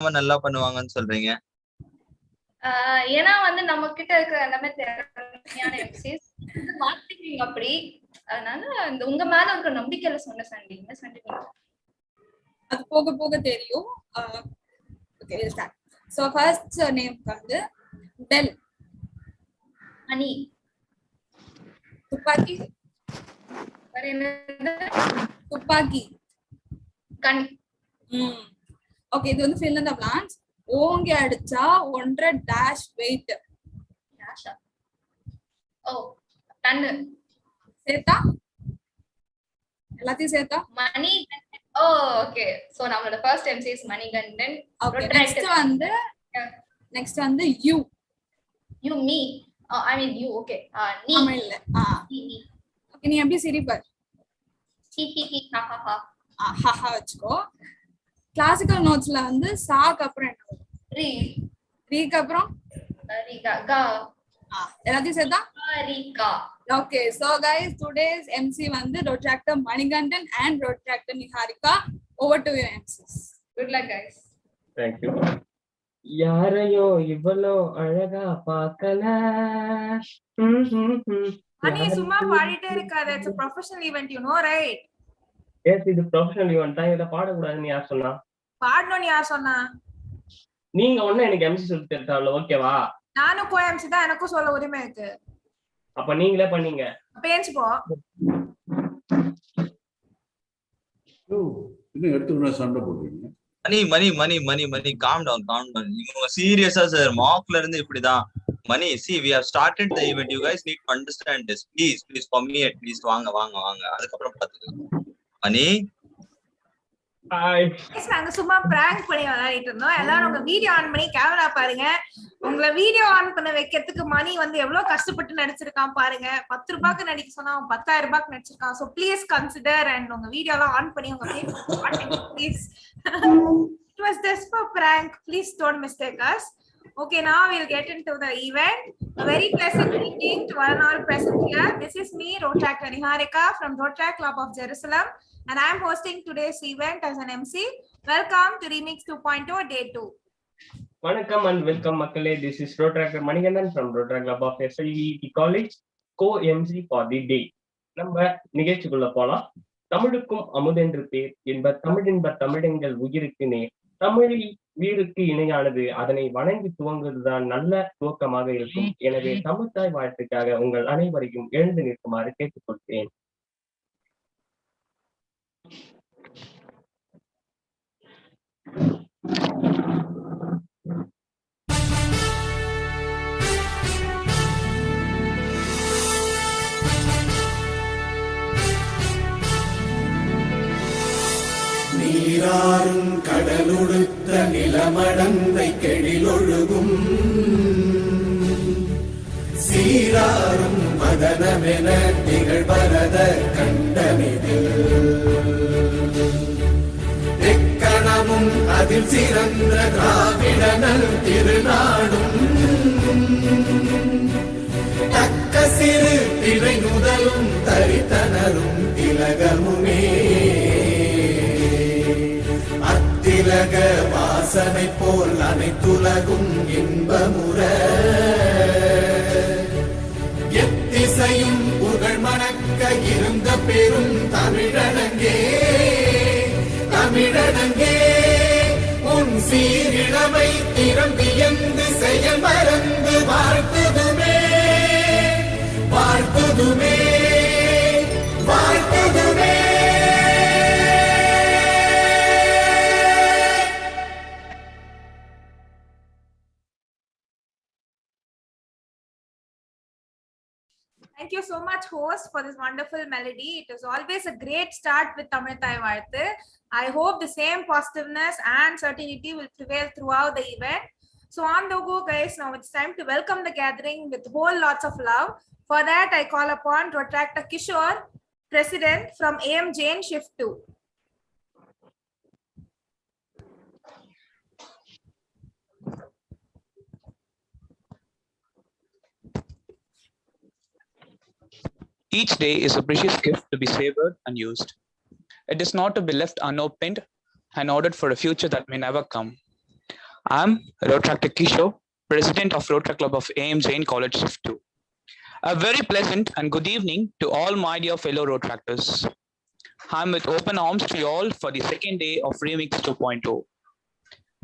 நல்லா பண்ணுவாங்கன்னு சொல்றீங்க? ஏன்னா வந்து நம்ம கிட்ட இருக்கிற எல்லாமே திறமையான எம்சிஸ் மார்க்கெட்டிங் அப்படி. அதனால இந்த உங்க மேல இருக்கிற நம்பிக்கையில சொன்ன சண்டி. என்ன சண்டி? அது போக போக தெரியும். Okay start. So first name வந்து பெல். மணி. துப்பாக்கி. வேற என்ன? துப்பாக்கி. கண். ஓகே இது வந்து fill in the blanks. ஓங்கி அடிச்சா 1.5 dash weight. டேஷா. ஓ டன்னு. சேத்தா எல்லாத்தையும் சேத்தா மணி. Oh okay. சோ நம்மளோட first MC is Manikandan. Okay next வந்து you. You me. I mean you. Okay. நீ. ஆமா இல்ல. ஓகே நீ எப்படி சிரிப்ப? ஹி ஹி ஹி ஹா ஹா ஹா. ஹஹா வச்சுக்கோ. கிளாசிக்கல் நோட்ஸ்ல வந்து சாக்கு அப்புறம் என்ன வரும்? ரீ. ரீக்கு அப்புறம் ரீகா கா. எல்லாத்தையும் சேர்த்தா Reeka. Okay, so guys, today's MC வந்து Rotractor Manigandan and Rotractor Niharika. Over to you, MCs. Good luck, guys. Thank you. யாரையோ இவ்வளோ அழகா பார்க்கல. அனி சும்மா பாடிட்டே இருக்காத. It's a professional event, you know, right? Yes, இது professional event தான். இத பாடக்கூடாதுன்னு யார் சொன்னா? பாடணும்னு யார் சொன்னா? நீங்க ஒண்ணு எனக்கு MC சொல்லி தரல, ஓகேவா? நானும் கோ MC தான், எனக்கும் சொல்ல உரிமை இருக்கு. அப்ப நீங்களே பண்ணீங்க. பேஞ்சு போ. இன்னும் எடுத்துக்கிற சண்டை போடுறீங்க. மணி calm down. நீங்க சீரியஸா சார் மார்க்ல இருந்து இப்படிதான். மணி see we have started the event, you guys need to understand this, please for me at least. வாங்க அதுக்கப்புறம் பாத்துக்கலாம். மணி நாங்க சும்மா பிராங்க் பண்ணி விளையாடிட்டு இருந்தோம். எல்லாரும் உங்க வீடியோ ஆன் பண்ணி கேமரா பாருங்க. உங்களை வீடியோ ஆன் பண்ண வைக்கிறதுக்கு மணி வந்து எவ்வளவு கஷ்டப்பட்டு நடிச்சிருக்கான் பாருங்க. 10 ரூபாய்க்கு நடிக்க சொன்னா 10,000 ரூபாய்க்கு நடிச்சிருக்கான். சோ ப்ளீஸ் கன்சிடர் அண்ட் உங்க வீடியோ எல்லாம் ஆன் பண்ணி உங்க please. It was just for prank. Please don't mistake us. Okay, now we'll get into the event. A very pleasant evening to one all present here. This is me, Rotractor Niharika from Rotrac Club of Jerusalem, and I am hosting today's event as an MC. Welcome to Remix 2.0 Day 2. வணக்கம் and welcome மக்களே. This is Rotractor Manigandan from Rotrac Club of SLVT College, co-MC for the day. நம்ம நிகழ்ச்சிக்குள்ள போலாம். தமிழுக்கும் அமுதென்று பேர் என்ப தமிழெங்கள் உயிருக்கு நேர். தமிழில் வீருக்கு இணையானது, அதனை வணங்கி துவங்குவதுதான் நல்ல துவக்கமாக இருக்கும். எனவே தமிழ்த்தாய் வாழ்த்துக்காக உங்கள் அனைவரையும் எழுந்து நிற்குமாறு கேட்டுக்கொள்கிறேன். நீராறும் கடலுடுத்த நிலமடந்தை கெழிலொழுகும் சீராறும் மதனமென திகழ்வரத கண்டமிதில் எக்கணமும் அதில் சிறந்த திராவிடனல் திருநாடும் தக்க சிறு திரை முதலும் தரித்தனரும் திலகமுமே திலக வாசனை போல் அனைத்துலகும் இன்பமுற எத்திசையும் புகழ் மணக்க இருந்த பெரும் தமிழனங்கே உன் சீரிழமை திறம் வியந்து செயல் மறந்து வாழ்த்துதுமே Thank you so much, host, for this wonderful melody. It is always a great start with Tamil Thai Vaarthu. I hope the same positiveness and certainty will prevail throughout the event. So on the go, guys, now it's time to welcome the gathering with whole lots of love. For that, I call upon Rotractor Kishore, President from AM Jain Shift 2. Each day is a precious gift to be savored and used. It is not to be left unopened and ordered for a future that may never come. I'm Rotractor Kishore, President of Rotaract Club of AM Jain College Shift 2. A very pleasant and good evening to all my dear fellow Rotractors. I'm with open arms to you all for the second day of Remix 2.0.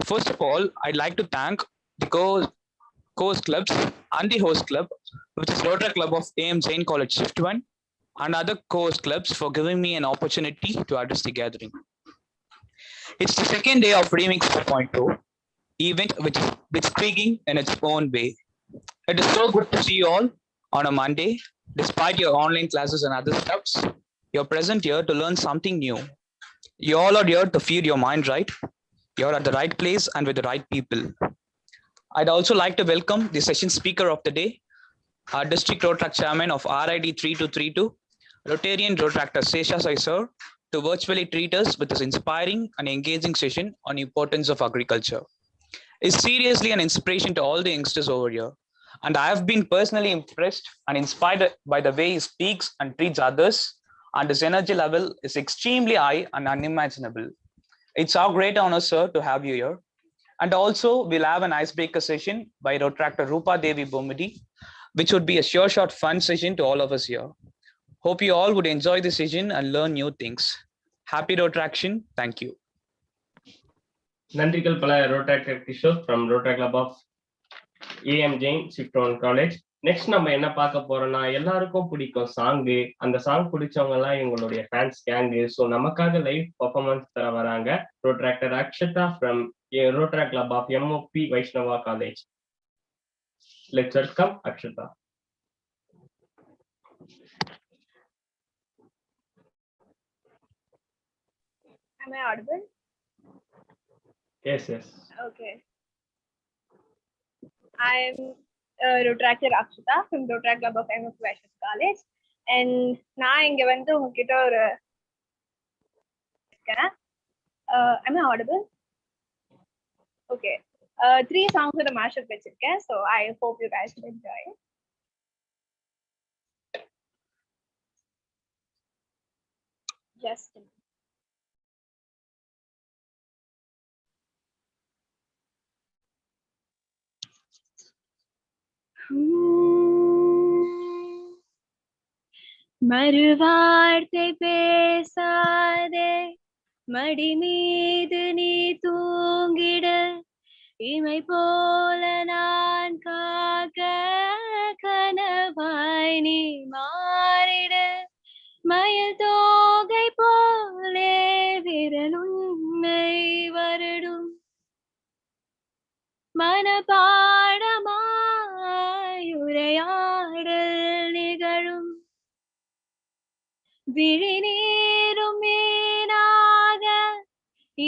First of all, I'd like to thank the co-host clubs and the host club, which is Rotaract Club of AM Jain College Shift 1, and other co-host clubs for giving me an opportunity to address the gathering. It's the second day of Remix 2.0 event, which is blitzkrieging in its own way. It is so good to see you all on a Monday, despite your online classes and other stuffs. You're present here to learn something new. You all are here to feed your mind right. You're at the right place and with the right people. I'd also like to welcome the session speaker of the day, our District Rotaract Chairman of RID 3232, Rotarian Rotaractor Sesha Sai sir, to virtually treat us with this inspiring and engaging session on the importance of agriculture. Is seriously an inspiration to all the youngsters over here. And I have been personally impressed and inspired by the way he speaks and treats others, and his energy level is extremely high and unimaginable. It's our great honor, sir, to have you here. And also, we'll have an icebreaker session by Rotaractor Rupa Devi Bomidi, which would be a sure shot fun session to all of us here. Hope you all would enjoy the session and learn new things. Happy Rotraction. Thank you. நன்றிகள் பல rotaractor Kishore from Rotaract club of AM Jain shift 1 college. நெக்ஸ்ட் நம்ம என்ன பார்க்க போறோம்னா, எல்லாருக்கும் பிடிக்கும் song. அந்த சாங் பிடிச்சவங்க எல்லாம் எங்களுடைய ஃபேன்ஸ் கேங்கு. ஸோ நமக்காக லைவ் பர்ஃபார்மன்ஸ் தர வராங்க rotaractor Akshata from Rotaract club of MOP Vaishnava college. Let's welcome Akshata. Am I audible? Yes, yes. Okay. I'm Rotaractor Akshita from Rotaract Club of MF Vaishnav College. And நான் இங்க வந்து உங்ககிட்ட ஒரு am I audible? Okay. 3 songs with a mashup வச்சிருக்கேன். So I hope you guys will enjoy it. Just a minute. மறுவார்த்தை பேசாதே, மடி மீது நீ தூங்கிட, இமை போல நான் காக்க கனவாய் நீ மாறிட, மயில் தோகை போலே விரல் உன்னை வருடும், மனப்பாடமாய் உரையாடல் நிகழும், விழிநீரும் மீனாக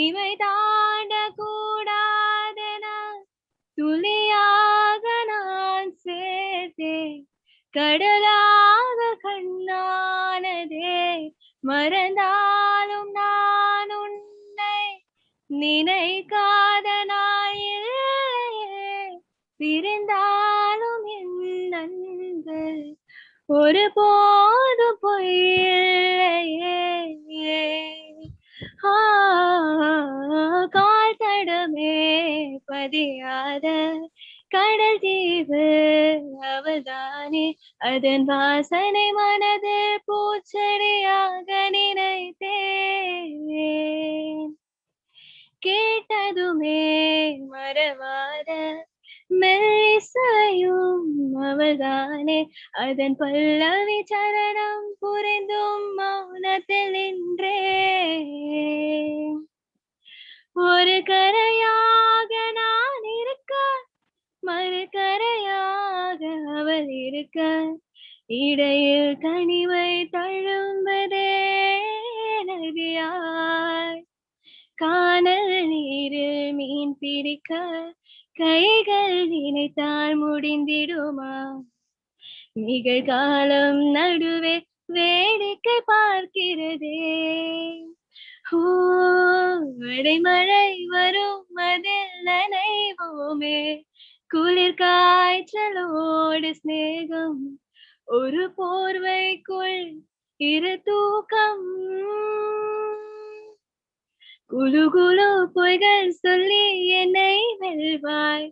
இவை தாண்ட கூடாதென துளியாக நான் சேர்த்தேன், கடலாக கண்ணானதே, மறந்தாலும் நான் உன்னை நினைக்காத நாயில்லையே, பிரிந்தாலும் என் அன்பு ஒரு போது பொய்யில்லையே. கால் தடமே பதியாத கடல் தீவு அவதானே, அதன் வாசனை மனதில் பூச்செடியாக நினைத்தேன், கேட்டதுமே மறவாத மெல்லிசையும் அவள்தானே, அதன் பல்லவி சரணம் புரிந்தும் மௌனத்தில் நின்றேன், ஒரு கரையாக நான் இருக்க மறு கரையாக அவள் இருக்க, இடையில் தனிமை தழும்பதே நதியாய், காணல் நீரில் மீன் பிடிக்க கைகள் நினைத்தால் முடிந்திடுமா, நிகழ்காலம் நடுவே வேடிக்கை பார்க்கிறதே, அடைமழை வரும் அதில் நனைவோமே, குளிர் காய்ச்சலோடு சிநேகம், ஒரு போர்வைக்குள் இரு தூக்கம், குழு குழு பொய்கள் சொல்லி என்னை வெல்வ வருவாய்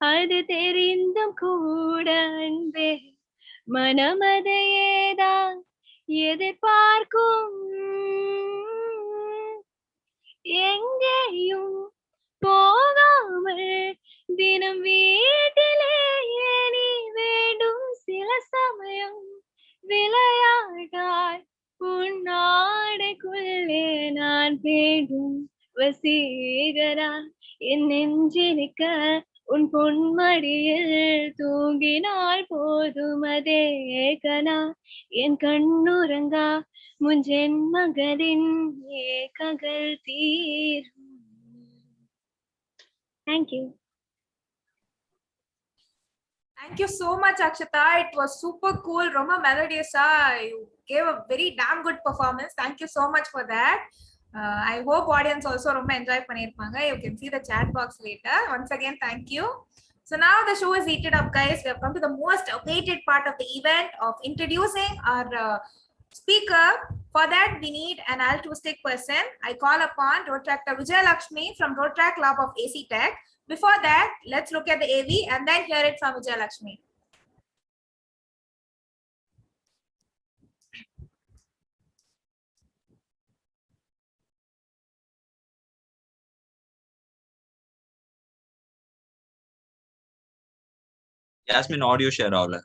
அது தெரிந்தும் கூட அன்பே மனமதையேதான் எதிர்பார்க்கும் எங்கேயும் போகாமல் தினம் வீட்டிலேயே நீ வேண்டும் சில சமயம் விளையாடாய் உன் நாடைக்குள்ளே நான் வேண்டும் வசீகரா என் நெஞ்சினிக்க உன் பொன்மடியில் தூங்கினால் போதும் அதே கனா என் கண்ணுறங்கா முன் ஜென்மங்களின் ஏகங்கள் தீரும். Thank you. Thank you so much, Akshata. It was super cool. Roma melodious. You gave a very damn good performance. Thank you so much for that. I hope audience also Roma enjoy pannirupanga. You can see the chat box later. Once again, thank you. So now the show is heated up, guys. We have come to the most awaited part of the event of introducing our speaker. For that, we need an altruistic person. I call upon Rotractor Vijay Lakshmi from Rotrac Club of AC Tech. Before that, let's look at the AV and then hear it from Vijay Lakshmi. Yasmin audio share ஆகல.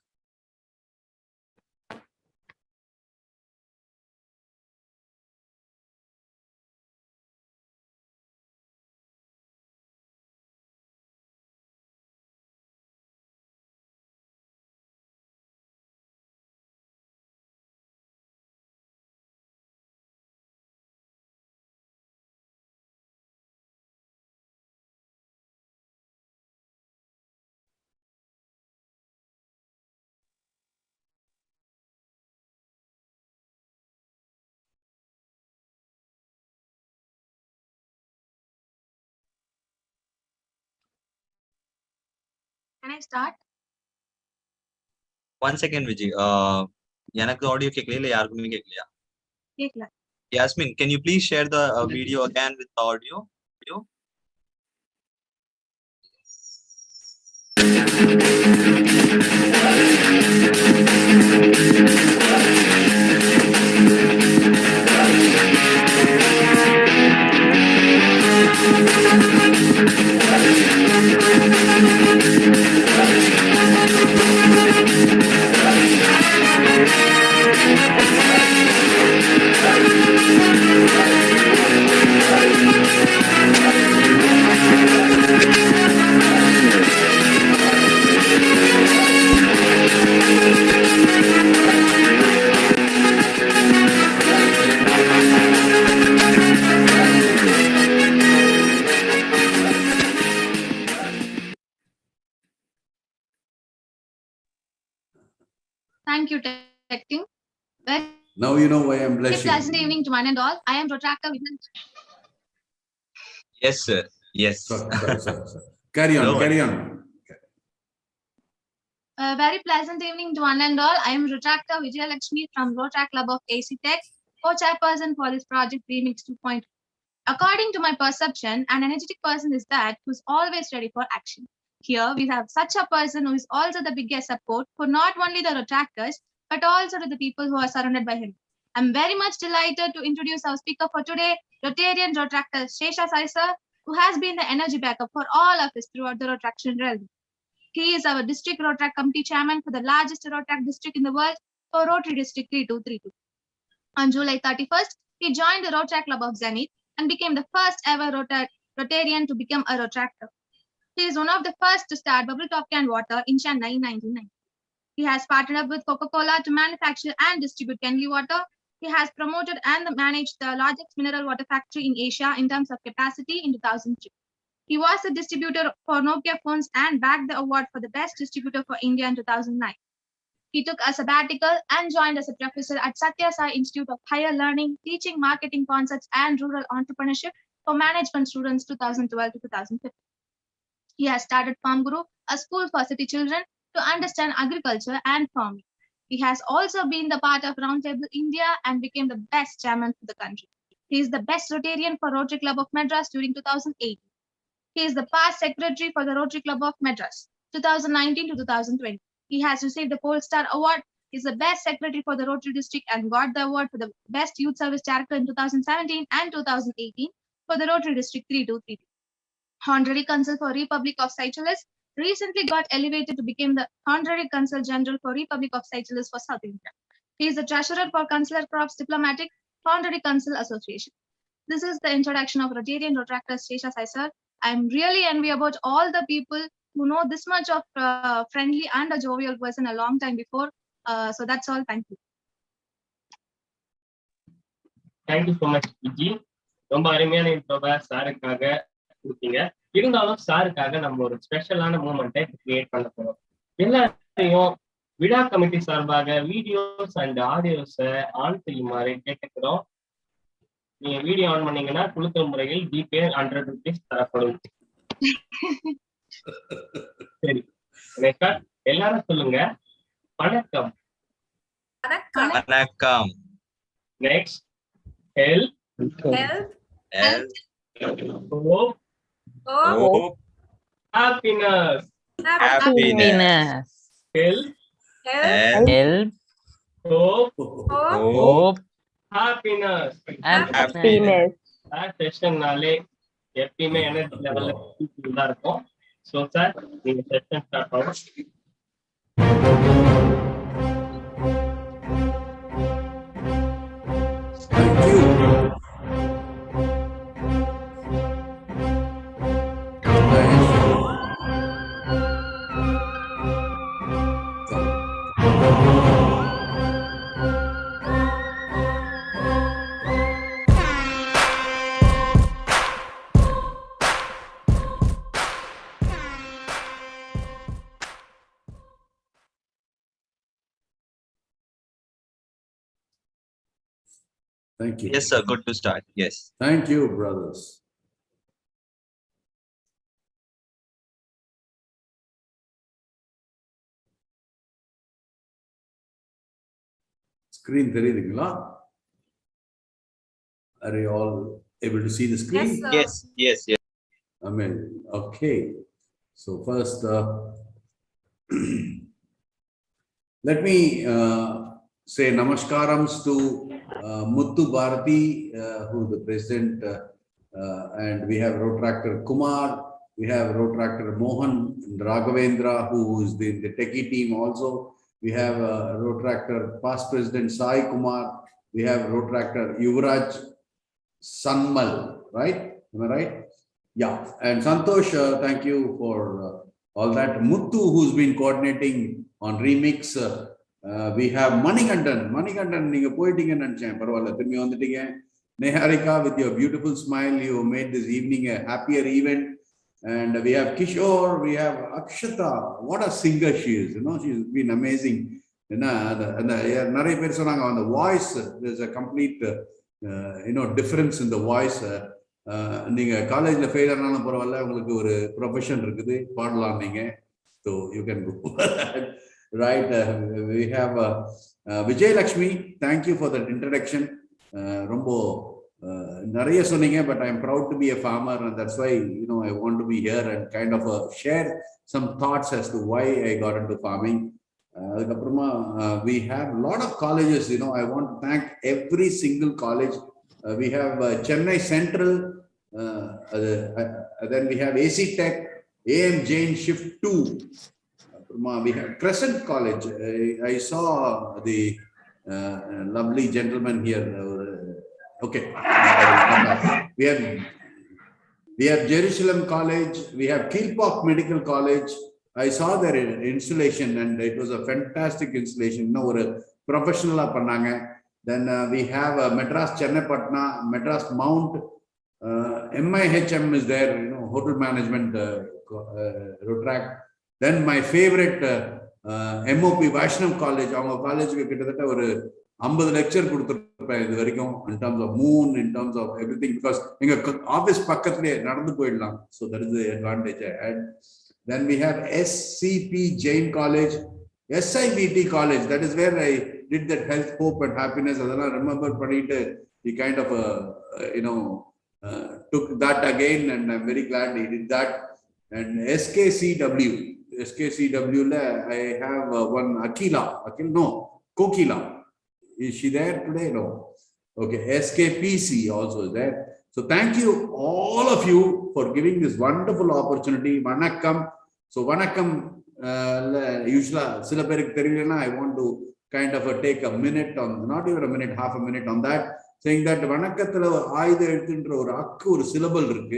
Can I start? 1 second Vijay. எனக்கு audio கேட்கல இல்ல யாருக்குமே கேட்கலையா? கேக்கல. Yasmin, can you please share the video again with the audio? Thank you, Tech Team. Very Now you know why I'm blushing. pleasant evening to one and all. I am Rotractor Vijay. Yes, sir. Yes. Sorry. Carry on, No. carry on. A very pleasant evening to one and all. I am Rotractor Vijay Lakshmi from Rotrac Club of AC Tech, co-chairperson for this project Remix 2.0. According to my perception, an energetic person is that who's always ready for action. Here we have such a person who is also the biggest support for not only the Rotractors, but also to the people who are surrounded by him. I'm very much delighted to introduce our speaker for today, Rotarian Rotractor Shesha Sai sir, who has been the energy backup for all of us throughout the Rotraction realm. He is our district Rotrac committee chairman for the largest Rotrac district in the world for Rotary District 3232. On July 31st, he joined the Rotrac Club of Zenith and became the first ever Rotarian to become a Rotractor. He is one of the first to start bubble top can water in Chennai 1990. He has partnered up with Coca-Cola to manufacture and distribute Kenli water. He has promoted and managed the largest mineral water factory in Asia in terms of capacity in 2003. He was the distributor for Nokia phones and bagged the award for the best distributor for India in 2009. He took a sabbatical and joined as a professor at Satya Sai Institute of Higher Learning, teaching marketing concepts and rural entrepreneurship for management students 2012 to 2015. He has started Farm Guru, a school for city children to understand agriculture and farming. He has also been the part of Roundtable India and became the best chairman for the country. He is the best Rotarian for Rotary Club of Madras during 2008. He is the past secretary for the Rotary Club of Madras, 2019 to 2020. He has received the Pole Star Award. He is the best secretary for the Rotary District and got the award for the best youth service director in 2017 and 2018 for the Rotary District 3232. Honorary Consul for Republic of Seychelles, recently got elevated to become the Honorary Consul General for Republic of Seychelles for South India. He is the treasurer for Consular Corps Diplomatic Honorary Consul Association. This is the introduction of Rotarian Rotractor Shesha Sai sir. I'm really envy about all the people who know this much of friendly and a jovial person a long time before. So that's all. Thank you. Thank you so much, Viji. ரொம்ப அருமையான இன்ட்ரோவை சாருக்காக கொடுத்தீங்க. இருந்தாலும் சாருக்காக நம்ம ஒரு ஸ்பெஷலான மூமெண்ட்டை create பண்ண போறோம். எல்லாத்தையும் விழா கமிட்டி சார்பாக வீடியோஸ் அண்ட் ஆடியோஸை ஆன் செய்யுமாறு கேட்டுக்கிறோம். நீங்க வீடியோ ஆன் பண்ணீங்கன்னா குழுக்கள் முறையில் ஜிபே 100 rupees தரப்படும். சரி, எல்லாரும் சொல்லுங்க. வணக்கம். வணக்கம். Next help hope happiness help hope happiness செஷன்னாலே எப்பயுமே எனர்ஜி லெவல்ல தான் இருக்கும். ஸோ சார் நீங்க செஷன் ஸ்டார்ட் பண்ணுங்க. Thank you. Yes, sir. Good to start. Yes. Thank you, brothers. Screen தெரியுதுங்களா? Are you all able to see the screen? Yes, yes, yes. I mean, okay. So first, let me say namaskarams to Muthu Bharati, who is the president, and we have Rotractor Kumar, we have Rotractor Mohan Raghavendra, who is the techie team also. We have Rotractor past president Sai Kumar. We have Rotractor Yuvraj Sanmal, right? Am I right? Yeah. And Santosh, thank you for all that. Muthu, who's been coordinating on remix. We have Manikandan. Manikandan, நீங்க போயிட்டீங்கன்னு நினைச்சேன். பரவாயில்ல, திரும்பி வந்துட்டீங்க. Neharika, with your beautiful smile, you made this evening a happier event. And we have Kishore, we have Akshata. What a singer she is. You know, she's been amazing. நிறைய பேர் சொன்னாங்க on the voice. There's a complete, difference in the voice. நீங்க காலேஜ்ல fail ஆனாலும் பரவாயில்ல, உங்களுக்கு ஒரு profession இருக்குது, பாடலாம் நீங்க. So you can go. Right, we have Vijay Lakshmi. Thank you for that introduction. Rombo nariya sonninga, but I am proud to be a farmer, and that's why I want to be here and kind of share some thoughts as to why I got into farming. We have a lot of colleges. I want to thank every single college. We have Chennai Central, then we have AC Tech, AM Jain Shift 2. We have Crescent College. I saw the lovely gentleman here. Okay. We have Jerusalem College. We have Kilpauk Medical College. I saw their installation and it was a fantastic installation. A professional. Then we have Madras Chennapatna, Madras Mount. MIHM is there. Hotel Management Rotract. Then my favorite MOP Vaishnav College, our college கிட்டத்தட்ட ஒரு 50 lecture கொடுத்திருப்பேன் இது வரைக்கும் in terms of moon, in terms of everything, because எங்க office பக்கத்துலயே நடந்து போயிடலாம். So that is the advantage I had. Then we have SCP Jain College, SIVT College. That is where I did that health, hope and happiness. அதெல்லாம் remember பண்ணிட்டு the kind of took that again, and I'm very glad he did that. And SKCW, I have one Kokila. Is she there today? No. Okay, SKPC also is there. So thank you, all of you, for giving this wonderful opportunity. Vanakkam. So Vanakkam, usually, I want to kind of take a minute on, not even a minute, half a minute on that, saying that Vanakkathula Aida syllable,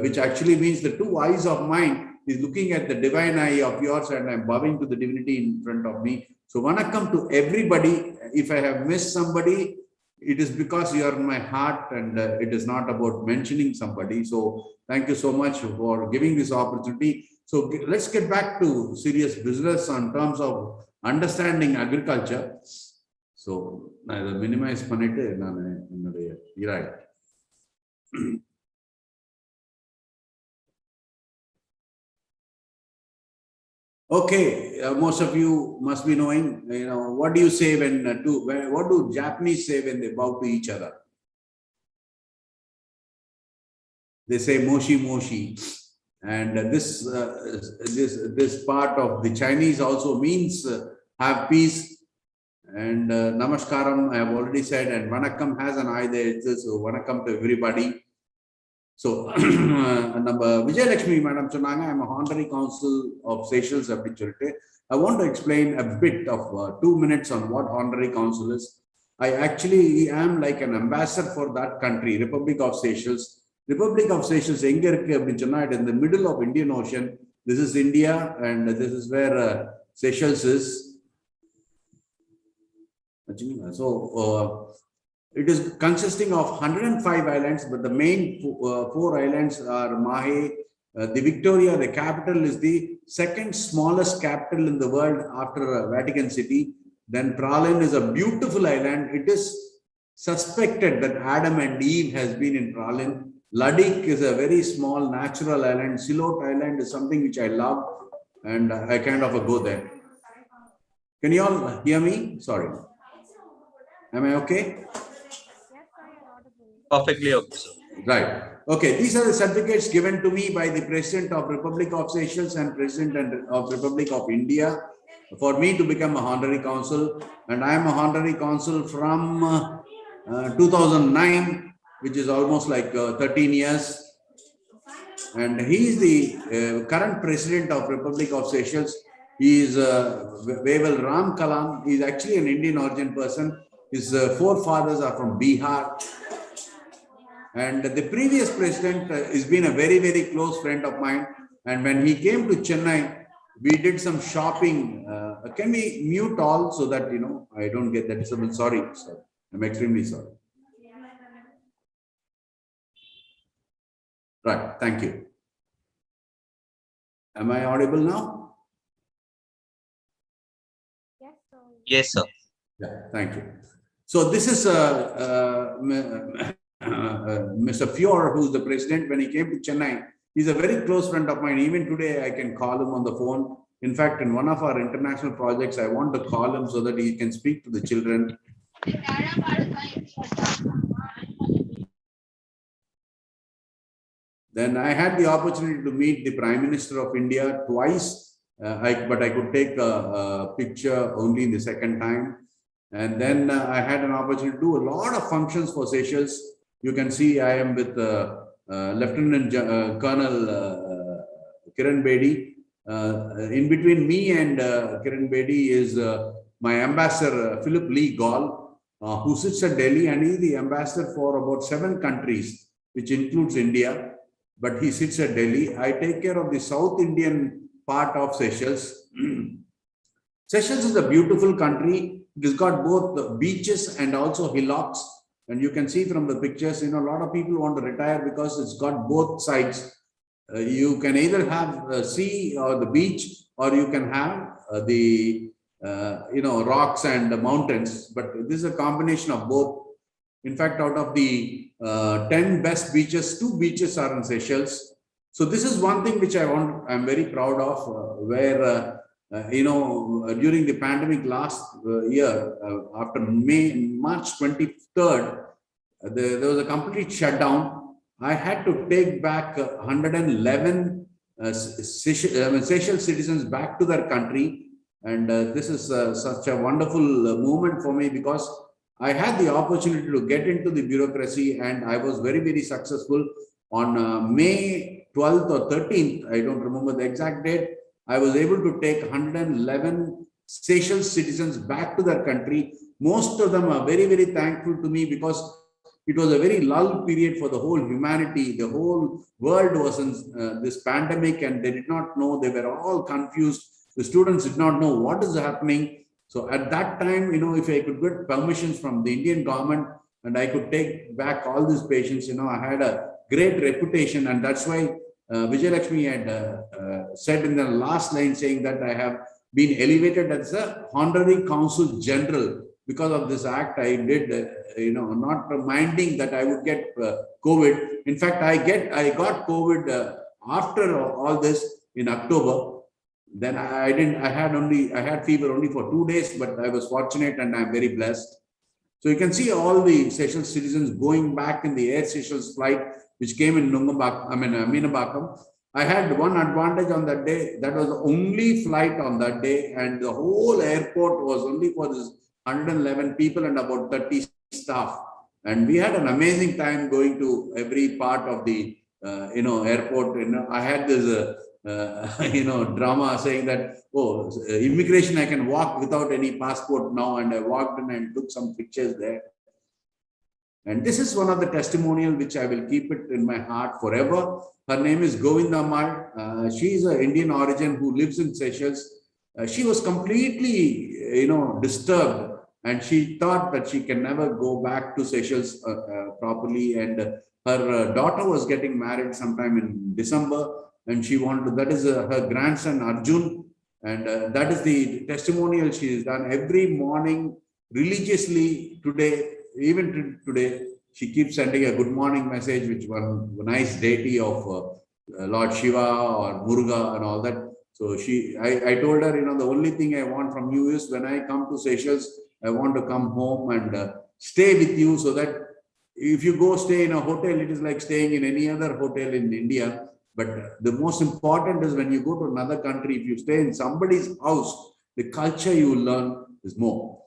which actually means the two eyes of mine is looking at the divine eye of yours, and I'm bowing to the divinity in front of me. So Vanakkam to everybody. If I have missed somebody, it is because you are in my heart, and it is not about mentioning somebody. So thank you so much for giving this opportunity. So let's get back to serious business on terms of understanding agriculture. So I will minimize panite. Right. Okay, most of you must be knowing, what do you say what do Japanese say when they bow to each other? They say moshi moshi. And this part of the Chinese also means have peace. And namaskaram, I have already said, and vanakkam has an I there. So vanakkam to everybody. So, Vijay Lakshmi Madam Chunanga, I'm a honorary council of Seychelles. I want to explain a bit of 2 minutes on what honorary council is. I actually am like an ambassador for that country, Republic of Seychelles. Republic of Seychelles, in the middle of Indian Ocean. This is India, and this is where Seychelles is. So, it is consisting of 105 islands, but the main 4 islands are Mahe. The Victoria, the capital, is the second smallest capital in the world after Vatican City. Then Praslin is a beautiful island. It is suspected that Adam and Eve has been in Praslin. Ladakh is a very small natural island. Silot Island is something which I love, and I kind of go there. Can you all hear me? Sorry. Am I okay? Perfectly okay, sir. Right. Okay. These are the certificates given to me by the President of Republic of Seychelles and President of Republic of India for me to become a honorary consul. And I am a honorary consul from 2009, which is almost like 13 years. And he is the current President of Republic of Seychelles. He is Veval Ram Kalan. He is actually an Indian origin person. His forefathers are from Bihar. And the previous president has been a very, very close friend of mine. And when he came to Chennai, we did some shopping. Can we mute all so that, I don't get that disturbance? Sorry. I'm extremely sorry. Right. Thank you. Am I audible now? Yes, sir. Yeah, thank you. So this is Mr. Fior, who's the president. When he came to Chennai, he's a very close friend of mine. Even today, I can call him on the phone. In fact, in one of our international projects, I want to call him so that he can speak to the children. Then I had the opportunity to meet the Prime Minister of India twice, but I could take a picture only the second time. And then I had an opportunity to do a lot of functions for Seychelles. You can see I am with Lieutenant Colonel Kiran Bedi. In between me and Kiran Bedi is my ambassador, Philip Lee Gall, who sits at Delhi, and he is the ambassador for about 7 countries, which includes India. But he sits at Delhi. I take care of the South Indian part of Seychelles. Seychelles is a beautiful country. It has got both the beaches and also hillocks. And you can see from the pictures, a lot of people want to retire because it's got both sides. You can either have the sea or the beach, or you can have the rocks and the mountains. But this is a combination of both. In fact, out of the 10 best beaches, 2 beaches are in Seychelles. So this is one thing which I'm very proud of, where during the pandemic last year, after March 23rd, there was a complete shutdown. I had to take back 111 Seychelles citizens back to their country. And this is such a wonderful moment for me, because I had the opportunity to get into the bureaucracy, and I was very, very successful. On May 12th or 13th, I don't remember the exact date, I was able to take 111 Seychelles citizens back to their country. Most of them are very, very thankful to me, because it was a very lull period for the whole humanity. The whole world was in this pandemic, and they did not know. They were all confused. The students did not know what is happening. So at that time, if I could get permissions from the Indian government and I could take back all these patients, I had a great reputation. And that's why Vijayalakshmi had said in the last line, saying that I have been elevated as a honorary consul general. Because of this act, I did, not minding that I would get COVID. In fact, I got COVID after all this in October. Then I had fever only for 2 days, but I was fortunate and I'm very blessed. So you can see all the Seychelles citizens going back in the Air Seychelles flight, which came in Meenambakam. I had one advantage on that day. That was the only flight on that day, and the whole airport was only for this 111 people and about 30 staff. And we had an amazing time going to every part of the, airport. I had this, drama saying that, immigration, I can walk without any passport now. And I walked in and took some pictures there. And this is one of the testimonial which I will keep it in my heart forever. Her name is Govinda Ammal. She is an Indian origin who lives in Seychelles. She was completely, disturbed. And she thought that she can never go back to Seychelles properly. And her daughter was getting married sometime in December. And she wanted to, that is her grandson Arjun. And that is the testimonial she has done every morning religiously today. Even today, she keeps sending a good morning message, which one nice deity of Lord Shiva or Muruga and all that. So I told her, the only thing I want from you is when I come to Seychelles, I want to come home and stay with you, so that if you go stay in a hotel, it is like staying in any other hotel in India. But the most important is when you go to another country, if you stay in somebody's house, the culture you will learn is more.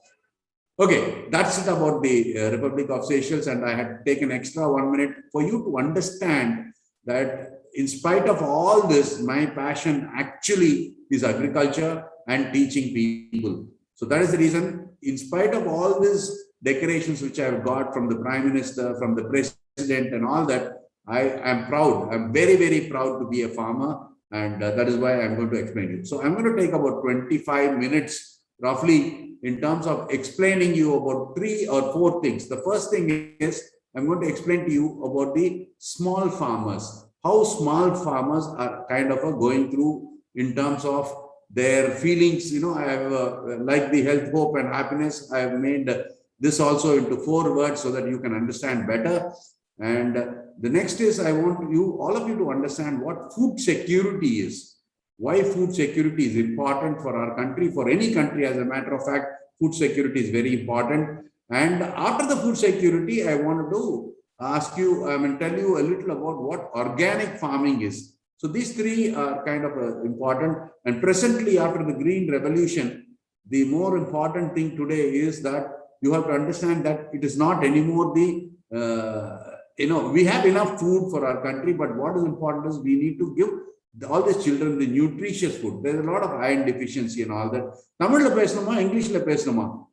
Okay, that's it about the Republic of Seychelles. And I had taken extra 1 minute for you to understand that in spite of all this, my passion actually is agriculture and teaching people. So that is the reason, in spite of all these decorations which I have got from the Prime Minister, from the President and all that, I am proud. I'm very, very proud to be a farmer. And that is why I'm going to explain it. So I'm going to take about 25 minutes roughly in terms of explaining you about 3 or 4 things. The first thing is I'm going to explain to you about the small farmers, how small farmers are kind of going through in terms of their feelings. I have like the health, hope and happiness. I have made this also into 4 words so that you can understand better. And the next is I want all of you to understand what food security is. Why food security is important for our country, for any country. As a matter of fact, food security is very important. And after the food security, I wanted to ask you, tell you a little about what organic farming is. So these 3 are kind of important. And presently, after the Green Revolution, the more important thing today is that you have to understand that it is not anymore the, we have enough food for our country, but what is important is we need to give all these children the nutritious food. There's a lot of iron deficiency and all that. Tamil la pesanuma, English la pesanuma.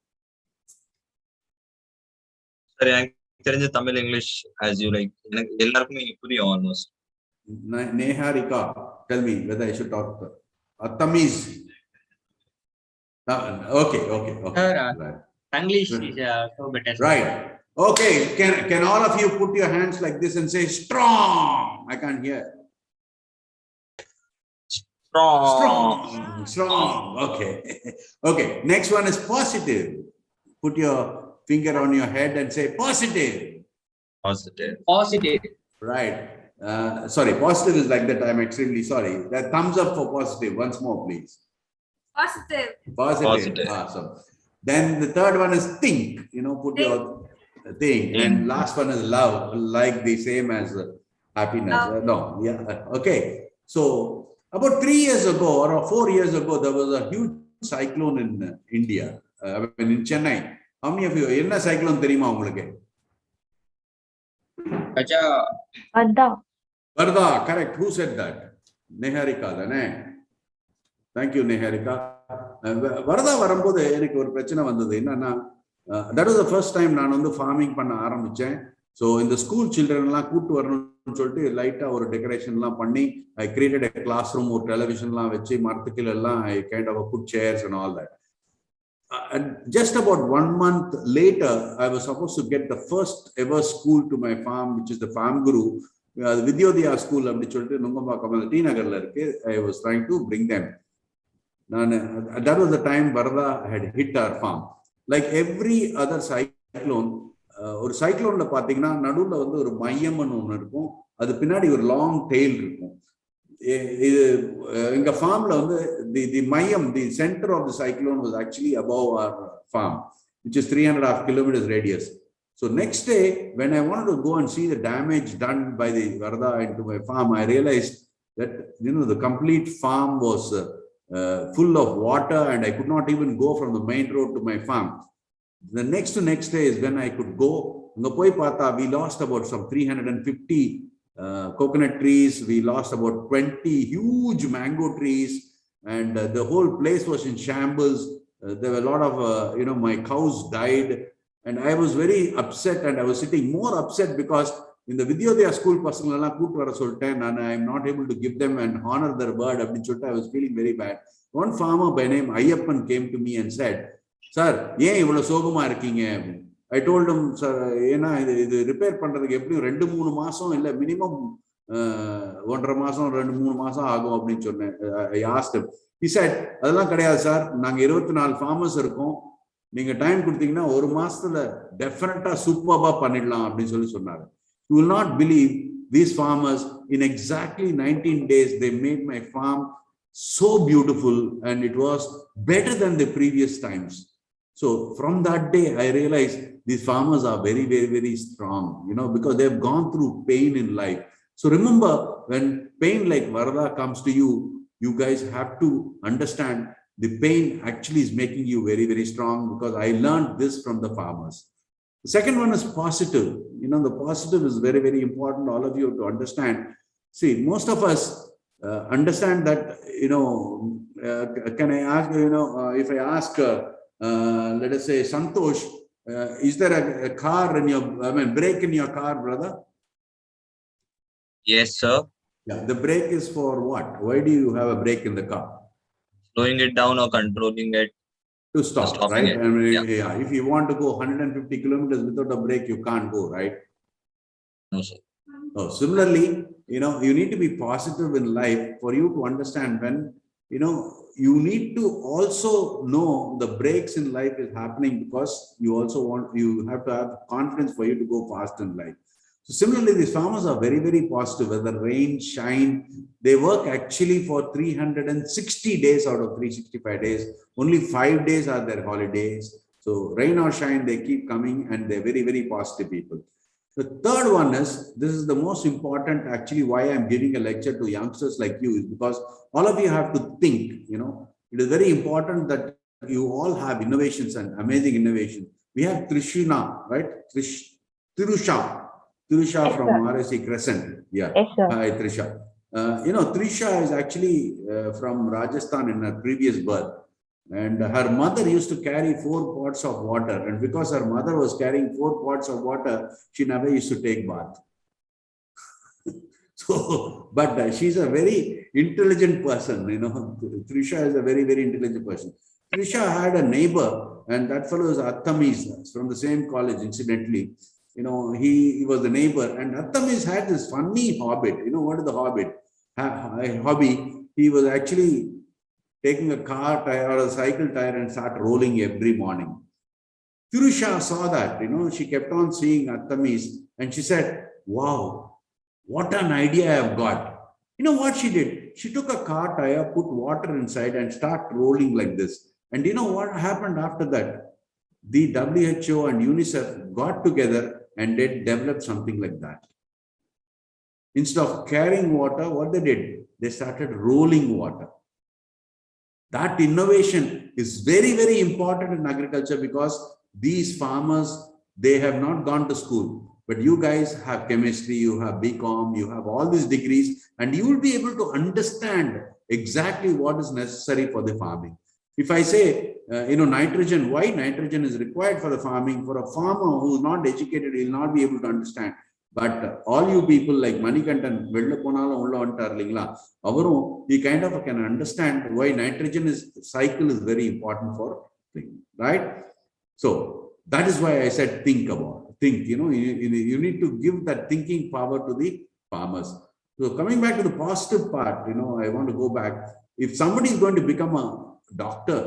Sorry, Tamil English as you like. Almost. Neharika, tell me whether I should talk. Tamiz. Okay. Right. English is so better. Right. Okay. Can all of you put your hands like this and say strong? I can't hear. Strong. Okay. Okay. Next one is positive. Put your finger on your head and say positive. Positive. Right. Sorry, positive is like that. I'm extremely sorry. That thumbs up for positive. Once more, please. Positive. Awesome. Then the third one is think. Put your thing. And last one is love, like the same as Happiness. No, yeah. Okay. So about 3 years ago or 4 years ago, there was a huge cyclone in India. I mean, in Chennai. How many of you? Enna cyclone theriyuma ungalku? Gaja. Varda, correct. Who said that? Niharika, dane. Thank you, Niharika. Varda varumbodhu enakku or prachana vandhathu enna that was the first time நான் வந்து farming பண்ண ஆரம்பிச்சேன். So in the school children எல்லாம் கூட்டு வரணும்னு சொல்லிட்டு லைட்டா ஒரு டெக்கரேஷன் எல்லாம் பண்ணி I created a classroom, ஒரு television எல்லாம் வச்சு மரத்துக்குள்ள எல்லாம் I kind of put chairs and all that. And just about 1 month later, I was supposed to get the first ever school to my farm, which is the Farm Guru. Vidyodaya school அப்படி சொல்லிட்டு Nungambakkam D நகர்ல இருக்கு. I was trying to bring them. That was the time Varda had hit our farm. Like every other cyclone, ஒரு சைக்ளோன்ல பாத்தீங்கன்னா நடுவுல வந்து ஒரு மையம்னு ஒண்ணு இருக்கும், அது பின்னாடி ஒரு லாங் டெயில் இருக்கும். இது எங்க ஃபார்ம்ல வந்து தி மையம், the centre of the cyclone was actually above our farm, which is 3.5 kilometers radius. So next day, when I wanted to go and see the damage done by the Varda into my farm, I realized that the complete farm was full of water, and I could not even go from the main road to my farm. The next day is when I could go. We lost about some 350 coconut trees. We lost about 20 huge mango trees, and the whole place was in shambles. There were a lot of, my cows died, and I was very upset, and I was sitting more upset because in the Vidyodaya school personal கூட்டு வர சொல்லிட்டேன், and I am not able to give them and honor their word அப்படின்னு சொல்லிட்டு I was feeling very bad. One farmer by name Ayyappan came to me and said, "Sir, ஏன் இவ்வளவு சோகமா இருக்கீங்க?" I told him, "Sir, ஏன்னா இது repair பண்றதுக்கு எப்படியும் 2-3 மாசம் இல்ல மினிமம் 1.5 மாசம் 2-3 மாசம் ஆகும் அப்படின்னு சொன்னேன். I asked him. He said, அதெல்லாம் கிடையாது சார், நாங்க 24 farmers இருக்கோம், நீங்க டைம் கொடுத்தீங்கன்னா 1 மாசத்துல டெஃபினட்டா சூப்பர்பா பண்ணிடலாம் அப்படின்னு சொல்லி சொன்னாரு. You will not believe, these farmers in exactly 19 days they made my farm so beautiful, and it was better than the previous times. So from that day I realized these farmers are very, very, very strong, because they have gone through pain in life. So remember, when pain like Varda comes to you, you guys have to understand the pain actually is making you very, very strong, because I learned this from the farmers. The second one is positive. The positive is very, very important. All of you have to understand. See, most of us understand that, can I ask, if I ask, let us say, Santosh, is there a car in your, brake in your car, brother? Yes, sir. Yeah, the brake is for what? Why do you have a brake in the car? Slowing it down or controlling it. To stop, right? It. Yeah. If you want to go 150 kilometers without a brake, you can't go, right? No, sir. Oh, similarly, you need to be positive in life for you to understand when, you need to also know the breaks in life is happening, because you have to have confidence for you to go fast in life. So similarly, these farmers are very, very positive, whether rain, shine. They work actually for 360 days out of 365 days. Only 5 days are their holidays. So rain or shine, they keep coming, and they're very, very positive people. The third one is, this is the most important, actually, why I'm giving a lecture to youngsters like you, is because all of you have to think, it is very important that you all have innovations and amazing innovations. We have Trishina, right? Trisha from RSC Crescent. Yeah. Yes, sir. Hi, Trisha. Trisha is actually from Rajasthan in her previous birth. And her mother used to carry 4 pots of water. And because her mother was carrying 4 pots of water, she never used to take bath. But she's a very intelligent person. Trisha is a very, very intelligent person. Trisha had a neighbor, and that fellow is Attamis from the same college, incidentally. He was the neighbor, and Attamis had this funny hobby. What is the hobby? He was actually taking a car tire or a cycle tire and start rolling every morning. Trisha saw that, she kept on seeing Attamis, and she said, "Wow, what an idea I have got." You know what she did? She took a car tire, put water inside, and start rolling like this. And you know what happened after that? The WHO and UNICEF got together and they developed something like that. Instead of carrying water, what they did? They started rolling water. That innovation is very, very important in agriculture because these farmers, they have not gone to school. But you guys have chemistry, you have BCom, you have all these degrees, and you will be able to understand exactly what is necessary for the farming. If I say, nitrogen, why nitrogen is required for the farming, for a farmer who is not educated, he will not be able to understand. But all you people like Manikantan, he kind of can understand why nitrogen cycle is very important for things, right? So that is why I said think. You need to give that thinking power to the farmers. So coming back to the positive part, I want to go back. If somebody is going to become a doctor,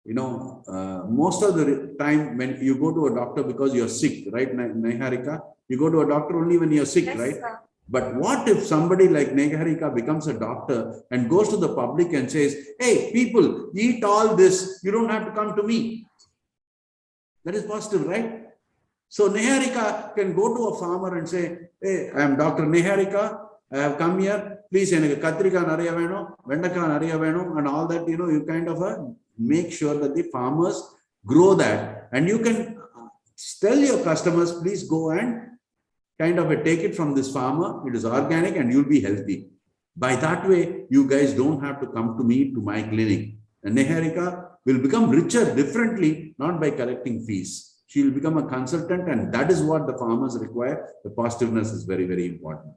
most of the time when you go to a doctor because you're sick, right, Neharika? You go to a doctor only when you're sick, yes, right? Sir. But what if somebody like Neharika becomes a doctor and goes to the public and says, hey, people, eat all this. You don't have to come to me. That is positive, right? So Neharika can go to a farmer and say, hey, I am Dr. Neharika. I have come here. Please, katrika nariya veno, vendaka nariya veno, and all that, you kind of make sure that the farmers grow that. And you can tell your customers, please go and kind of take it from this farmer. It is organic and you'll be healthy. By that way, you guys don't have to come to me, to my clinic. And Neharika will become richer differently, not by collecting fees. She will become a consultant, and that is what the farmers require. The positiveness is very, very important.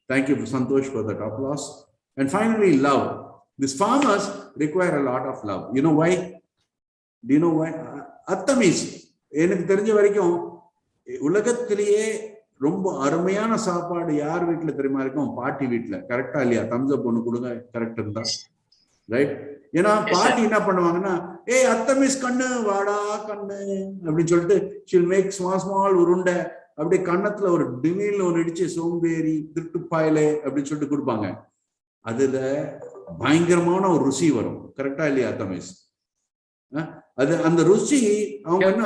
Thank you, Santosh, for that applause. And finally, love. These farmers require a lot of love. You know why? Do you know why? Attamis. ரொம்ப அருமையான சாப்பாடு யார் வீட்டுல தெரியுமா இருக்கும்? பாட்டி வீட்டுல. கரெக்டா இல்லையா? தம்ஸ் அப் ஒண்ணு கொடுங்க. கரெக்ட் இருந்தா ரைட்? ஏன்னா பாட்டி என்ன பண்ணுவாங்கன்னா, ஏய் அத்தமிஸ் கண்ணு வாடா கண்ணு அப்படின்னு சொல்லிட்டு she'll make small உருண்டை அப்படியே கண்ணத்துல ஒரு டிமில் ஒன்று இடிச்சு சோம்பேறி திருட்டுப்பாயிலே அப்படின்னு சொல்லிட்டு கொடுப்பாங்க. அதுல பயங்கரமான ஒரு ருசி வரும். கரெக்டா இல்லையா அத்தமிஸ்? அது அந்த ருசி அவங்க என்ன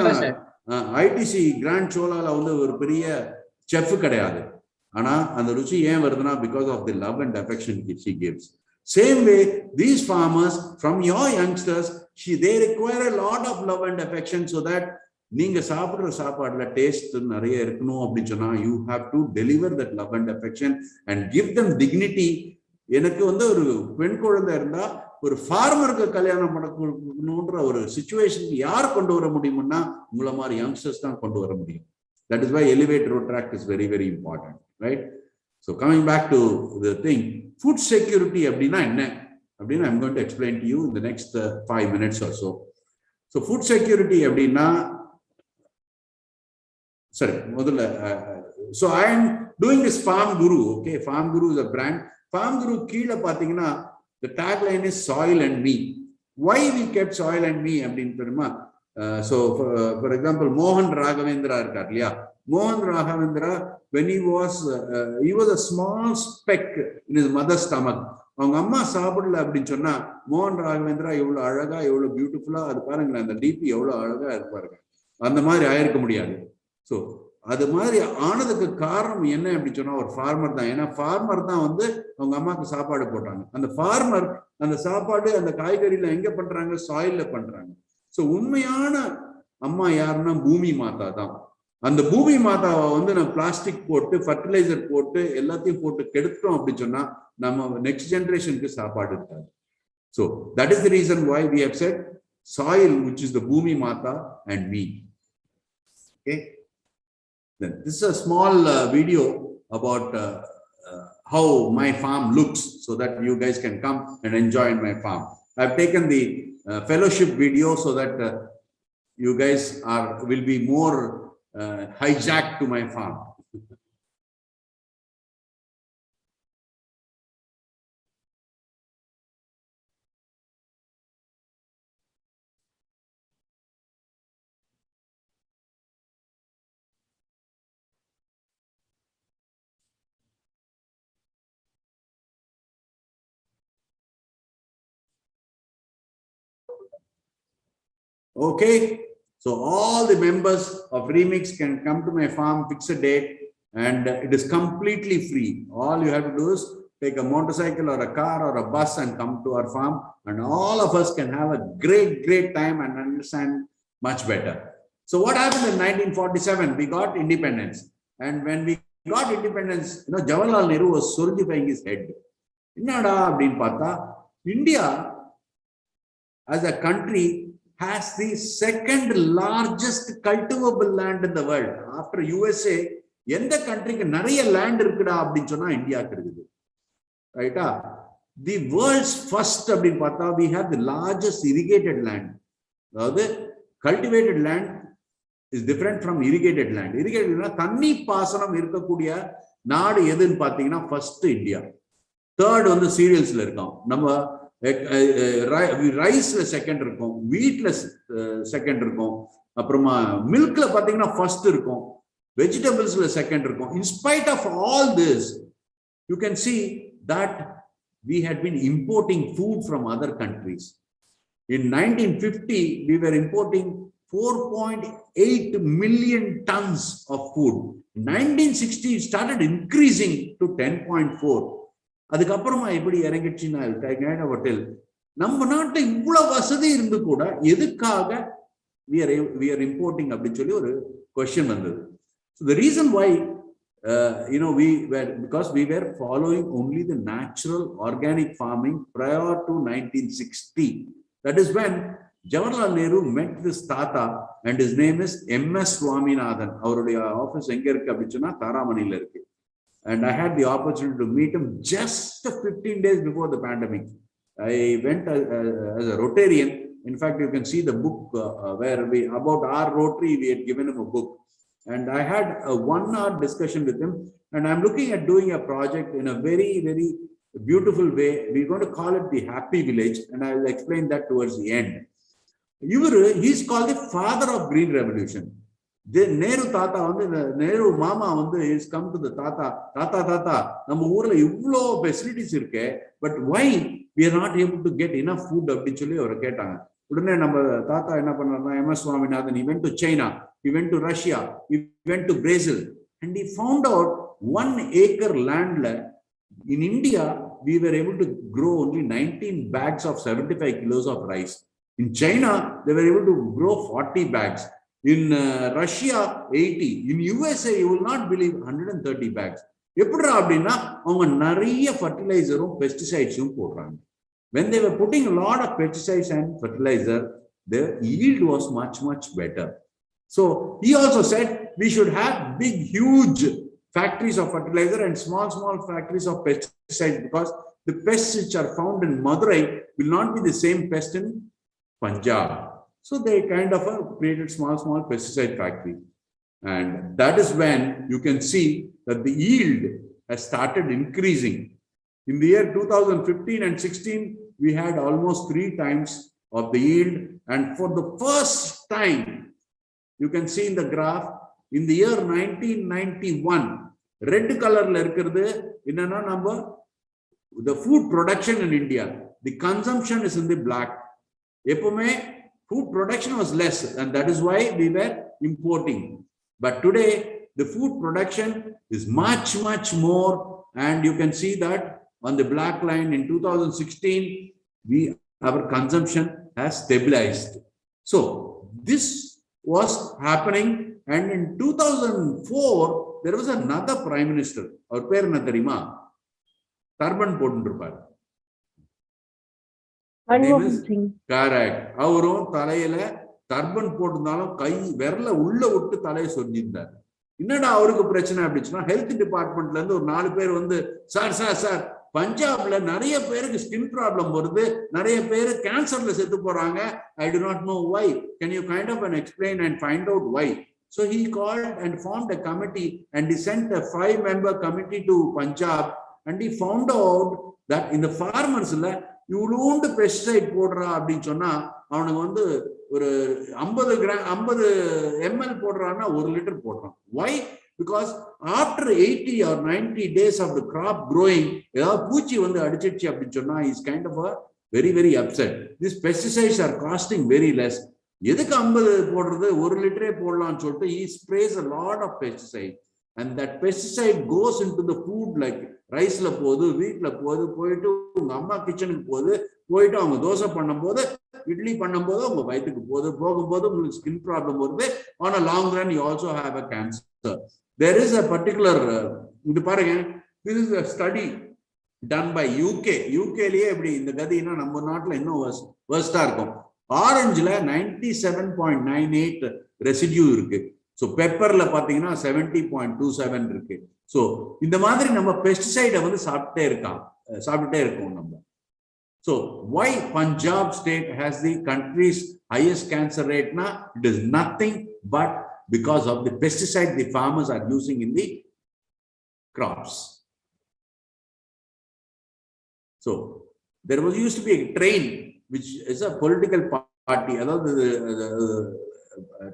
ஐடிசி கிராண்ட் சோலால ஒரு பெரிய செஃப் கிடையாது. ஆனா அந்த ருசி ஏன் வருதுன்னா because of the love and affection she gives. Same way, these farmers from your youngsters, they require a lot of love and affection so that நீங்க சாப்பிடுற சாப்பாடுல டேஸ்ட் நிறைய இருக்கணும் அப்படின்னு சொன்னா you have to deliver that love and affection and give them dignity. எனக்கு ஒரு பெண் குழந்தை இருந்தா ஒரு ஃபார்மருக்கு கல்யாணம் பண்ணணும்ன்ற ஒரு சிச்சுவேஷன் யார் கொண்டு வர முடியும்னா உங்களை மாதிரி யங்ஸ்டர்ஸ் தான் கொண்டு வர முடியும். That is why Elevate Road Track is very, very important, right? So coming back to the thing, food security அப்படின்னா என்ன அப்படின்னா I'm going to explain to you in the next 5 minutes or so. So food security அப்படின்னா sorry, முதல்ல so I am doing this Farm Guru, okay? Farm Guru is a brand. Farm Guru கீழே பாத்தீங்கன்னா the tagline is soil and me. Why we kept soil and me அப்படின்னு தெரியுமா? So for example, Mohan Raghavendra irukar illaya. Mohan Raghavendra, when he was a small speck in his mother's stomach. அவங்க அம்மா சாப்பிடல அப்படின்னு சொன்னா மோகன் ராகவேந்திரா எவ்வளவு அழகா எவ்வளவு பியூட்டிஃபுல்லா அது பாருங்களேன், அந்த டிபி எவ்வளவு அழகா இருப்பாருங்க. அந்த மாதிரி ஆயிருக்க முடியாது. ஸோ அது மாதிரி ஆனதுக்கு காரணம் என்ன அப்படின்னு சொன்னா ஒரு ஃபார்மர் தான். ஏன்னா ஃபார்மர் தான் அவங்க அம்மாவுக்கு சாப்பாடு போட்டாங்க. அந்த ஃபார்மர் அந்த சாப்பாடு அந்த காய்கறியில எங்க பண்றாங்க? சாயில்ல பண்றாங்க. ஸோ உண்மையான அம்மா யாருன்னா பூமி மாதா தான். அந்த பூமி மாதாவை நம்ம பிளாஸ்டிக் போட்டு ஃபர்டிலைசர் போட்டு எல்லாத்தையும் போட்டு கெடுத்துட்டோம் அப்படின்னு சொன்னா நம்ம நெக்ஸ்ட் ஜெனரேஷனுக்கு சாப்பாடு இருக்காது. So that is the reason why we have said soil which is the Bhoomi Mata and me. Okay, then this is a small video about how my farm looks so that you guys can come and enjoy in my farm. I've taken the fellowship video so that you guys will be more hijacked to my farm. Okay, so all the members of Remix can come to my farm, fix a date, and it is completely free. All you have to do is take a motorcycle or a car or a bus and come to our farm, and all of us can have a great time and understand much better. So what happened in 1947? We got independence, and when we got independence, Jawaharlal Nehru was solidifying his head. Innada appdin paatha, India as a country has the second largest cultivable land in the world. After USA, எந்த கண்ட்ரிக்கு நிறைய land இருக்குடா அப்படின்னு சொன்னா இந்தியாவுக்கு இருக்குது. ரைட்டா? தி world's first அப்படின்னு பார்த்தா we have the largest irrigated land. அதாவது cultivated land is different from irrigated land. Irrigated land தண்ணி பாசனம் இருக்கக்கூடிய நாடு எதுன்னு பாத்தீங்கன்னா ஃபர்ஸ்ட் இந்தியா. தேர்ட் வந்து சீரியல்ஸ்ல இருக்கும். நம்ம ரைஸ்ல செகண்ட் இருக்கும், வீட்ல செகண்ட் இருக்கும், அப்புறமா மில்க்ல பாத்தீங்கன்னா ஃபர்ஸ்ட் இருக்கும், வெஜிடபிள்ஸ்ல செகண்ட் இருக்கும். In spite of all this, you can see that we had been importing food from other countries. In 1950, we were importing 4.8 million tons of food. In 1960, it started increasing to 10.4. அதுக்கப்புறமா எப்படி இறங்கிடுச்சுன்னா hotel நம்ம நாட்டை இவ்வளவு வசதி இருந்து கூட எதுக்காக we are importing அப்படின்னு சொல்லி ஒரு கொஸ்டின் வந்தது. So the reason why because we were following only the natural organic farming prior to 1960. That is when Jawaharlal Nehru met this Tata, and his name is M.S. Swaminathan. Avaruடைய office எங்க இருக்கு அப்படின்னு சொன்னா தாராமணியில இருக்கு. And I had the opportunity to meet him just 15 days before the pandemic. I went as a Rotarian. In fact, you can see the book where about our Rotary, we had given him a book. And I had a 1-hour discussion with him. And I'm looking at doing a project in a very, very beautiful way. We're going to call it the Happy Village. And I will explain that towards the end. He's called the father of Green Revolution. Nehru தாத்தா வந்து நேரு மாமா வந்து is come to the தாத்தா நம்ம ஊர்ல இவ்ளோ facilities இருக்கு, but why we are not able to get enough food அப்படின்னு சொல்லி அவர் கேட்டாங்க. உடனே நம்ம தாத்தா என்ன பண்ணாருன்னா, MS. Swaminathan, he went to China, he went to Russia, he went to Brazil, and he found out 1 acre landல in India we were able to grow only 19 bags of 75 kilos of rice. In China they were able to grow 40 bags. In Russia 80. In USA you will not believe 130 bags. எப்படிடா அப்படின்னா அவங்க நிறைய ஃபர்டிலைசரும் பெஸ்டிசைட்ஸும் போடுறாங்க. When they were putting a lot of pesticides and fertilizer, the yield was much better. So he also said we should have big huge factories of fertilizer and small factories of pesticides, because the pests which are found in Madurai will not be the same pest in Punjab. So they kind of created small pesticide factories. And that is when you can see that the yield has started increasing. In the year 2015 and 16, we had almost 3 times of the yield. And for the first time, you can see in the graph, in the year 1991, red color la irukkiradhu enna number, the food production in India, the consumption is in the black. Eppume food production was less, and that is why we were importing. But today the food production is much more, and you can see that on the black line in 2016 our consumption has stabilized. So this was happening, and in 2004 there was another prime minister. Our per enna theriyuma, turban potundirupar. Correct. அவரும் தலையில Durban போட்டிருந்தாலும் கை விரல உள்ள விட்டு தலையை சொரிஞ்சிருந்தார். என்னடா அவருக்கு பிரச்சனை அப்படின்னா, ஹெல்த் டிபார்ட்மெண்ட்ல இருந்து ஒரு 4 பேர் வந்து, சார் பஞ்சாப்ல நிறைய பேருக்கு ஸ்கின் ப்ராப்ளம் வருது, நிறைய பேர் கேன்சர்ல செத்து போறாங்க, I do not know why, can you kind of explain and find out why. So he called and formed a committee, and he sent a 5-member committee to Punjab, and he found out that in the farmers இவ்வளோண்டு pesticide போடுறா அப்படின்னு சொன்னா அவனுக்கு வந்து ஒரு 50 ml போடுறான்னா 1 litre போடுறான். Why? Because after 80 or 90 days of the crop growing, ஏதாவது பூச்சி வந்து அடிச்சிடுச்சு அப்படின்னு சொன்னா is kind of a very upset. These pesticides are costing very less. எதுக்கு 50 போடுறது, 1 லிட்டரே போடலாம்னு சொல்லிட்டு he sprays a lot of pesticides. and that pesticide goes into the food like rice la podu, wheat la podu, poitu unga amma kitchen ku podu, poitu avanga dosa பண்ணும்போது idli பண்ணும்போது உங்க வயித்துக்கு போகும்போது உங்களுக்கு skin problem வருது. On a long run you also have a cancer. There is a particular இது பாருங்க, this is a study done by UK. லியே எப்படி இந்த கதினா நம்ம நாட்டுல இன்னும் worst-ஆ இருக்கும். ஆரஞ்சுல 97.98 ரெசிடியூ இருக்கு. So பெப்பர்ல பாத்தீங்கன்னா 70.27 இருக்கு. So இந்த மாதிரி நம்ம பெஸ்டிசைடை வந்து சாப்பிட்டே இருக்கோம் நம்ம. So why Punjab state has the country's highest cancer rate now? It is nothing but because of the pesticide the farmers are using in the crops. So there was used to be a train which is a political party,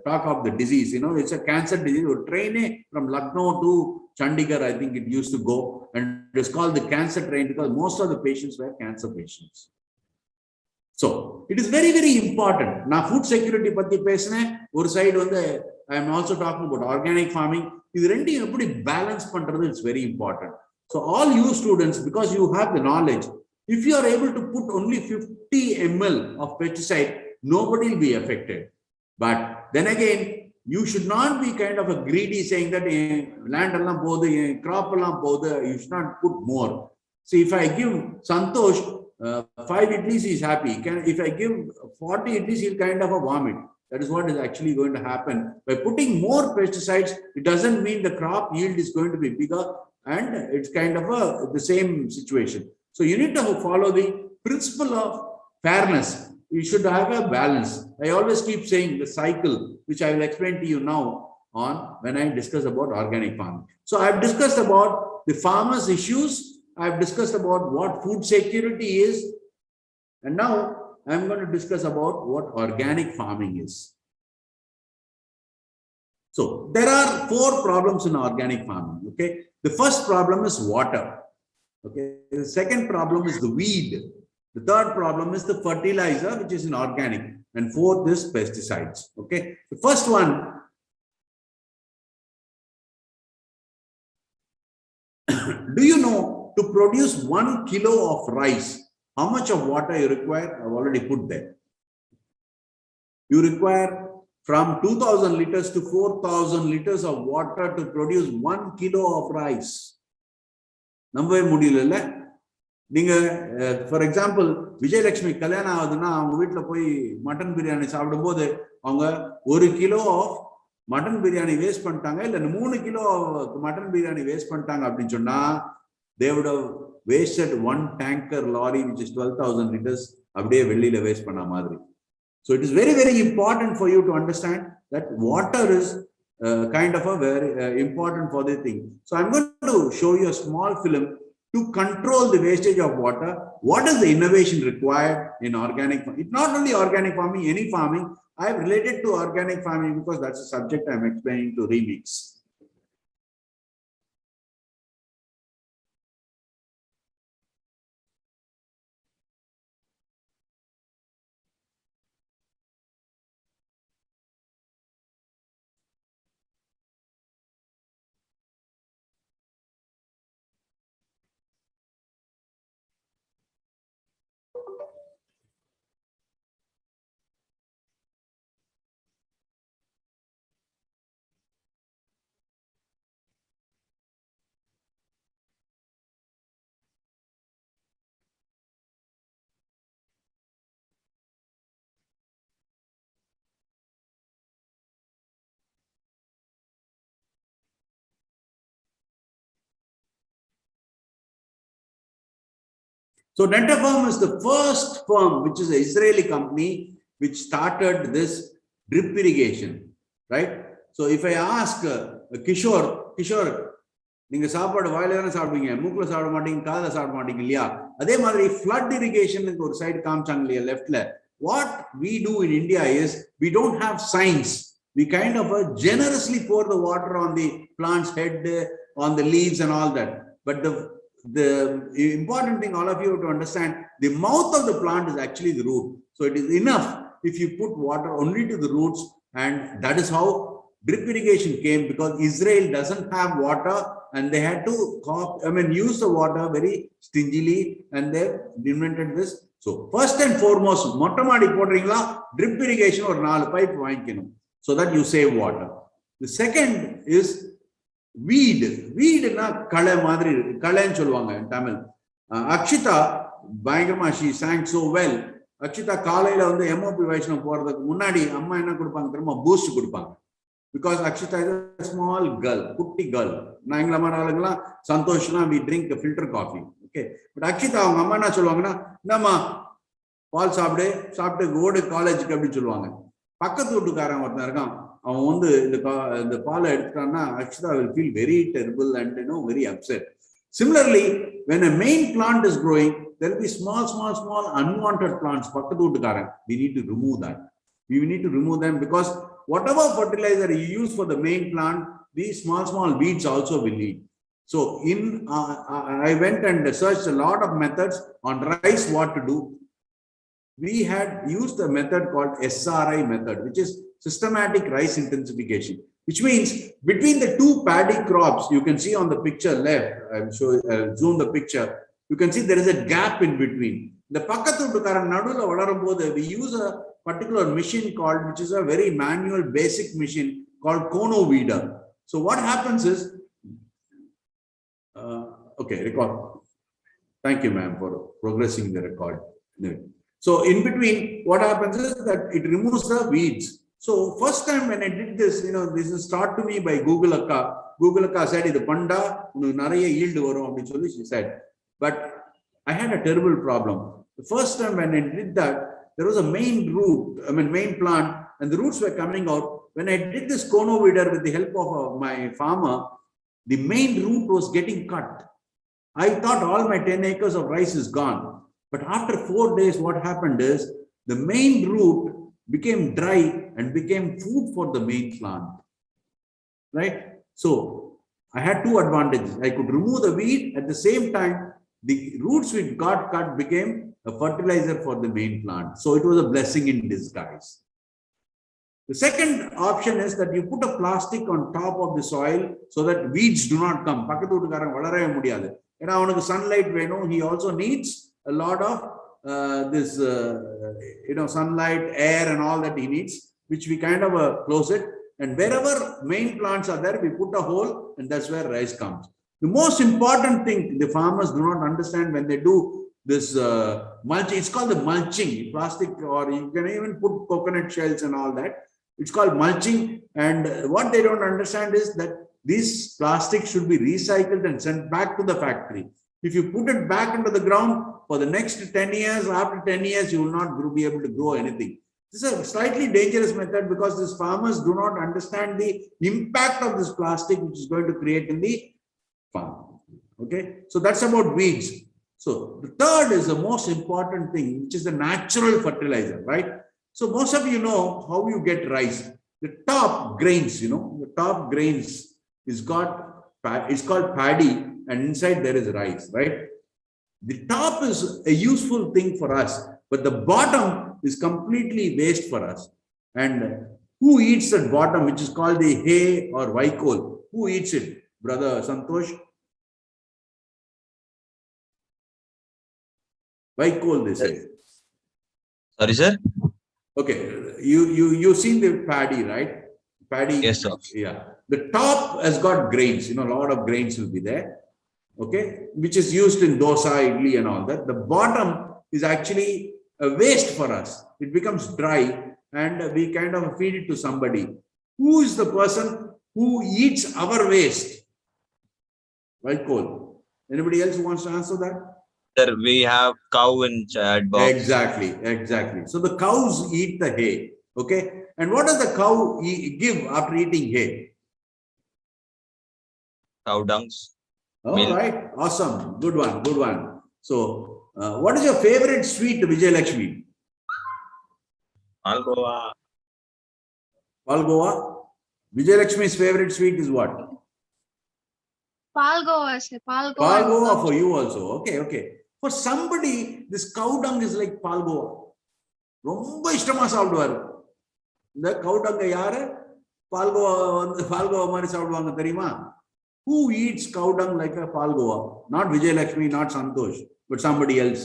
talk of the disease, it's a cancer disease. A train from Lucknow to Chandigarh, I think it used to go, and it is called the cancer train because most of the patients were cancer patients. So it is very, very important. Now food security patti pesne, or side on the I am also talking about organic farming. This rendu eppadi balance pandrathu is very important. So all you students, because you have the knowledge, if you are able to put only 50 ml of pesticide, nobody will be affected. But then again, you should not be kind of a greedy saying that land allam podu, crop allam podu, you should not put more. See, if I give Santosh 5 idlis, he is happy. If I give 40 idlis, he'll kind of a vomit. That is what is actually going to happen. By putting more pesticides, it doesn't mean the crop yield is going to be bigger, and it's kind of the same situation. So you need to follow the principle of fairness. You should have a balance. I always keep saying the cycle, which I will explain to you now on when I discuss about organic farming. So I've discussed about the farmers' issues. I've discussed about what food security is. And now I'm going to discuss about what organic farming is. So there are 4 problems in organic farming. Okay. The first problem is water. Okay. The second problem is the weed. The third problem is the fertilizer, which is in organic. And fourth is pesticides. Okay. The first one, do you know to produce 1 kilo of rice, how much of water you require? I've already put there. You require from 2000 liters to 4000 liters of water to produce 1 kilo of rice. Number mudiyilla. நீங்க for example Vijayalakshmi கல்யாணம் ஆகுதுன்னா அவங்க வீட்டுல போய் mutton biryani சாப்பிடும்போது அவங்க 1 kilo mutton biryani waste பண்ணிட்டாங்க, இல்ல 3 கிலோ மட்டன் பிரியாணி வேஸ்ட் பண்ணிட்டாங்க அப்படின்னு சொன்னா they would have wasted 1 tanker lorry which is 12,000 liters அப்படியே வெளியில வேஸ்ட் பண்ண மாதிரி. So it is very, very important for you to understand that water is kind of a very important for the thing. So I'm going to show you a small film to control the wastage of water. What is the innovation required in organic farming? It's not only organic farming, any farming. I have related to organic farming because that's a subject I'm explaining to Remix. So Dentafarm is the first firm, which is an Israeli company, which started this drip irrigation, right? So if I ask Kishore, நீங்க சாப்பாடு வாயில தான சாப்பிடுவீங்க, மூக்குல சாப்பிட மாட்டீங்க, காதுல சாப்பிட மாட்டீங்க இல்லையா? அதே மாதிரி flood irrigation க்கு ஒரு சைடு காமிச்சாங்க இல்லையா லெஃப்ட்ல. What we do in India is we don't have science. We kind of generously pour the water on the plant's head, on the leaves and all that. But the important thing all of you have to understand, the mouth of the plant is actually the root. So it is enough if you put water only to the roots, and that is how drip irrigation came because Israel doesn't have water and they had to use the water very stingily, and they invented this. So first and foremost, mottamadi podringla drip irrigation or 4 pipe vaangikanum so that you save water. The second is weed. Weed na kala madri, kala nu solluvaanga in Tamil. Akshita பயங்கரமா she sang so well. Akshita காலையில வந்து MOP Vaishnaw போறதுக்கு முன்னாடி அம்மா என்ன கொடுப்பாங்க தெரியுமா? Boost கொடுப்பாங்க. Because Akshita is a small girl, குட்டி girl. நான் எங்கள மாதிரி ஆளுங்கலாம் சந்தோஷமா we drink a filter coffee. Okay. But Akshita அவங்க அம்மா என்ன சொல்லுவாங்கன்னா, நம்ம பால் சாப்பிட்டு ஓடு காலேஜுக்கு அப்படி சொல்லுவாங்க. பக்கத்து வீட்டுக்காரன் ஒருத்தன் இருக்கான், அவன் வந்து இந்த பாலை எடுத்துட்டான்னா Akshita will feel very terrible and very upset. Similarly, when a main plant is growing, there will be small unwanted plants. We need to remove that. We need to remove them because whatever fertilizer you use for the main plant, these small weeds also will need. So I went and searched a lot of methods on rice what to do. We had used a method called SRI method, which is systematic rice intensification, which means between the two paddy crops, you can see on the picture left, I'll zoom the picture, you can see there is a gap in between. The Pakathutukaran Nadula Vadarambodha, we use a particular machine called, which is a very manual basic machine called Kono Weeder. So what happens is, okay, record. Thank you, ma'am, for progressing the record. So in between, what happens is that it removes the weeds. So first time when I did this, this is taught to me by Google Akka. Google Akka said, "Idu panda, nariya yield varum," she said. But I had a terrible problem. The first time when I did that, there was a main plant, and the roots were coming out. When I did this Kono Weeder with the help of my farmer, the main root was getting cut. I thought all my 10 acres of rice is gone. But after 4 days, what happened is the main root became dry and became food for the main plant. Right? So I had two advantages. I could remove the weed. At the same time, the roots which got cut became a fertilizer for the main plant. So it was a blessing in disguise. The second option is that you put a plastic on top of the soil so that weeds do not come. Sunlight, he also needs a lot of sunlight, air and all that he needs, which we kind of close it. And wherever main plants are there, we put a hole, and that's where rice comes. The most important thing the farmers do not understand when they do this mulching, it's called the mulching, plastic, or you can even put coconut shells and all that. It's called mulching. And what they don't understand is that these plastics should be recycled and sent back to the factory. If you put it back into the ground for the next 10 years, after 10 years, you will not be able to grow anything. This is a slightly dangerous method because these farmers do not understand the impact of this plastic which is going to create in the farm. Okay, so that's about weeds. So the third is the most important thing, which is the natural fertilizer, right? So most of you know how you get rice. The top grains, the top grains it's called paddy, and inside there is rice, right? The top is a useful thing for us, but the bottom is completely waste for us. And who eats that bottom, which is called the hay or vaikol? Who eats it? Brother Santosh? Vaikol, they say. Sorry, sir? Okay, you've seen the paddy, right? Paddy. Yes, sir. Yeah. The top has got grains, a lot of grains will be there. Okay, which is used in dosa, idli and all that. The bottom is actually a waste for us. It becomes dry and we kind of feed it to somebody. Who is the person who eats our waste? Vaikol. Anybody else who wants to answer that? Sir, we have cow in chat box. Exactly. So the cows eat the hay. Okay, and what does the cow give after eating hay? Cow dungs. All right, awesome, good one. So what is your favorite sweet, Vijay Lakshmi? Palgova. Vijay Lakshmi's favorite sweet is what? Palgova, sir. Palgova for you also. Okay. For somebody, this cow dung is like Palgova. Romba ishtama saapduvaru. The cow dung yaru? Palkova மாதிரி சாப்பிடுவாங்க தெரியுமா? Who eats cow dung like a palgova? Not Vijay Lakshmi, not Santosh, but somebody else.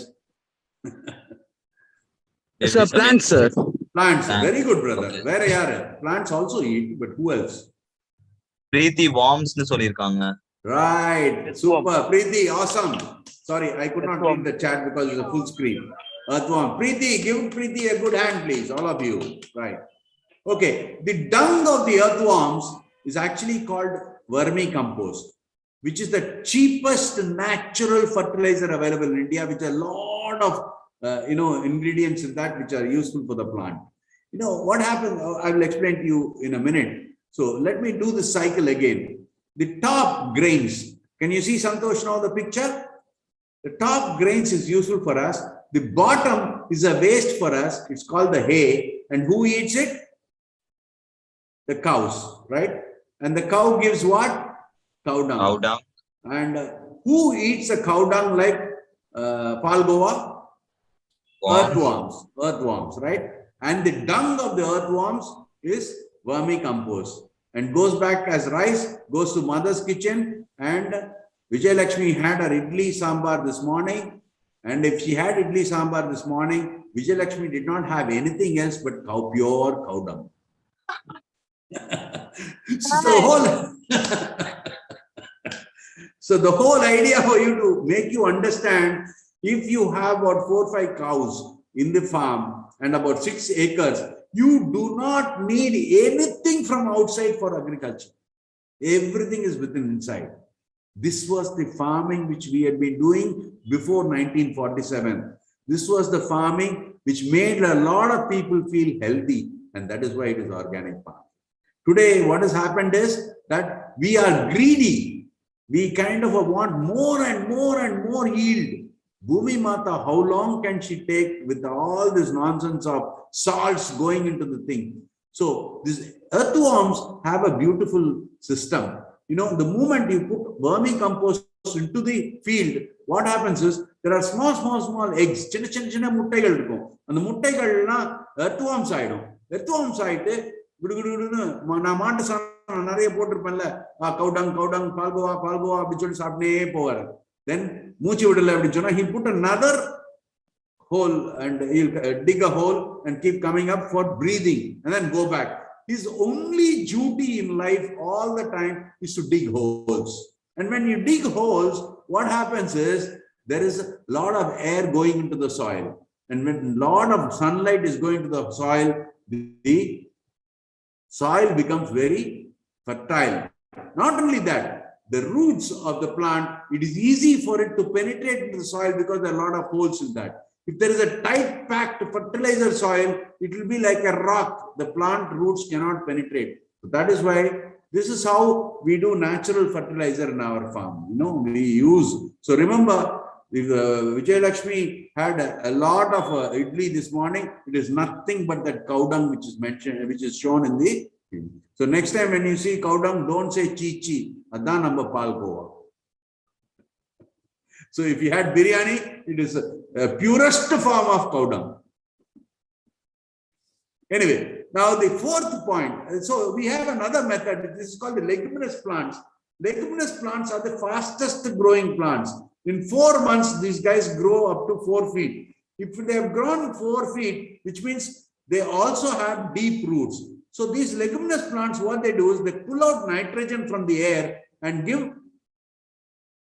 Sir, plants, sir. Plants. Very good, brother. Okay. Where are plants also eat, but who else? Preeti worms னு சொல்லிருக்காங்க. Right. Super. Preeti, awesome. Sorry, I could not read the chat because it's a full screen. Earthworm. Preeti, give Preeti a good hand, please. All of you. Right. Okay. The dung of the earthworms is actually called vermicompost, which is the cheapest natural fertilizer available in India, with a lot of ingredients in that which are useful for the plant. What happens? I will explain to you in a minute. So let me do this cycle again. The top grains. Can you see, Santosh, now the picture? The top grains is useful for us. The bottom is a waste for us. It's called the hay. And who eats it? The cows, right? And the cow gives what? Cow dung. Cow dung. And who eats a cow dung like palgova? Earthworms, right? And the dung of the earthworms is vermicompost and goes back as rice, goes to mother's kitchen. And Vijay Lakshmi had her idli sambar this morning. And if she had idli sambar this morning, Vijay Lakshmi did not have anything else but pure cow dung. So the whole idea for you to make you understand, if you have about 4 or 5 cows in the farm and about 6 acres, you do not need anything from outside for agriculture. Everything is within inside. This was the farming which we had been doing before 1947. This was the farming which made a lot of people feel healthy, and that is why it is organic farming. Today, what has happened is that we are greedy. We kind of want more and more and more yield. Bhumi Mata, how long can she take with all this nonsense of salts going into the thing? So these earthworms have a beautiful system. The moment you put vermicompost into the field, what happens is there are small eggs. Chinna muttaigal irukum. And the muttaigalna earthworms aidum. Earthworms aite நான் மாட்டு சாணம் நிறைய போட்டிருப்பேன்ல, cow dung palkova அப்படின்னு சொல்லி சாப்பிட்டே போவாரு. Then மூச்சு விடல அப்படின்னு சொன்னா he'll put another hole and he'll dig a hole and keep coming up for breathing and then go back. His only duty in life all the time is to dig holes. And when you dig holes, what happens is there is a lot of air going into the soil. And when a lot of sunlight is going to the soil, the soil becomes very fertile. Not only that, the roots of the plant, it is easy for it to penetrate into the soil because there are a lot of holes in that. If there is a tight packed fertilizer soil, it will be like a rock. The plant roots cannot penetrate. So that is why this is how we do natural fertilizer in our farm. We use. So remember, if Vijay Lakshmi had a lot of idli this morning, it is nothing but that cow dung which is mentioned, which is shown in the. So next time when you see cow dung, don't say chi. Adan number palkova. So if you had biryani, it is a purest form of cow dung. Anyway, now the fourth point. So we have another method. This is called the leguminous plants. Leguminous plants are the fastest growing plants. In 4 months, these guys grow up to 4 feet. If they have grown 4 feet, which means they also have deep roots. So these leguminous plants, what they do is they pull out nitrogen from the air and give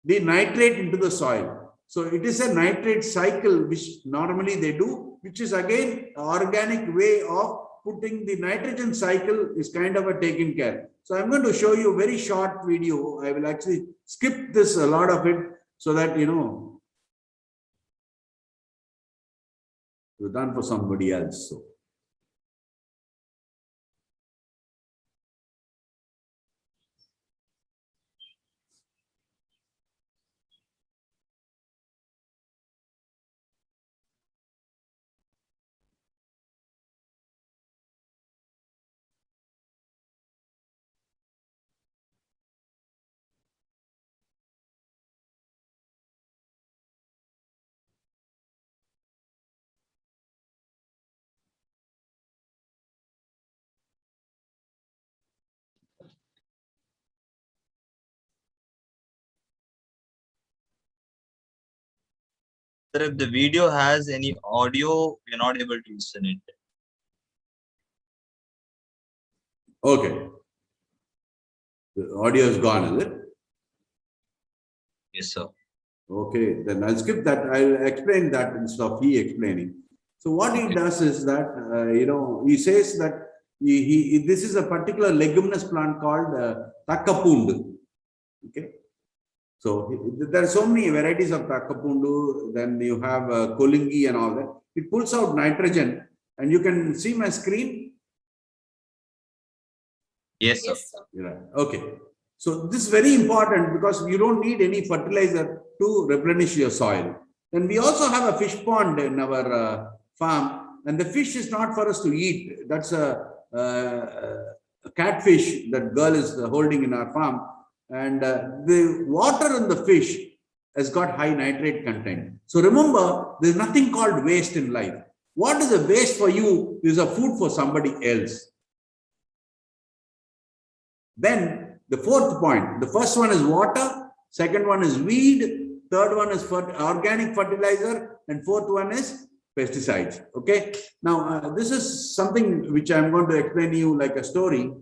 the nitrate into the soil. So it is a nitrate cycle which normally they do, which is again an organic way of putting the nitrogen cycle is kind of a taken care. So I'm going to show you a very short video. I will actually skip this, a lot of it, so that you're done for somebody else. So Sir, if the video has any audio, we're not able to listen it. Okay. The audio is gone, is it? Yes, sir. Okay, then I'll skip that. I'll explain that instead of he explaining. So what he does is that, he says that this is a particular leguminous plant called Takkapundu. Okay. So there are so many varieties of Takkapundu. Then you have Kolingi and all that. It pulls out nitrogen, and you can see my screen. Yes, sir. Yes, sir. Yeah. Okay. So this is very important because you don't need any fertilizer to replenish your soil. And we also have a fish pond in our farm, and the fish is not for us to eat. That's a catfish that girl is holding in our farm. And the water in the fish has got high nitrate content. So remember, there's nothing called waste in life. What is a waste for you is a food for somebody else. Then the fourth point, the first one is water, second one is weed, third one is organic fertilizer, and fourth one is pesticides. Okay. Now, this is something which I'm going to explain to you like a story.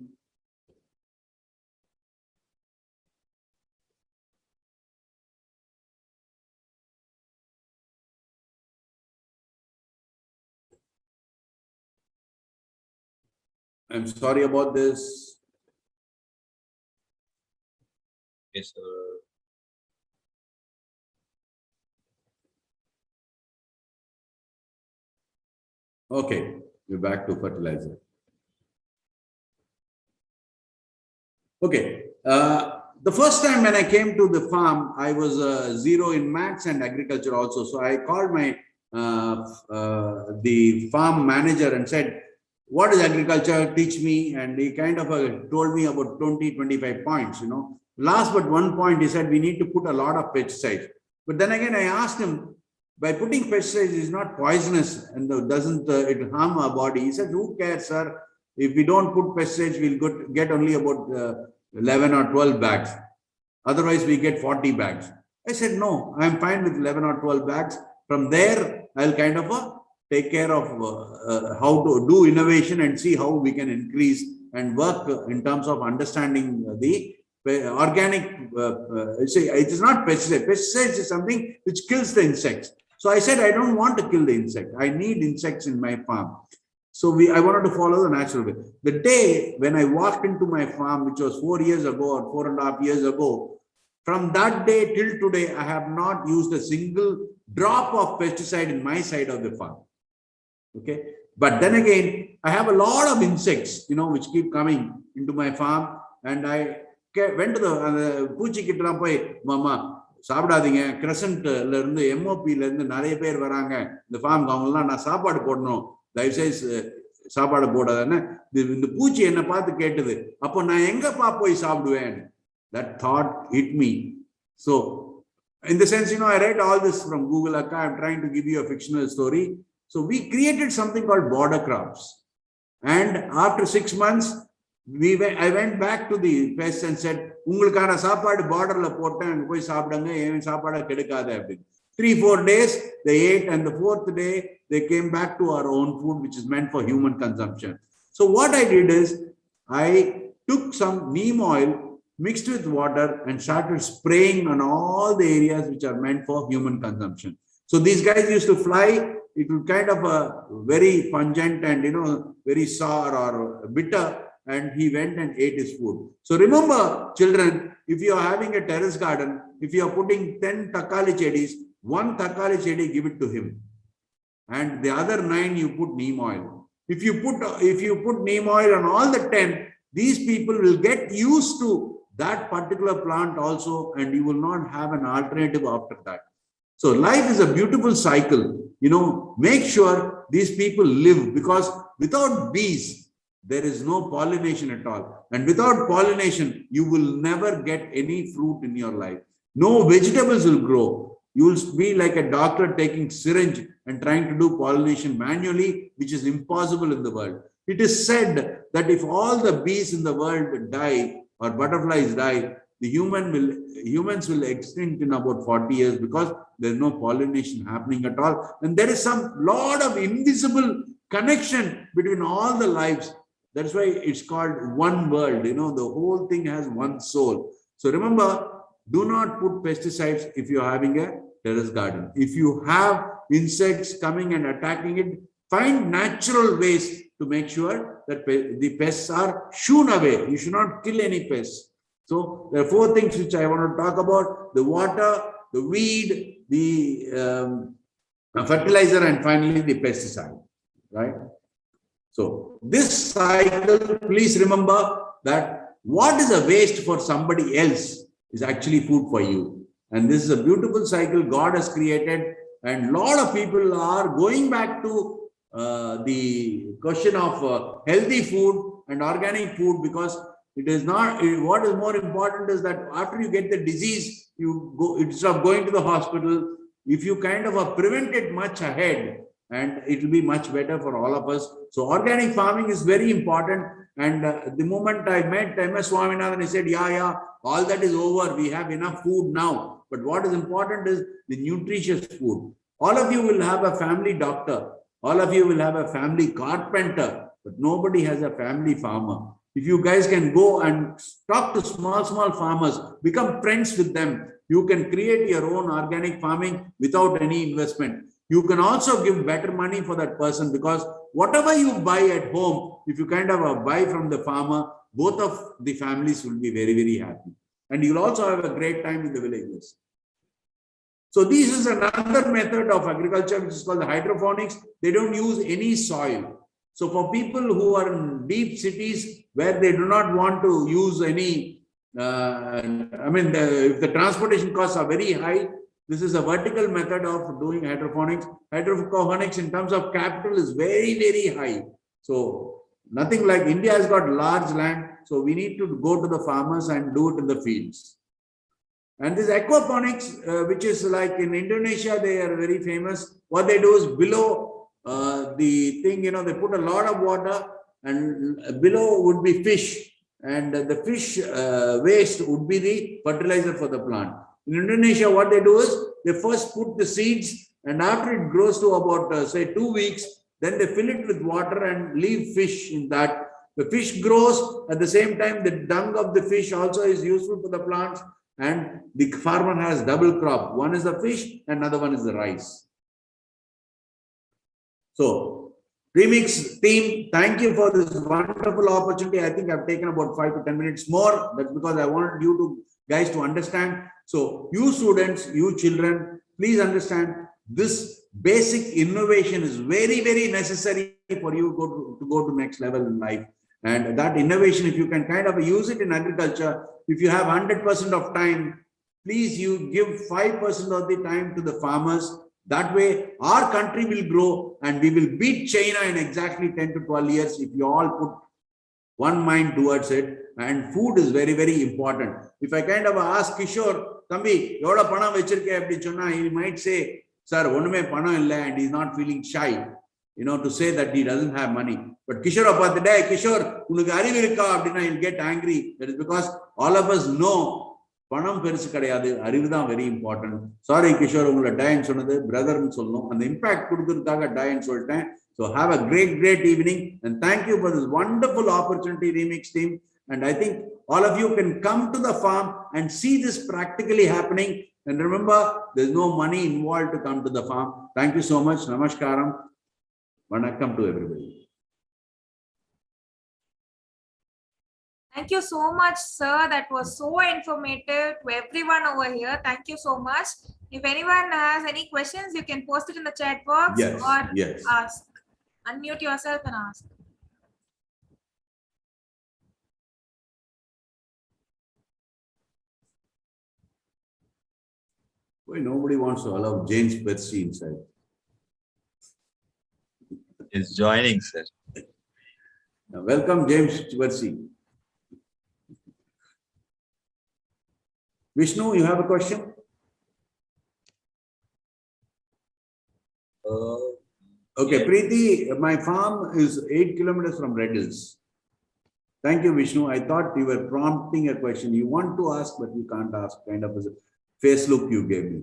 I'm sorry about this. Yes, sir. Okay, we're back to fertilizer. Okay, the first time when I came to the farm, I was zero in maths and agriculture also. So I called my the farm manager and said, what is agriculture? Teach me. And he kind of told me about 20-25 points, Last but one point, he said, we need to put a lot of pesticides. But then again, I asked him, by putting pesticides is not poisonous and doesn't it harm our body? He said, who cares, sir? If we don't put pesticides, we'll get only about 11 or 12 bags. Otherwise, we get 40 bags. I said, no, I'm fine with 11 or 12 bags. From there, I'll kind of take care of how to do innovation and see how we can increase and work in terms of understanding the organic. It is not pesticide. Pesticides is something which kills the insects. So I said, I don't want to kill the insect. I need insects in my farm. So I wanted to follow the natural way. The day when I walked into my farm, which was 4 years ago or 4.5 years ago, from that day till today, I have not used a single drop of pesticide in my side of the farm. Okay. But then again, I have a lot of insects, which keep coming into my farm. And I went to the Puchikitla poi, Mama, சாப்பிடாதீங்க கிரசன்ட்ல இருந்து எம்ஓபில இருந்து நிறைய பேர் வராங்க இந்த form அவங்கலாம் நான் சாப்பாடு போடணும் தயவுசெய்து சாப்பாடு போடாதன்னு இந்த பூச்சி என்ன பார்த்து கேட்டது அப்போ நான் எங்கப்பா போய் சாப்பிடுவேன் that thought hit me. So in the sense, I read all this from Google. I'm trying to give you a fictional story. So we created something called border crops, and after 6 months I went back to the pests and said, உங்களுக்கான சாப்பாடு பார்டர்ல போட்டேன் அங்க போய் சாப்பிடுங்க ஏன் சாப்பாடை கெடுக்காத அப்படின்னு 3-4 days they ate, and the 4th day they came back to our own food which is meant for human consumption. So what I did is I took some neem oil mixed with water and started spraying on all the areas which are meant for human consumption. So these guys used to fly. It was kind of a very pungent and very sour or bitter, and he went and ate his food. So remember, children, if you are having a terrace garden, if you are putting 10 takkali chedis, 1 takkali chedi, give it to him, and the other 9 you put neem oil. If you put neem oil on all the 10, these people will get used to that particular plant also, and you will not have an alternative after that. So life is a beautiful cycle. Make sure these people live, because without bees, there is no pollination at all. And without pollination, you will never get any fruit in your life. No vegetables will grow. You will be like a doctor taking syringe and trying to do pollination manually, which is impossible in the world. It is said that if all the bees in the world die or butterflies die, humans will extinct in about 40 years because there's no pollination happening at all. And there is some lot of invisible connection between all the lives. That's why it's called one world. The whole thing has one soul. So remember, do not put pesticides if you're having a terrace garden. If you have insects coming and attacking it, find natural ways to make sure that the pests are shooed away. You should not kill any pests. So there are 4 things which I want to talk about: the water, the weed, the fertilizer, and finally the pesticide, right? So this cycle, please remember that what is a waste for somebody else is actually food for you. And this is a beautiful cycle God has created, and a lot of people are going back to the question of healthy food and organic food, because it is not, what is more important is that after you get the disease, you go, instead of going to the hospital, if you kind of prevent it much ahead, and it will be much better for all of us. So organic farming is very important. And the moment I met MS Swaminathan, he said, yeah, all that is over. We have enough food now. But what is important is the nutritious food. All of you will have a family doctor. All of you will have a family carpenter, but nobody has a family farmer. If you guys can go and talk to small farmers, become friends with them, you can create your own organic farming without any investment. You can also give better money for that person, because whatever you buy at home, if you kind of buy from the farmer, both of the families will be very, very happy. And you'll also have a great time in the villages. So this is another method of agriculture, which is called the hydroponics. They don't use any soil. So for people who are in deep cities where they do not want to use any, if the transportation costs are very high, this is a vertical method of doing hydroponics. Hydroponics in terms of capital is very, very high. So nothing like India has got large land. So we need to go to the farmers and do it in the fields. And this aquaponics, which is like in Indonesia, they are very famous. What they do is below the thing, they put a lot of water, and below would be fish. And the fish waste would be the fertilizer for the plant. In Indonesia, what they do is they first put the seeds, and after it grows to about, say, 2 weeks, then they fill it with water and leave fish in that. The fish grows. At the same time, the dung of the fish also is useful for the plants, and the farmer has double crop. One is the fish, another one is the rice. So, Remix team, thank you for this wonderful opportunity. I think I've taken about 5 to 10 minutes more. That's because I wanted you guys to understand. So, you students, you children, please understand this basic innovation is very, very necessary for you to go to next level in life. And that innovation, if you can kind of use it in agriculture, if you have 100% of time, please you give 5% of the time to the farmers. That way, our country will grow and we will beat China in exactly 10 to 12 years if you all put one mind towards it. And food is very, very important. If I kind of ask Kishore, Thambi, yoda panam vechirke apdi chonna, he might say, sir, onume panam illa, and he's not feeling shy, to say that he doesn't have money. But Kishore apart the day, Kishore, unukku arivu irukka appadina, he'll get angry. That is because all of us know panam perusu kadiyadu, arivu dhaan very important. Sorry Kishore, ungala die nu sonnadhu brother nu sollணும். And the impact kudukkurudhaga die nu solten. So have a great evening, and thank you for this wonderful opportunity, Remix team. And I think all of you can come to the farm and see this practically happening. And remember, there's no money involved to come to the farm. Thank you so much. Namaskaram. Vanakkam to everybody. Thank you so much, sir. That was so informative to everyone over here. Thank you so much. If anyone has any questions, you can post it in the chat box or ask. Unmute yourself and ask. Why nobody wants to allow James Percy inside? He's joining, sir. Welcome, James Percy. Vishnu, you have a question? Okay, Preeti, my farm is 8 kilometers from Red Hills. Thank you, Vishnu. I thought you were prompting a question. You want to ask, but you can't ask, kind of as a face look you gave me.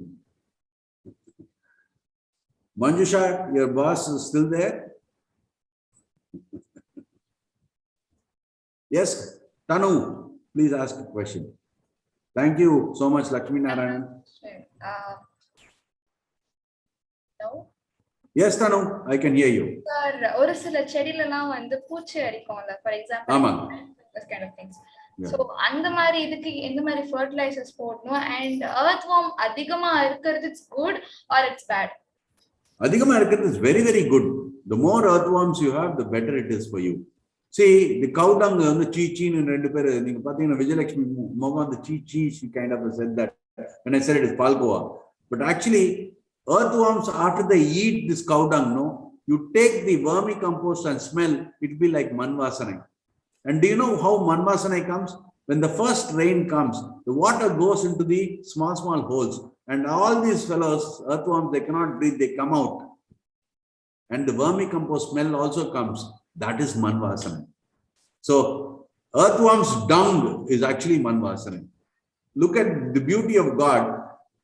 Manjusha, your boss is still there? Yes, Tanu, please ask a question. Thank you so much, Lakshmi Narayan. Sure. No? Yes, Tanu, I can hear you. Sir, ஒரு சில செடிலலாம் வந்து பூச்சி அடிக்கும்ல, for example, ஆமா. this kind of things. Yeah. So அந்த மாதிரி இதுக்கு எந்த மாதிரி fertilizers போடணும், and earthworm அதிகமா இருக்கிறது it's good or it's bad? Adhigama is very, very good. The more earthworms you have, the better it is for you. See, the cow dung on the chi and rendu per neenga pathina Vijayalakshmi Moga on the chi she kind of said that when I said it is palkova. But actually, earthworms, after they eat this cow dung, no, you take the vermicompost and smell, it will be like manvasanai. And do you know how manvasanai comes? When the first rain comes, the water goes into the small holes, and all these fellows, earthworms, they cannot breathe, they come out. And the vermicompost smell also comes. That is manvasanai. So, earthworms' dung is actually manvasanai. Look at the beauty of God.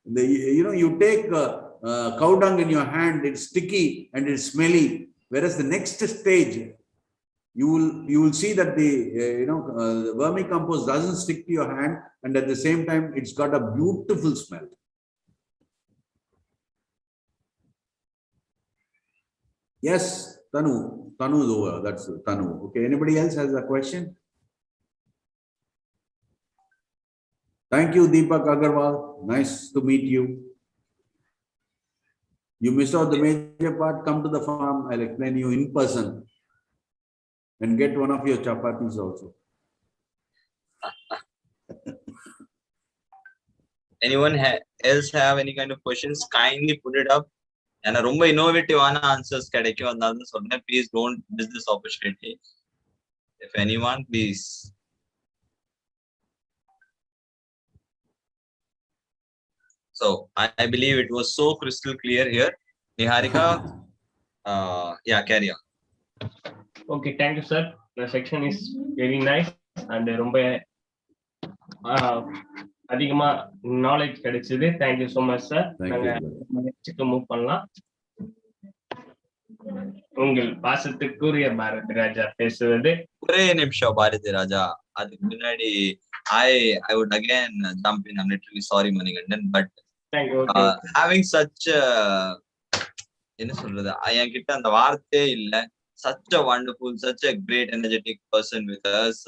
You take cow dung in your hand, it's sticky and it's smelly. Whereas the next stage, you will see that the vermicompost doesn't stick to your hand, and at the same time, it's got a beautiful smell. Yes, Tanu is over. That's Tanu. Okay. Anybody else has a question? Thank you, Deepak Agarwal. Nice to meet you. You missed out the major part. Come to the farm. I'll explain you in person. And get one of your chapatis also. Anyone else have any kind of questions? Kindly put it up. And ரொம்ப இன்னோவேட்டிவான answers கிடைக்கும் அதனால சொன்னேன். Please don't miss this opportunity. If anyone, please. So I believe it was so crystal clear here. Niharika, yeah, carry on. Okay, thank you, sir. The section is very nice and ரொம்ப அதிகமா knowledge கிடைச்சது. Thank you so much, sir. நாங்க next move பண்ணலாம். உங்கள் பாசத்துக்குரிய பாரதி ராஜா பேசுவது. ஒரே நிமிஷம் பாரதி ராஜா, அதுக்கு முன்னாடி I would again jump in. I'm literally sorry, Manikandan, but having such என்ன சொல்றது, என்கிட்ட அந்த வார்த்தையே இல்ல. Such a wonderful, such a great energetic person with us.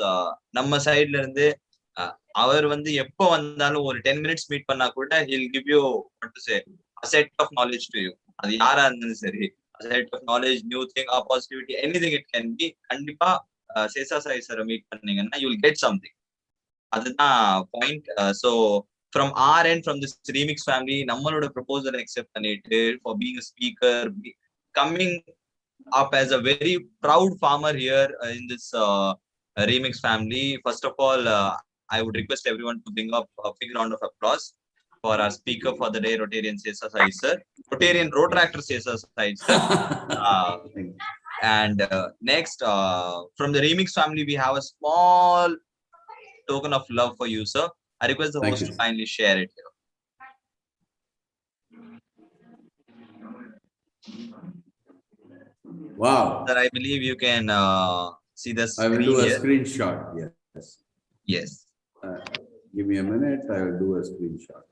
நம்ம சைடுல இருந்து அவர் வந்து எப்போ வந்தாலும் ஒரு 10 minutes மீட் பண்ணா கூட he'll give you what to say, a set of knowledge to you. அது யாரா இருந்தாலும் சரி, a set of knowledge, new thing, or positivity, anything it can be. கண்டிப்பா சேசா சாய் சார் மீட் பண்ணீங்கன்னா you'll get something. அதுதான் point. So from our end, from this Remix family, நம்மளோட proposal accept பண்ணிட்டு for being a speaker, coming up as a very proud farmer here in this Remix family. First of all, I would request everyone to bring up a big round of applause for our speaker for the day, Rotarian Sesa Sai sir, Rotarian Rotractor Sesa Sai sir. And next, from the Remix family, we have a small token of love for you, sir. I request the host to kindly share it here. Wow. Sir, I believe you can see the screen. I will do a here. screenshot. Yes. Yes. Give me a minute. I will do a screenshot.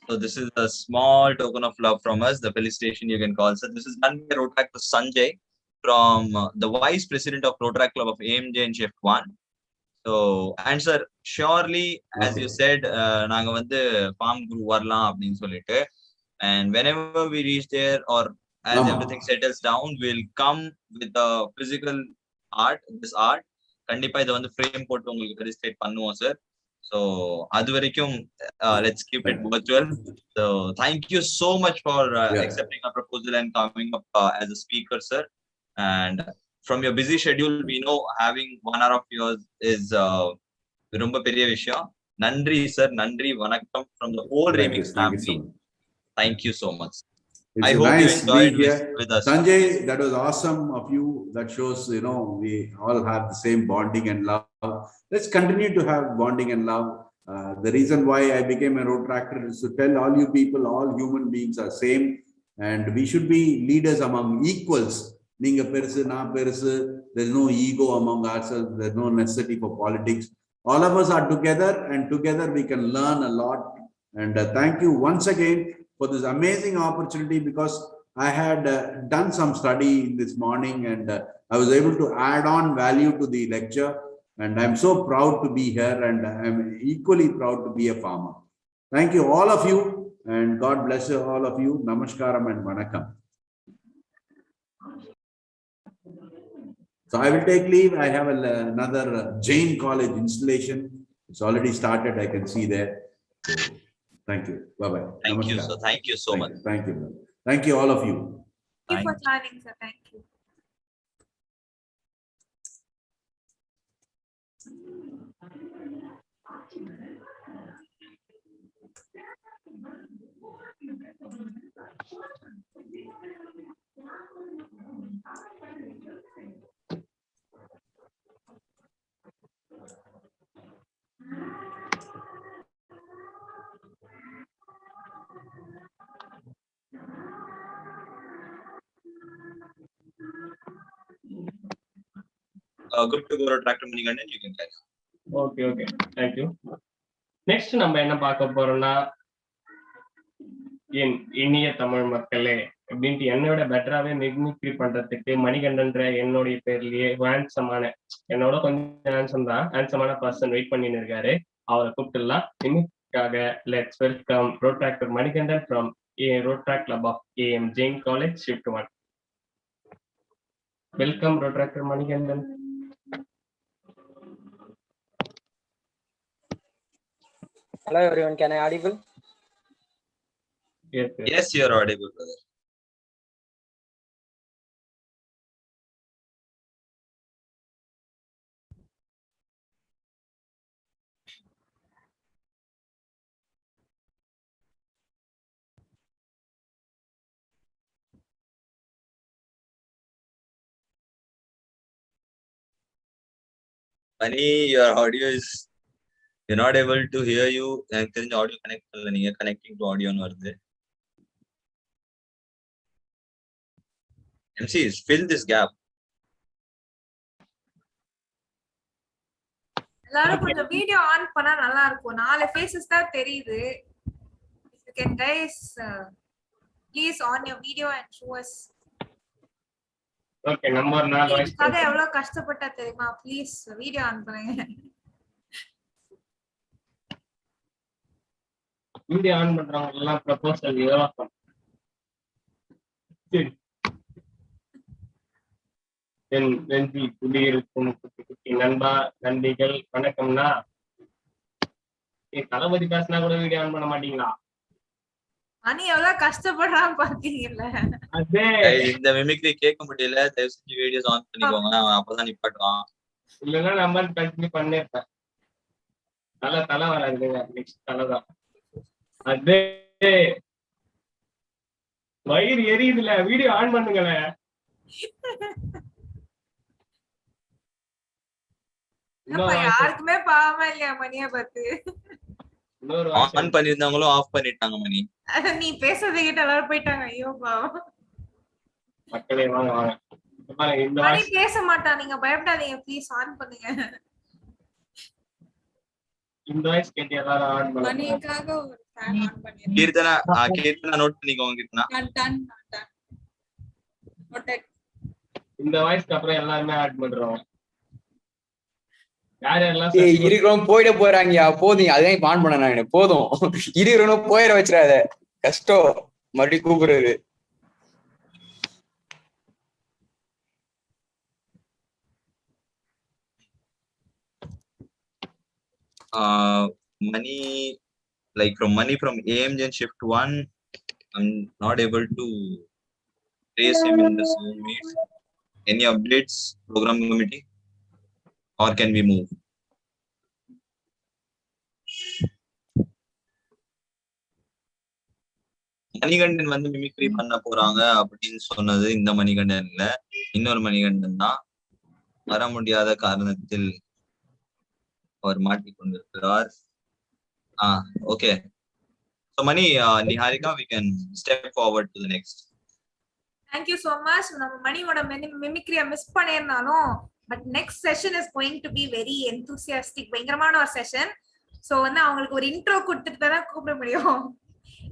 So this is a small token of love from us. The felicitation you can call. So this is done by Rotractor Sanjay from the Vice President of Rotrac Club of AMJ in Shift 1. So, and sir, surely, as you said, நாங்க வந்து farm group வரலாம் அப்படின்னு சொல்லிட்டு, and whenever we reach there or as everything settles down, we'll come with the physical art, this art. கண்டிப்பா இதை வந்து frame போட்டு உங்களுக்கு felicitate பண்ணுவோம் sir. So அது வரைக்கும் let's keep it virtual. So thank you so much for accepting our proposal and coming up as a speaker, sir. And from your busy schedule, we know having 1 hour of yours is ரொம்ப பெரிய விஷயம். நன்றி sir, நன்றி, வணக்கம் from the whole Remix family. Thank you so much. It's I hope you nice enjoyed being here. with us. Sanjay, that was awesome of you. That shows, we all have the same bonding and love. Let's continue to have bonding and love. The reason why I became a road tractor is to tell all you people, all human beings are same, and we should be leaders among equals. Ninga perusu, na perusu. There's no ego among ourselves. There's no necessity for politics. All of us are together, and together we can learn a lot. And thank you once again for this amazing opportunity, because I had done some study this morning, and I was able to add on value to the lecture, and I'm so proud to be here, and I'm equally proud to be a farmer. Thank you all of you, and God bless you all of you. Namaskaram and Vanakkam. So I will take leave. I have another Jain College installation. It's already started. I can see there. So, thank you. Bye-bye. Thank you, Namaskar. sir. Thank you so much. Thank you. Thank you, all of you. Thank you for joining, sir. Thank you. Good to go, Tractor Manikandan. You can carry on. Okay. Thank you. Next நம்ம என்ன பார்க்க போறோம்னா, என் இனிய தமிழ் மக்களே அப்படின்ட்டு என்னோட பெட்டராவே mimicry பண்றதுக்கு மணிகண்டன்ற என்னுடைய பேர்லயே ஹேண்ட்ஸமான, என்னோட கொஞ்சம் ஹேண்ட்ஸமான பர்சன் வெயிட் பண்ணின்னு இருக்காரு. அவரை கூப்பிட்டுலாம். மிமிக்ரிக்காக let's welcome rotaractor Manikandan from rotaract club of AM Jain college shift 1. Welcome rotaractor Manikandan. Hello everyone, can I audible? Yes, you are audible, brother. Mani, your audio is, we're not able to hear you. Audio connecting to audio. MCs, fill this gap. எல்லாரும் கொஞ்சம் video on பண்ணா நல்லா இருக்கும். 4 ஃபேसेस தான் தெரியுது. If you can guys please on your video and show us. Okay, number 4 voice. அது எவ்வளவு கஷ்டப்பட்டா தெரியுமா? ப்ளீஸ் வீடியோ ஆன் பண்ணுங்க. வீடியோ ஆன் பண்றவங்க எல்லாம் ப்ரொபோசல் இலவசம். சரி. என் நன்றி குடியிருக்கும் குட்டி நண்பா நன்றிகள் வணக்கம்னா. தளபதி பேசினா கூட வீடியோ ஆன் பண்ண மாட்டீங்களா? மணி எவ்வளவு கஷ்டப்படுறான்னு பாத்தீங்கல்ல. அதே இந்த மிமிக்ரி கேட்க முடியல. தயவு செஞ்சு வீடியோஸ் ஆன் பண்ணிக்கோங்க, அப்பதான் நிப்பாட்டுவான். இல்லைன்னா நம்பர் கண்டினியூ பண்ணிருப்பேன். தலை வராதுங்க. நெக்ஸ்ட் தலைதான். அதே வயிறு எரியுதுல, வீடியோ ஆன் பண்ணுங்களேன். யாருக்குமே பாவமா இல்லையா மணிய பார்த்து? ஆன் பண்ணிருந்தவங்களும் ஆஃப் பண்ணிட்டாங்க மணி. நீ பேசுறதை கிட்ட எல்லாரும் போயிட்டாங்க. ஐயோ பாவம். மக்களே வாங்க மணி பேச மாட்டான், நீங்க பயப்படாதீங்க. ப்ளீஸ் ஆன் பண்ணுங்க. இந்த வாய்ஸ் கேட்டு எல்லாரும் ஆன் பண்ணுங்க. மணிக்காக ஒரு ஃபேன் ஆன் பண்ணிருக்கேன். கீர்த்தனா நோட் பண்ணிக்கோங்க. Keerthana done noted. இந்த வாய்ஸ்க்கு அப்புறம் எல்லாரும் ஆட் பண்றோம். இருக்கிறவங்க போயிட போறாங்கயா, போதும். அதான் ஆன் பண்ண நான் போதும். இருக்கிறவங்க போயிட வச்சிடாத, கஷ்டம் மறுபடியும் கூப்பிடுறது. Money, like from AM Gen Shift 1, I'm not able to trace him in the Zoom meet. Any updates, program committee, or can we move? Manikandan வந்து மிமிக்ரி பண்ண போறாங்க அப்படின்னு சொன்னது இந்த மணிகண்டன் இல்ல, இன்னொரு மணிகண்டன் தான். வர முடியாத காரணத்தில் அவர் மாட்டிக்கொண்டிருக்கிறார். Okay. So Mani, Niharika, we can step forward to the next. Thank you so much. நம்ம மணியோட மிமிக்ரியை மிஸ் பண்ணிருந்தாலும் but next session is going to be very enthusiastic, பயங்கரமான ஒரு செஷன். சோ வந்து அவங்களுக்கு ஒரு இன்ட்ரோ கொடுத்துட்டு தான் கூப்பிட முடியும்.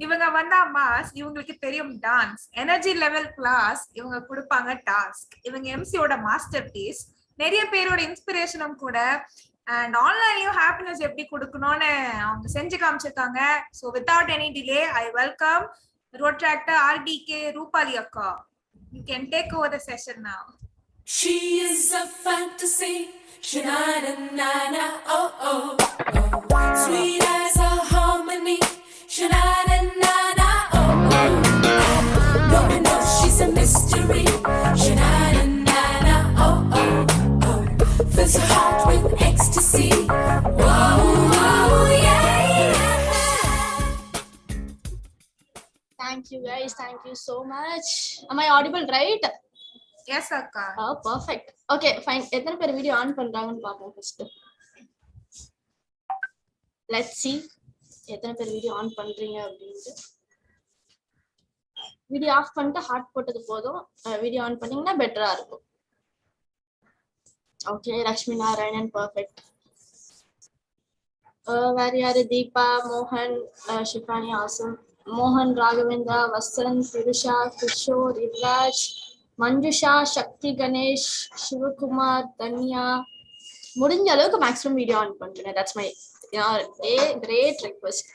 இவங்க வந்தா மாஸ், இவங்களுக்கு தெரியும் டான்ஸ், எனர்ஜி லெவல் கிளாஸ், இவங்க கொடுப்பாங்க டாஸ்க். இவங்க எம்சியோட மாஸ்டர் பீஸ், நிறைய பேரோட இன்ஸ்பிரேஷனும் கூட. அண்ட் ஆன்லைன்லயும் ஹாப்பினஸ் எப்படி கொடுக்கணும்னு அவங்க செஞ்சு காமிச்சிருக்காங்க. So without any delay I welcome rotaractor RDK Rupali அக்கா. You can take over the session now. She is a fantasy, sha-na-na-na, oh oh oh. Sweet as a harmony, sha-na-na-na, oh oh. No one knows she's a mystery, sha-na-na-na, oh oh oh. Fills her heart with ecstasy, whoa whoa yeah yeah. Thank you guys, thank you so much. Am I audible right? Yes akka. Oh perfect. Okay fine. எத்தனை பேர் video on பண்றாங்கன்னு பாப்போம் first. Let's see எத்தனை பேர் video on பண்றீங்க அப்படினு. Video of பண்ணிட்டு heart போட்டது போதும். வீடியோ ஆன் பண்ணீங்கன்னா பெட்டரா இருக்கும். Okay, Lakshmi Narayanan, perfect. Where are Deepa, Mohan, Shifani, awesome. Mohan, Raghavendra, Vasant, Purusha, Kishore, Ivraj, Manjusha, Shakti, Ganesh, Shivakumar, Danya. முடிஞ்ச அளவுக்கு மேக்ஸிமம் வீடியோ ஆன் பண்றேன். That's my great request.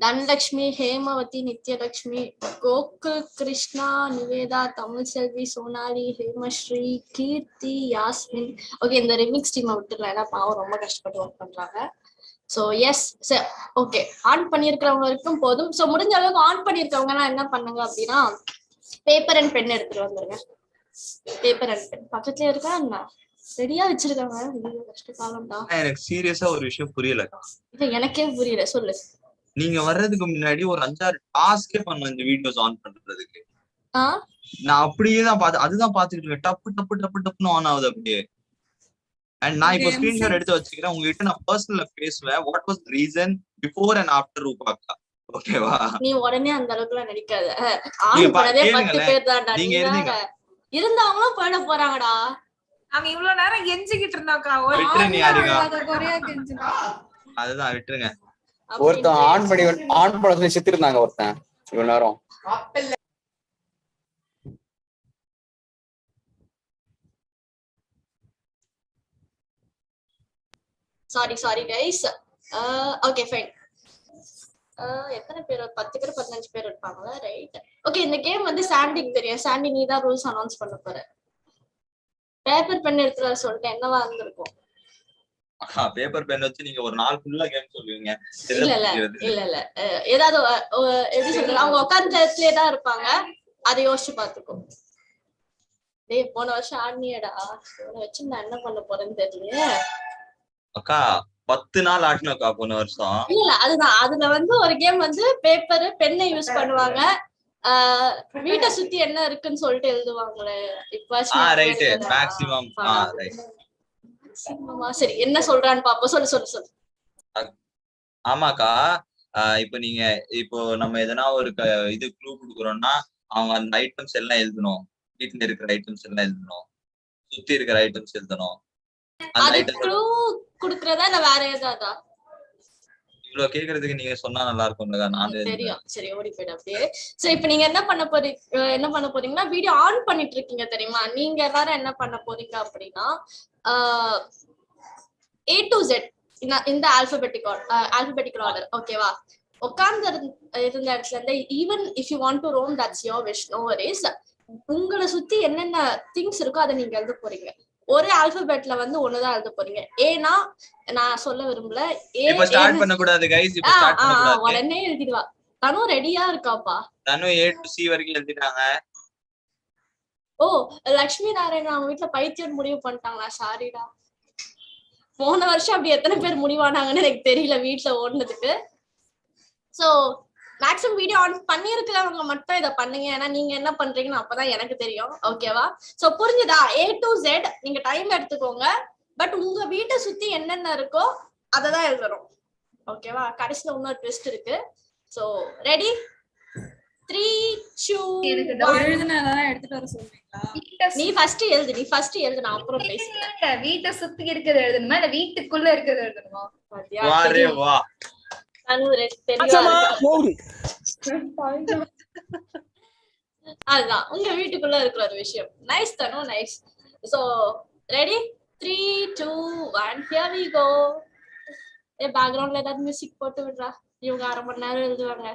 Dhanlakshmi, Hemavati, Nityalakshmi, Gokul, Krishna, Niveda, Tamil Selvi, Sonali, Hemashri, Kirti, Yasmin. Okay, இந்த remix team விட்டுறேன், ஏன்னா பாவம் ரொம்ப கஷ்டப்பட்டு work பண்றாங்க. So yes, okay, ஆன் பண்ணியிருக்கிறவங்க வரைக்கும் போதும். ஸோ முடிஞ்ச அளவுக்கு ஆன் பண்ணியிருக்கவங்கன்னா என்ன பண்ணுங்க அப்படின்னா பேப்பர் அண்ட் பென் எடுத்துட்டு வந்துருங்க. பேப்பர் அண்ட் பென் பக்கத்துல இருக்கா என்ன ரெடியா வச்சிருக்காங்க. கஷ்டகாலம்டா. எனக்கு சீரியஸா ஒரு விஷயம் புரியல. எனக்கே புரியல, சொல்லு. நீங்க வர்றதுக்கு முன்னாடி ஒரு 5-6 டாஸ்கே பண்ண இந்த வீடியோஸ் ஆன் பண்றதுக்கு. நான் அப்படியே தான் அதுதான் பாத்துக்கிட்டு இருக்கேன். டப்பு டப்பு டப்பு டப்புன்னு ஆன் ஆகுது அப்படியே. அண்ட் நான் இப்போ ஸ்கிரீன்ஷாட் எடுத்து வச்சுக்கிறேன். உங்ககிட்ட நான் பர்சனலா பேசுவேன். What was reason before and after ரூபாக்கா? ஓகேவா? நீ உடனே அந்த அளவுக்குலாம் நடிக்காத. ஆன் பண்ணதே 10 பேர் தான்டா. நீங்க இருந்தவங்களும் போட போறாங்கடா. அவங்க இவ்வளவு நேரம் கெஞ்சிக்கிட்டு இருந்தாக்கா. அதுதான் விட்டுருங்க. ஒருத்தன் ஆன் பண்ண சொல்லி செத்து இருந்தாங்க ஒருத்தன் இவ்வளவு நேரம். Sorry guys. Okay fine. எத்தனை பேர்? 10 பேர் 15 பேர் இருப்பாங்களா? ரைட். ஓகே, இந்த கேம் வந்து சாண்டிக்கு தெரியும். சாண்டி நீ தான் ரூல்ஸ் அனௌன்ஸ் பண்ண போற. பேப்பர் பென் எடுத்துற சொல்லிட்டு என்னவா இருந்திருக்கும்? பேப்பர் பென் வச்சு நீங்க ஒரு நாள் ஃபுல்லா கேம் சொல்லுவீங்க. இல்ல ஏதாவது எப்படி சொல்றது, அவங்க உட்கார்ந்த இடத்துலயே தான் இருப்பாங்க. அதை யோசிச்சு பாத்துக்கோ. டேய் போன வருஷம் ஆடினியடா, வச்சு நான் என்ன பண்ண போறேன்னு தெரியல. அக்கா 10 நாள் ஆடினக்கா போன வருஷம். இல்ல அதுதான், அதுல வந்து ஒரு கேம் வந்து பேப்பர் பென்னை யூஸ் பண்ணுவாங்க. வீட்டை சுத்தி என்ன இருக்குன்னு சொல்லிட்டு எழுதுவாங்களே. Right, maximum. ரைட். சரி, என்ன சொல்றான்னு பாப்போம். சொல்லு. ஆமாக்கா, இப்போ நம்ம எதனா ஒரு இது க்ளூ குடுக்குறோம்னா அவங்க அந்த ஐட்டம்ஸ் எல்லாம் எழுதணும். வீட்டுல இருக்கிற ஐட்டம்ஸ் எல்லாம் எழுதணும், சுத்தி இருக்கிற ஐட்டம்ஸ் எழுதணும். அது க்ளூ குடுக்குறதா இல்ல வேற ஏதாதா? இவ்வளவு கேக்குறதுக்கு நீங்க சொன்னா நல்லா இருக்கும்ல. நான் தெரியும். சரி, ஓடி போயிடு அப்படியே. சோ இப்போ நீங்க என்ன பண்ண போறீங்கன்னா வீடியோ ஆன் பண்ணிட்டு இருக்கீங்க தெரியுமா? நீங்க எல்லாரும் என்ன பண்ண போறீங்க அப்படின்னா A to Z இந்த ஆல்பபெட்டிக்கல் ஆர்டர். ஓகேவா? உட்கார்ந்து இருந்த இடத்துல இருந்து even if you want to roam that's your wish, no worries. உங்களை சுத்தி என்னென்ன திங்ஸ் இருக்கோ அதை நீங்க எழுத போறீங்க. ஒரு ஆல்பபெட்ல வந்து ஒண்ணுதான் எழுத போறீங்க. ஏனா நான் சொல்ல விரும்பல. இப்ப ஸ்டார்ட் பண்ண கூடாது गाइस. இப்ப ஸ்டார்ட் பண்ண கூடாது. உடனே எழுதிடுவா. தனு ரெடியா இருக்காப்பா? தனு A to C வரைக்கும் எழுதிட்டாங்க. ஓ, லட்சுமி நாராயணன் அவங்க வீட்டுல பைத்தியம் முடிவு பண்ணிட்டாங்களா? சாரிடா. போன வருஷம் அப்படி எத்தனை பேர் முடிவானாங்கன்னு எனக்கு தெரியல வீட்டுல ஓடுனதுக்கு. சோ மேக்ஸிமம் வீடியோ ஆன் பண்ணிருக்கிறவங்க மட்டும் இதை பண்ணுங்க. ஏன்னா நீங்க என்ன பண்றீங்கன்னு அப்பதான் எனக்கு தெரியும். ஓகேவா? சோ புரிஞ்சுதா? A to Z நீங்க டைம் எடுத்துக்கோங்க. பட் உங்க வீட்டை சுத்தி என்னென்ன இருக்கோ அததான் எழுதணும். ஓகேவா? கடைசியில இன்னொரு ட்விஸ்ட் இருக்கு. So ready? 3 2 எழுதுனதெல்லாம் எடுத்துட்டு வர சொல்றீங்களா? நீ ஃபர்ஸ்ட் எழுது நான் அப்புறம் பேசுறேன். வீட்டை சுத்தி இருக்கிறது எழுதணுமா இல்ல வீட்டுக்குள்ள இருக்கிறது எழுதணுமா? வாரே வா அதுதான் உங்க வீட்டுக்குள்ள இருக்கிற ஒரு விஷயம். Nice Thanu, nice. So ready? 3 2 1 here we go. பேக்ரவுண்ட்ல ஏதாவது மியூசிக் போட்டு விடுறா. இவங்க 1/2 மணி நேரம் எழுதுவாங்க.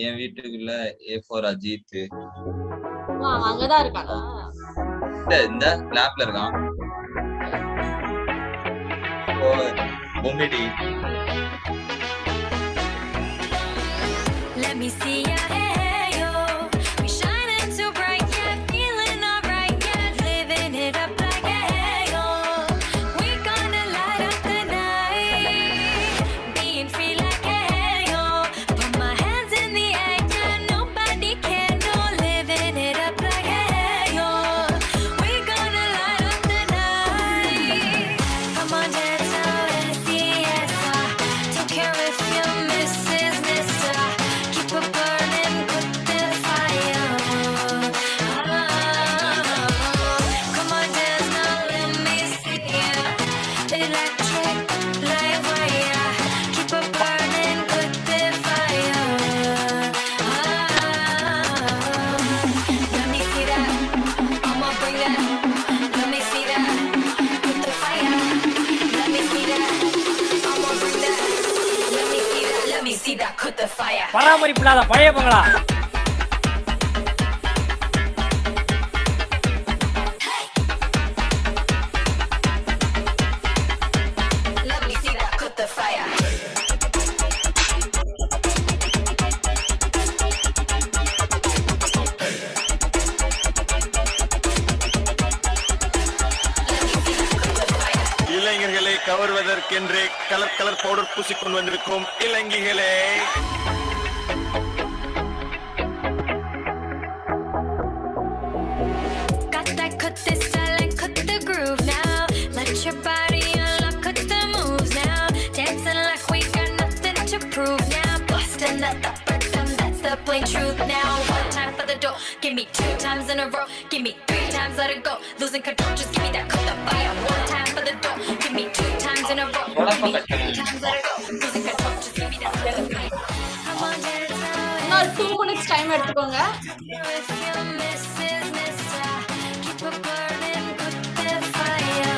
என் வீட்டுக்குள்ள A for அஜித். அங்கதான் இருக்கானா? இந்த லேப்ல இருக்கான். Bommidi. Let me see ya, hey yo. We shining so bright, yeah, feeling alright, yeah, living it up like hey yo. We gonna light up the night, being free like hey yo. Put my hands in the air, yeah, nobody can know, living it up like hey yo. We gonna light up the night. Come on, dance out and fiesta. Don't care if you misses, mister. Keep it burning, put the fire. Come on, dance now, let me see ya. Electric light wire. Keep it burning, put the fire. Let me see that. I'ma bring that. Let me see that. Put the fire. Let me see that. I'ma bring that. Let me see that. Let me see that. Put the fire. பராமரிப்பில்லாத பழைய பங்களா. Let me see that. Put the fire. இளைஞர்களை கவர்வதற்கென்றே colour colour powder பூசிக்கொண்டு வந்திருக்கும் இளைஞர்களே, Got that, cut this style and cut the groove now. Let your body unlock, cut the moves now. Dancing like we got nothing to prove now. Busting that upper thumb, that's the plain truth now. One time for the door, give me 2 times in a row. Give me 3 times, let it go. Losing control, just give me that, cut the fire. One time for the door, give me 2 times in a row. Give me 3 times, let it go. Losing control, just give me that, cut the fire. Come on, dance now. இன்னொரு 2 minutes time எடுத்துக்கோங்க. If you misses, mister, keep it burning, put the fire.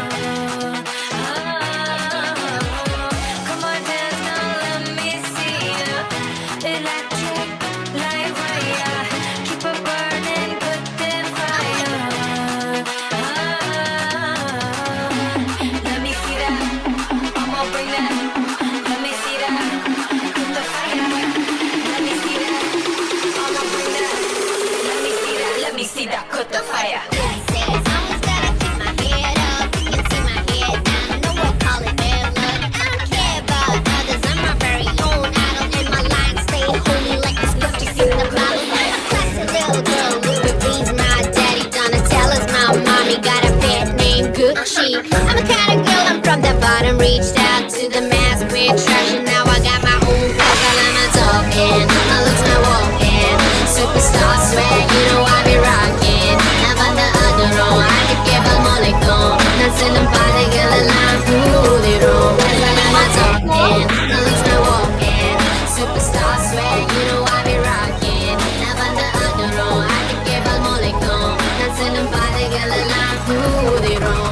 Come on, dance now, let me see ya. Electric light wire, keep it burning, put the fire. Let me see that, I'ma bring that. Let me see that, put the fire. Let me see that, I'ma bring that. Let me see that, let me see that, put the fire. I'm a kind of girl, I'm from the bottom, reached out to the mass with trash, and now I got my own place, while I'm a talking, my looks my walking, superstar swag, you know I be rocking, I'm on the other row, I can give a molecule, dancing and party, girl, and I'm cool, you know, while I'm a talking, my looks my walking, superstar swag, you know I be rocking, I'm on the other row, I can give a molecule, dancing and party, girl, and I'm cool, you know.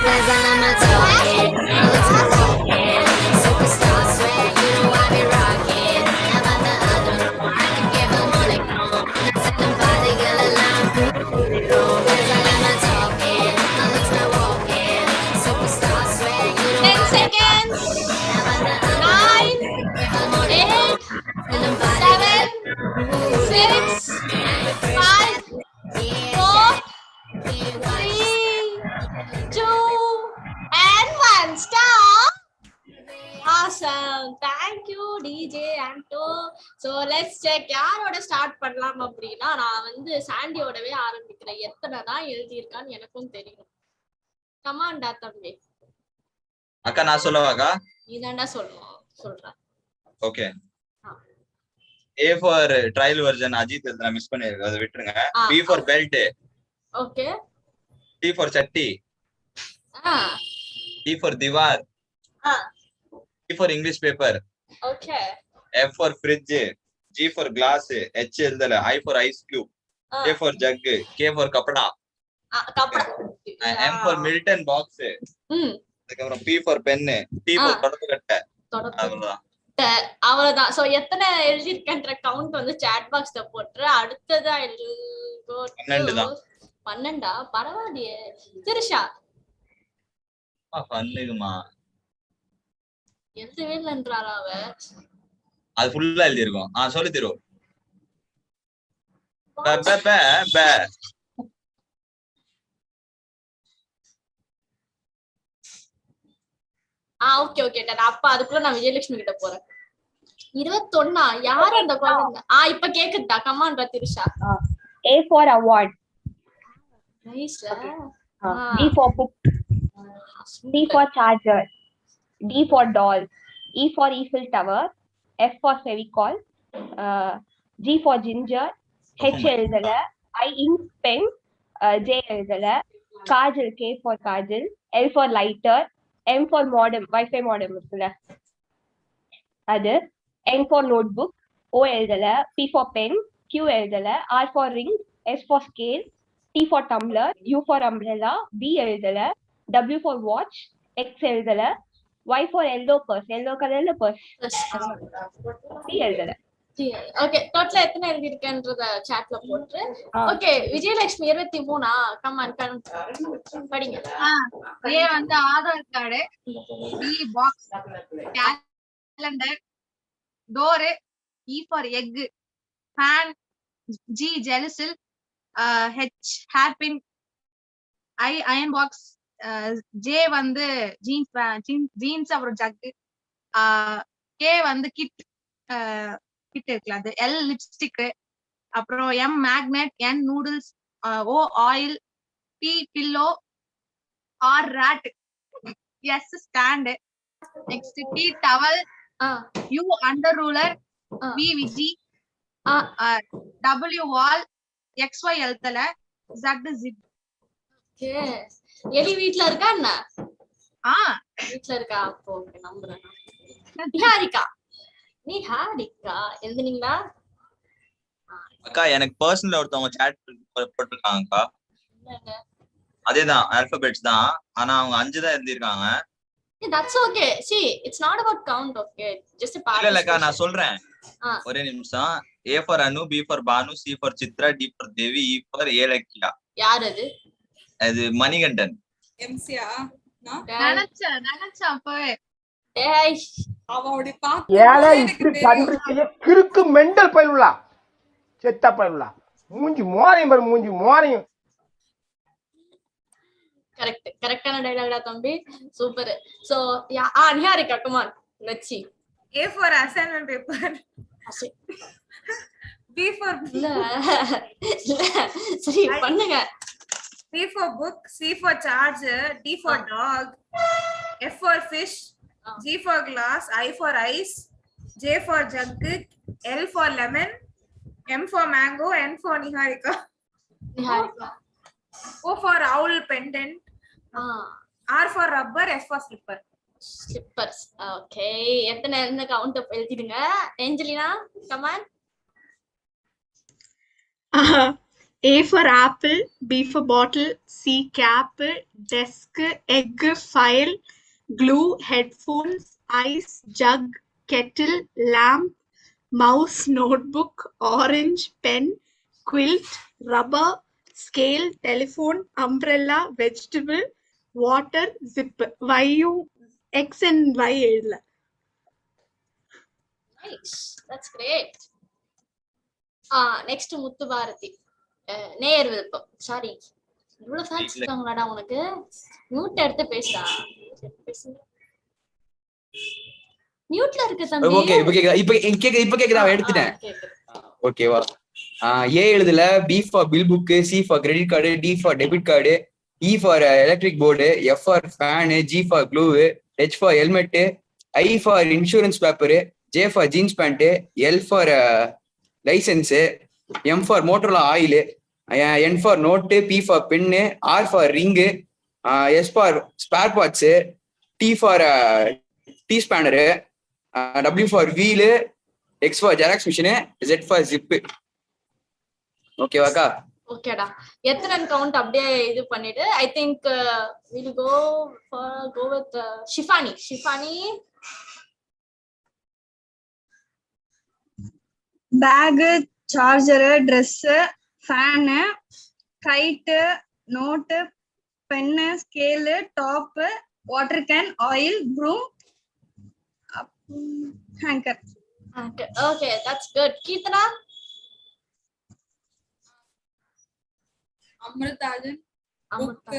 Cause I'm a talking, my looks not walking. Superstar swag, you know I be rocking. Never the other, I can give the money come. Not second party, girl, allow me. Cause I'm a talking, my looks not walking. Superstar swag, you know 10 seconds. 9, 8, 7, 6, 5, 4, 3, 2, and 1. Stop. Awesome. Thank you, DJ Anto. So let's check. யாரோட start பண்ணலாம் அப்படின்னா நான் வந்து சாண்டியோடவே ஆரம்பிக்கிறேன். எத்தனை தான் எழுதியிருக்கான்னு எனக்கும் தெரியும். கமாண்டா தம்பி. அக்கா நான் சொல்லவாக்கா? நீ தாண்டா சொல்லணும். சொல்றேன். Okay. A for trial version Ajith எழுதுற மிஸ் பண்ணிருக்கேன், அதை விட்டுருங்க. B for belt. Okay. T for chatti. D for diwar. E for English paper. Okay. F for fridge. G for glass. H எழுதல. I for ice cube. K for jug. K for kapda. M for Milton box. அதுக்கப்புறம் P for pen. T for தொடப்பு கட்டை. அவ்வளவுதான். So எத்தனை எழுதிருக்கன்ற count வந்து chat பாக்ஸ்ல போட்டுரு. அடுத்ததா 12 தான். 12 பரவாயில்லையே. திரிஷா பண்ணுங்கம்மா. எழுதவே இல்லைன்றாரா அவ? அது ஃபுல்லா எழுதி இருக்கும். சொல்லி தருவோம். Okay okay done. அப்ப அதுக்குள்ள நான் விஜயலட்சுமி கிட்ட போறேன். 21 யார் அந்த குழந்தை? இப்ப கேக்குதா? கமாண்டா Trisha. A for award. நைஸ்ல. D for book. D for charger. D for doll. E for Eiffel Tower. F for Fevicol. G for ginger. H எழுதல. I ink pen. J எழுதல. Kajal, K for kajal. L for lighter. M for modem, Wi-Fi modem இருக்குல்ல அது. N for notebook. O எழுதல. P for pen. Q எழுதல. R for ring. S for scale. T for tumbler. U for umbrella. B எழுதல. W for watch. X எழுதல. Y for yellow purse. Yellow colorல purse. C எழுதல. Okay டோட்டலா எத்தனை எழுதி இருக்கேன்றத சாட்ல போட்டு. Okay Vijayalakshmi 23. Come on படிங்க. A வந்து Aadhaar card. D box calendar. Door. E for egg. Fan. G Gelusil. H hairpin. I iron box. J வந்து jeans அப்புறம் ஜக்கு. கே வந்து கிட் கிட் இருக்குல்ல அது. L lipstick. அப்புறம் M magnet. N noodles. O oil. P pillow. R rod. S stand. Next T towel. U under ruler. V Viji. W wall. X Y எழுத்தல. Z zip. Okay எலி வீட்ல இருக்கா என்ன? வீட்ல இருக்கா. அப்போ ஓகே நம்புறேன். நிஹாரிகா. நிஹாரிகா எழுதுனீங்களா? அக்கா எனக்கு பர்சனல் ஒருத்தவங்க சாட் போட்டுருக்காங்கக்கா. அதேதான் ஆல்பபெட்ஸ் தான். ஆனா அவங்க 5 தான் எழுதிருக்காங்க. That's okay. See, it's not about count, okay? Just a part. இல்லக்கா நான் சொல்றேன். ஒரே நிமிஷம். A for Anu, B for Banu, C for Chitra, D for Devi, E for Elakya. யார் அது? அது மணிகண்டன். எம்சியா நினைச்சா அப்பவே. ஏய் அவளோட பாத்து ஏலே இப்படி பண்றீங்க? கிறுக்கு மெண்டல் பயிலுலா செத்த பயிலுலா. மூஞ்சி மோரையும் பாரு, மூஞ்சி மோரையும். கரெக்ட் கரெக்டான டயலாக்டா தம்பி. Super. So Niharika come on let's see. A for assignment paper. B for இல்ல சரி பண்ணுங்க. B for book. C for charger. D for dog. F for fish. G for glass. I for ice. J for jug. L for lemon. M for mango. N for Niharika. O for owl pendant. R for rubber. S for slipper. Slippers. Okay. எத்தனை என்ன count எழுதிடுங்க. Angelina come on. A for apple, B for bottle, C cap, desk, egg, file, glue, headphones, ice, jug, kettle, lamp, mouse, notebook, orange, pen, quilt, rubber, scale, telephone, umbrella, vegetable, water, zip. Why you X and Y எழுதல? Nice. That's great. Next முத்து பாரதி. நேயர் விருப்பம். Sorry. இவ்வளவு fans இருக்காங்களாடா உனக்கு? Mute எடுத்து பேசுடா. மியூட்ல இருக்க தம்பி. Okay இப்போ கேக்குதா எடுத்துட்டேன். ஓகேவா? ஏ எழுதுல, B for bill book, C for credit card, D for debit card, E for electric board, F for fan, G for glue, H for helmet, I for insurance paper, J for jeans pant, L for licence, M for Motorola oil, N for note, P for pen, R for ring, S for spare parts, T for T spanner, W for wheel, X for xerox machine, jet for zip. ஓகேவாக்கா? ஓகேடா. எத்தனை count அப்படியே இது பண்ணிட்டு I think will go with Shifani. Bag, charger, dress, fan, kite, note, pen, scale, top, water can, oil, broom, hanger. Okay, that's good. Keerthana? Amirthajan, book,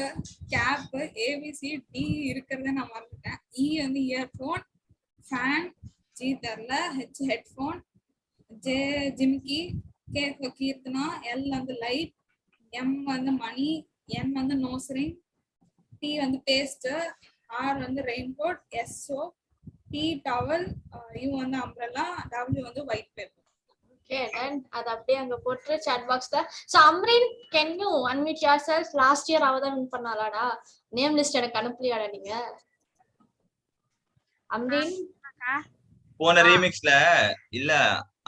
cap, ABC, D இருக்கிறத நான் மறந்துட்டேன். E வந்து இயர்போன், ஃபேன், ஜி தெரியல, H headphone, J jhumki, K Keerthana, L வந்து light, M வந்து money, N வந்து nose ring, T வந்து paste, R வந்து raincoat, S soap, D towel, you வந்து அம்ப்ரெல்லா, டபிள்யூ வந்து ஒயிட் பேப்பர். Okay, then அது அப்படியே அங்க போட்டு chat boxல. So Amreen, can you unmute yourself? Last year அவ தான் வின் பண்ணாளாடா. நேம் லிஸ்ட் எனக்கு அனுப்பலையாடா நீங்க? Amreen போன ரீமிக்ஸ்ல இல்ல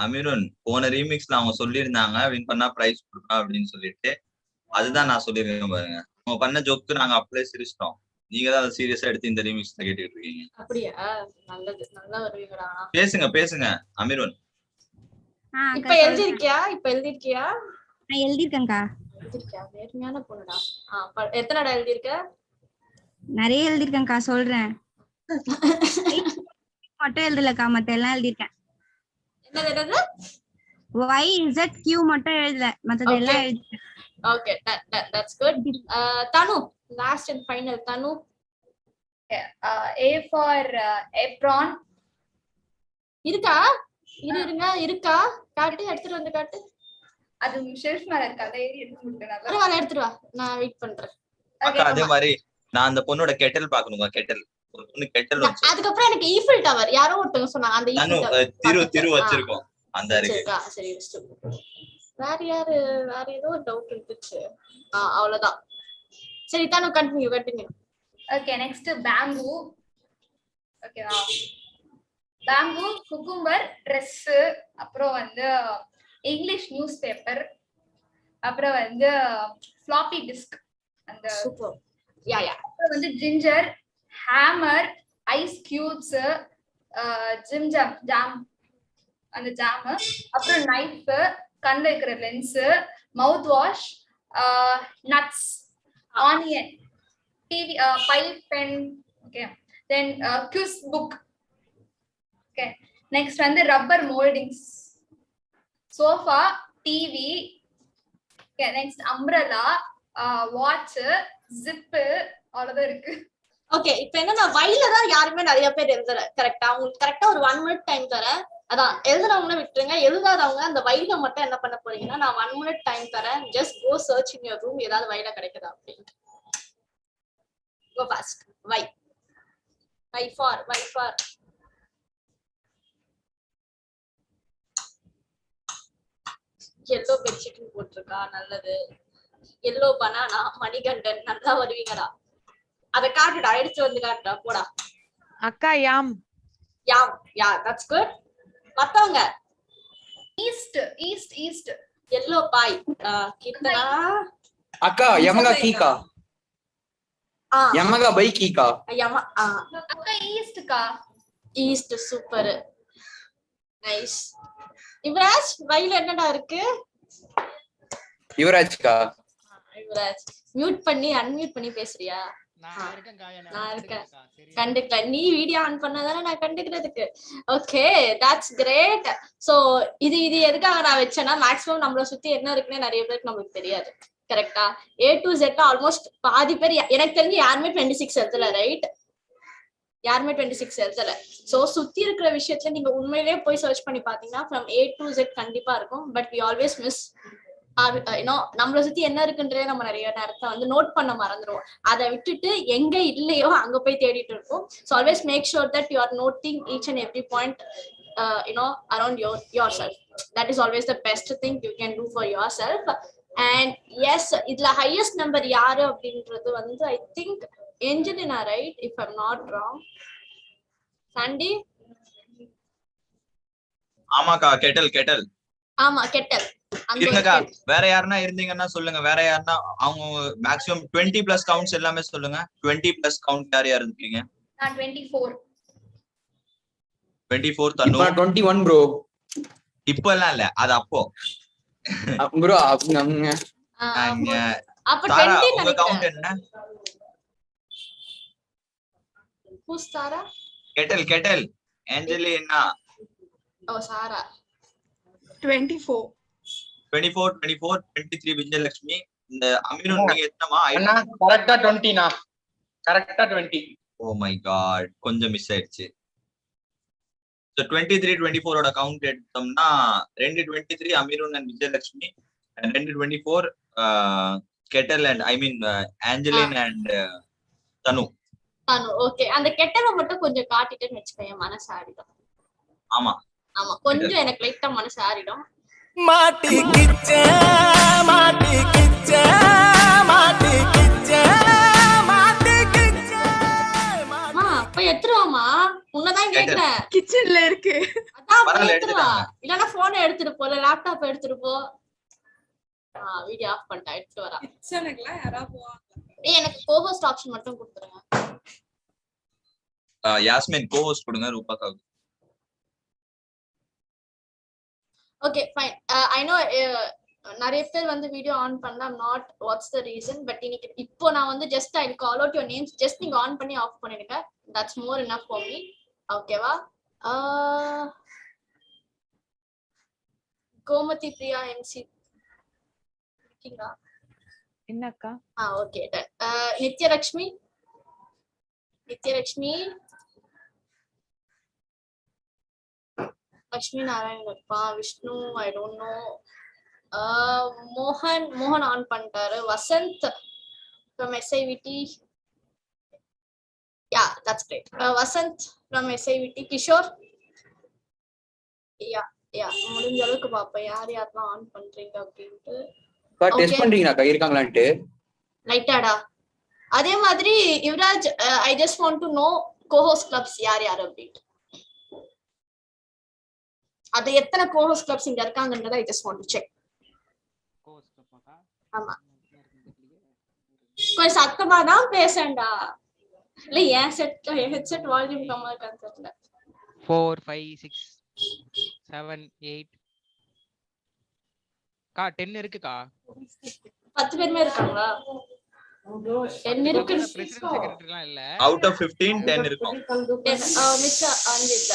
அமீருன், போன ரீமிக்ஸ்ல அவங்க சொல்லியிருந்தாங்க வின் பண்ணா பிரைஸ் கொடுப்பா அப்படின்னு சொல்லிட்டு, அதுதான் நான் சொல்லிருக்கேன் பாருங்க. அவங்க பண்ண ஜோக்கு நாங்க அப்படியே சிரிச்சிட்டோம். நீங்க தான் அதை சீரியஸா எடுத்து இந்த ரீமிக்ஸ்ல கேட்டுட்டு இருக்கீங்க. அப்படியா? நல்லது, நல்லா வருவீங்கடா. பேசுங்க அமீருன். இப்ப எழுதிருக்கியா? நான் எழுதிருக்கேன்க்கா. நேர்மையான பொண்ணுடா. எத்தனைடா எழுதிருக்க? நிறைய எழுதிருக்கேன்க்கா, சொல்றேன். மட்டும் எழுதலக்கா, மத்த எல்லாம் எழுதிருக்கேன். என்னது? Y Z Q மட்டும் எழுதல, மத்தது எல்லாம் எழுதிருக்கேன். Okay, that's good. Tanu, last and final. Tanu. A for apron. இருக்கா? இருக்கா? காட்டு, எடுத்துட்டு வந்து காட்டு. அது ஷெல்ஃப் மேல இருக்கு, அதை ஏறி எடுத்து கொடுக்கறேன். பரவாயில்ல, எடுத்துட்டு வா, நான் வெயிட் பண்றேன். அக்கா அதே மாதிரி நான் அந்த பொண்ணோட கெட்டல் பாக்கணுங்க. கெட்டல் ஒரு பொண்ணு கெட்டல் வந்து அதுக்கப்புறம் எனக்கு ஈஃபில் டவர் யாரோ ஒருத்தங்க சொன்னாங்க, அந்த ஈஃபில் டவர் திரு வச்சிருக்கோம் அந்த இருக்கு. சரி, வேற ஏதோ ஒரு டவுட் இருந்துச்சு. அவ்வளவுதான். சரி தானு, கண்டினியூ. Okay, next bamboo. ஓகேவா? பேம்பு, குக்கும்பர், ட்ரெஸ், அப்புறம் வந்து இங்கிலீஷ் நியூஸ் பேப்பர், அப்புறம் வந்து ஃப்ளாப்பி டிஸ்க், அந்த சூப்பர். அப்புறம் வந்து ginger, hammer, ice cubes, jam அந்த ஜாம், அப்புறம் நைஃப், கண்ணில் இருக்கிற lens, mouth wash, nuts, onion, TV, file, pen. Okay, then quiz book. Okay, next வந்து rubber moldings, sofa, TV. Okay, next umbrella, watch, zip, அவ்வளவுதான் இருக்கு. Okay, இப்போ என்னன்னா வயல தான் யாருமே நிறைய பேர் எழுதுற. கரெக்டா? உங்களுக்கு கரெக்டா ஒரு 1 minute டைம் தரேன். அதான் எழுதுறவங்க விட்டுருங்க, எழுதாதவங்க அந்த வயல மட்டும் என்ன பண்ண போறீங்கன்னா, நான் 1 minute டைம் தரேன். Just go search in your room, ஏதாவது வயல கிடைக்குதா அப்படின்னு. Go fast. Why for yellow bedsheet போட்டிருக்கா, நல்லது. எல்லோ பனானா, மணிகண்டன், நல்லா வருவீங்கடா. அத காட்டுடா, எடுத்து வந்து காட்டுடா, போடா. அக்கா யாம், தட்ஸ் குட். மத்தவங்க ஈஸ்ட். எல்லோ பாய் கீர்த்தனா அக்கா யமகா கீக்கா யமகா பை கீக்கா அக்கா ஈஸ்ட்க்கா ஈஸ்ட் சூப்பர் நைஸ். யுவராஜ் வயல என்னடா இருக்கு? யுவராஜ்க்கா யுவராஜ் மியூட் பண்ணி அன்மியூட் பண்ணி பேசுறியா? நான் இருக்கேன் கண்டுக்கல. நீ வீடியோ ஆன் பண்ணதானே நான் கண்டுக்கிறதுக்கு. Okay that's great. சோ இது எதுக்காக நான் வச்சேன்னா மேக்ஸிமம் நம்மள சுத்தி என்ன இருக்குன்னு நிறைய பேருக்கு நம்மளுக்கு தெரியாது. கரெக்டா? A to Z ஆல்மோஸ்ட் பாதி பேர் எனக்கு தெரிஞ்சு யாருமே 26 எழுதல. ரைட்? யாருமே 26 எழுதல. சோ சுத்தி இருக்கிற விஷயத்துல நீங்க உண்மையிலேயே போய் சர்ச் பண்ணி பாத்தீங்கன்னா ஃப்ரம் A to Z கண்டிப்பா இருக்கும். பட் we always miss நம்மள சுத்தி என்ன இருக்குன்றதே நம்ம நிறைய நேரத்தை வந்து நோட் பண்ண மறந்துடுவோம். அதை விட்டுட்டு எங்க இல்லையோ அங்க போய் தேடிட்டு இருக்கோம். So always make sure that you are noting each and every point around yourself. That is always the best thing you can do for yourself. And yes, இதுல ஹையஸ்ட் நம்பர் யாரு அப்படின்றது வந்து I think Angelina, right? If I'm not wrong. Sandy? ஆமாக்கா kettle. ஆமா kettle. இருங்கக்கா வேற யாருன்னா இருந்தீங்கன்னா சொல்லுங்க. வேற யாருன்னா அவங்க மேக்ஸிமம் 20+ கவுண்ட்ஸ் எல்லாமே சொல்லுங்க. 20+ கவுண்ட் யார் இருக்கீங்க? நான் 24 தனு. 21 ப்ரோ. இப்போ எல்லாம் இல்ல, அது அப்போ ப்ரோ. அப்ப சாரா 20 உங்க கவுண்ட் என்ன? who's Sara? Kettle Angelina. Oh Sara. 24 23 Vijayalakshmi. இந்த அமீருன் நீங்க எத்தனமா? அண்ணா கரெக்ட்டா 20 னா. கரெக்ட்டா 20. ஓ மை காட், கொஞ்சம் மிஸ் ஆயிடுச்சு. சோ 23 24 ஓட கவுண்ட் எடுத்தோம்னா 2 23 Ameerun and Vijayalakshmi, 2 24 kettle and I mean Angeline and Thanu. Okay, அந்த கெட்டலை மட்டும் கொஞ்சம் காட்டிட்டேன்னு வச்சுக்கோங்க, மனசு ஆடிடும். ஆமா கொஞ்சம் எனக்கு லைட்டா மனசு ஆடிடும். அப்ப எத்துருவாமா? உன்னதான் கேக்குறேன். கிச்சன்ல இருக்கு. இல்லன்னா போன் எடுத்துட்டு போ, இல்ல லேப்டாப் எடுத்துட்டு போ. வீடியோ ஆஃப் பண்ணிட்டா எடுத்து வரா. கிச்சனுக்குலாம் யாரா போவாங்க? எனக்கு கோஹோஸ்ட் ஆப்ஷன் மட்டும் கொடுத்துருங்க. யாஸ்மின் கோஹோஸ்ட் கொடுங்க ரூபாக்காவுக்கு. Okay fine. ஐ நோ நிறைய பேர் வந்து வீடியோ ஆன் பண்ணா not what's the reason. But இன்னைக்கு இப்போ நான் வந்து just I call out your names. Just நீங்க ஆன் பண்ணி ஆஃப் பண்ணிடுங்க. That's more enough for me. ஓகேவா? கோமதி பிரியா எம்சி இருக்கீங்களா? என்னக்கா? Okay. Nithyalakshmi Lakshmi Narayanappa, Vishnu I don't know. மோகன் ஆன் பண்ணிட்டாரு. Vasanth from SIVT. Yeah, that's great. Vasant from SIVT. Kishore. Yeah, முடிஞ்ச அளவுக்கு பாப்பேன் யார் யாரெல்லாம் ஆன் பண்றீங்க அப்படின்ட்டு. டெஸ்ட் பண்றீங்களாக்கா இருக்காங்களான்ட்டு? லைட்டாடா. அதே மாதிரி Yuvaraj, I just want to know cohost clubs யார் அப்படின்ட்டு. அது எத்தனை கோஹோஸ்ட் கிளப்ஸ் இங்க இருக்காங்கன்றத I just want to check. ஆமா, கொஞ்சம் சத்தமா தான் பேசண்டா. இல்ல ஏன் ஹெட்செட் வால்யூம் கம்மியா இருக்கான்னு தெரியல. 4 5 6 7 8 கா 10 இருக்குக்கா. 10 பேர்மே இருக்காங்களா? 10 இருக்கு. பிரசிடென்ட் செக்ரட்டரிலாம் இல்ல. அவுட் ஆஃப் 15 10 இருக்கும். மிச்ச 5 இல்ல.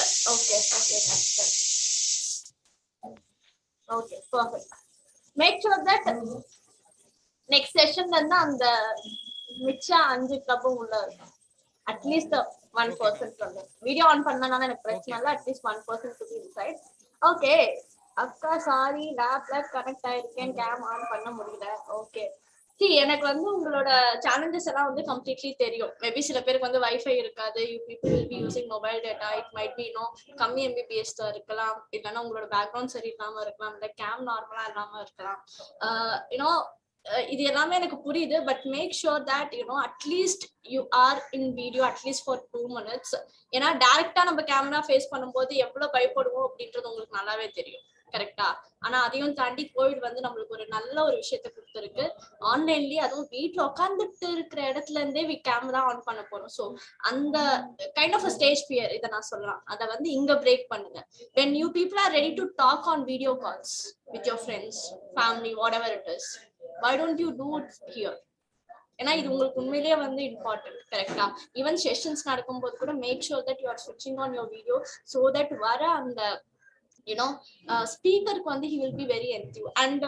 Okay perfect. Make sure that next செஷன்ல இருந்து அந்த மிச்ச 5 கிளப்பும் உள்ள இருக்கும். அட்லீஸ்ட் 1% வந்து வீடியோ ஆன் பண்ணனால எனக்கு பிரச்சனை இல்லை. At least 1% to be inside. Okay அக்கா சாரி, லேப்ல கனெக்ட் ஆயிருக்கேன், கேம் ஆன் பண்ண முடியல. ஓகே எனக்கு வந்து உங்களோட சேலஞ்சஸ் எல்லாம் வந்து கம்ப்ளீட்லி தெரியும். மேபி சில பேருக்கு வந்து வைஃபை இருக்காது. You people will be using mobile data. It might be கம்மி MBPS தான் இருக்கலாம், இல்லைன்னா உங்களோட பேக்ரவுண்ட் சரி இல்லாம இருக்கலாம், இல்லை கேம் நார்மலா இல்லாம இருக்கலாம். இது எல்லாமே எனக்கு புரியுது. But make sure that at least you are in video at least for 2 minutes. ஏன்னா டைரக்டா நம்ம கேமரா ஃபேஸ் பண்ணும்போது எவ்வளவு பயப்படுவோம் அப்படின்றது உங்களுக்கு நல்லாவே தெரியும். கரெக்டா? ஆனா அதையும் தாண்டி கோவிட் வந்து நம்மளுக்கு ஒரு நல்ல ஒரு விஷயத்த கொடுத்துருக்கு. ஆன்லைன்லயே அதுவும் வீட்டுல உட்காந்துட்டு இருக்கிற இடத்துல இருந்தே கேமரா ஆன் பண்ண போறோம். ஸோ அந்த கைண்ட் ஆஃப் ஸ்டேஜ் ஃபியர் இதை நான் சொல்லலாம். அதை வந்து இங்க பிரேக் பண்ணுங்க. when you people are ready to talk on video calls with your friends, family, whatever it is, why don't you do it here? ஏன்னா இது உங்களுக்கு உண்மையிலேயே வந்து இம்பார்ட்டன்ட். கரெக்டா? ஈவன் செஷன்ஸ் நடக்கும்போது கூட make sure that you are ஸ்விட்சிங் on your video so that வர அந்த ஸ்பீக்கருக்கு வந்து he will be very enthused. And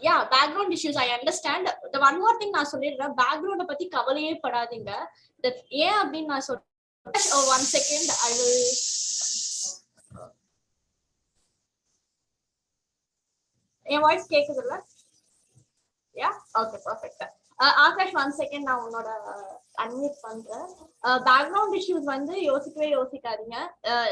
yeah, background issues I understand. The one more thing நான் சொல்லிடுறேன், பேக்ரவுண்ட பத்தி கவலையே படாதீங்க. that ஏன் அப்படின்னு நான் சொல்றேன். one second I will என் வாய்ஸ் கேக்குதுல்ல? yeah okay perfect. Akash 1 second நான் உன்னோட அன்மியூட் பண்றேன். பேக்ரவுண்ட் இஷ்யூஸ் வந்து யோசிக்கவே யோசிக்காதீங்க.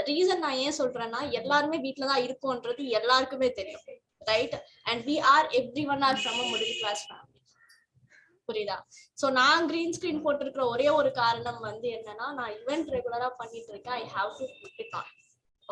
ரீசன் நான் ஏன் சொல்றேன்னா, எல்லாருமே வீட்டுல தான் இருக்கோன்றது எல்லாருக்குமே தெரியும், right? And we are everyone are from a middle class family. புரியுதா? சோ நான் கிரீன் ஸ்கிரீன் போட்டிருக்கிற ஒரே ஒரு காரணம் வந்து என்னன்னா, நான் ஈவென்ட் ரெகுலரா பண்ணிட்டு இருக்கேன். I have to put it on.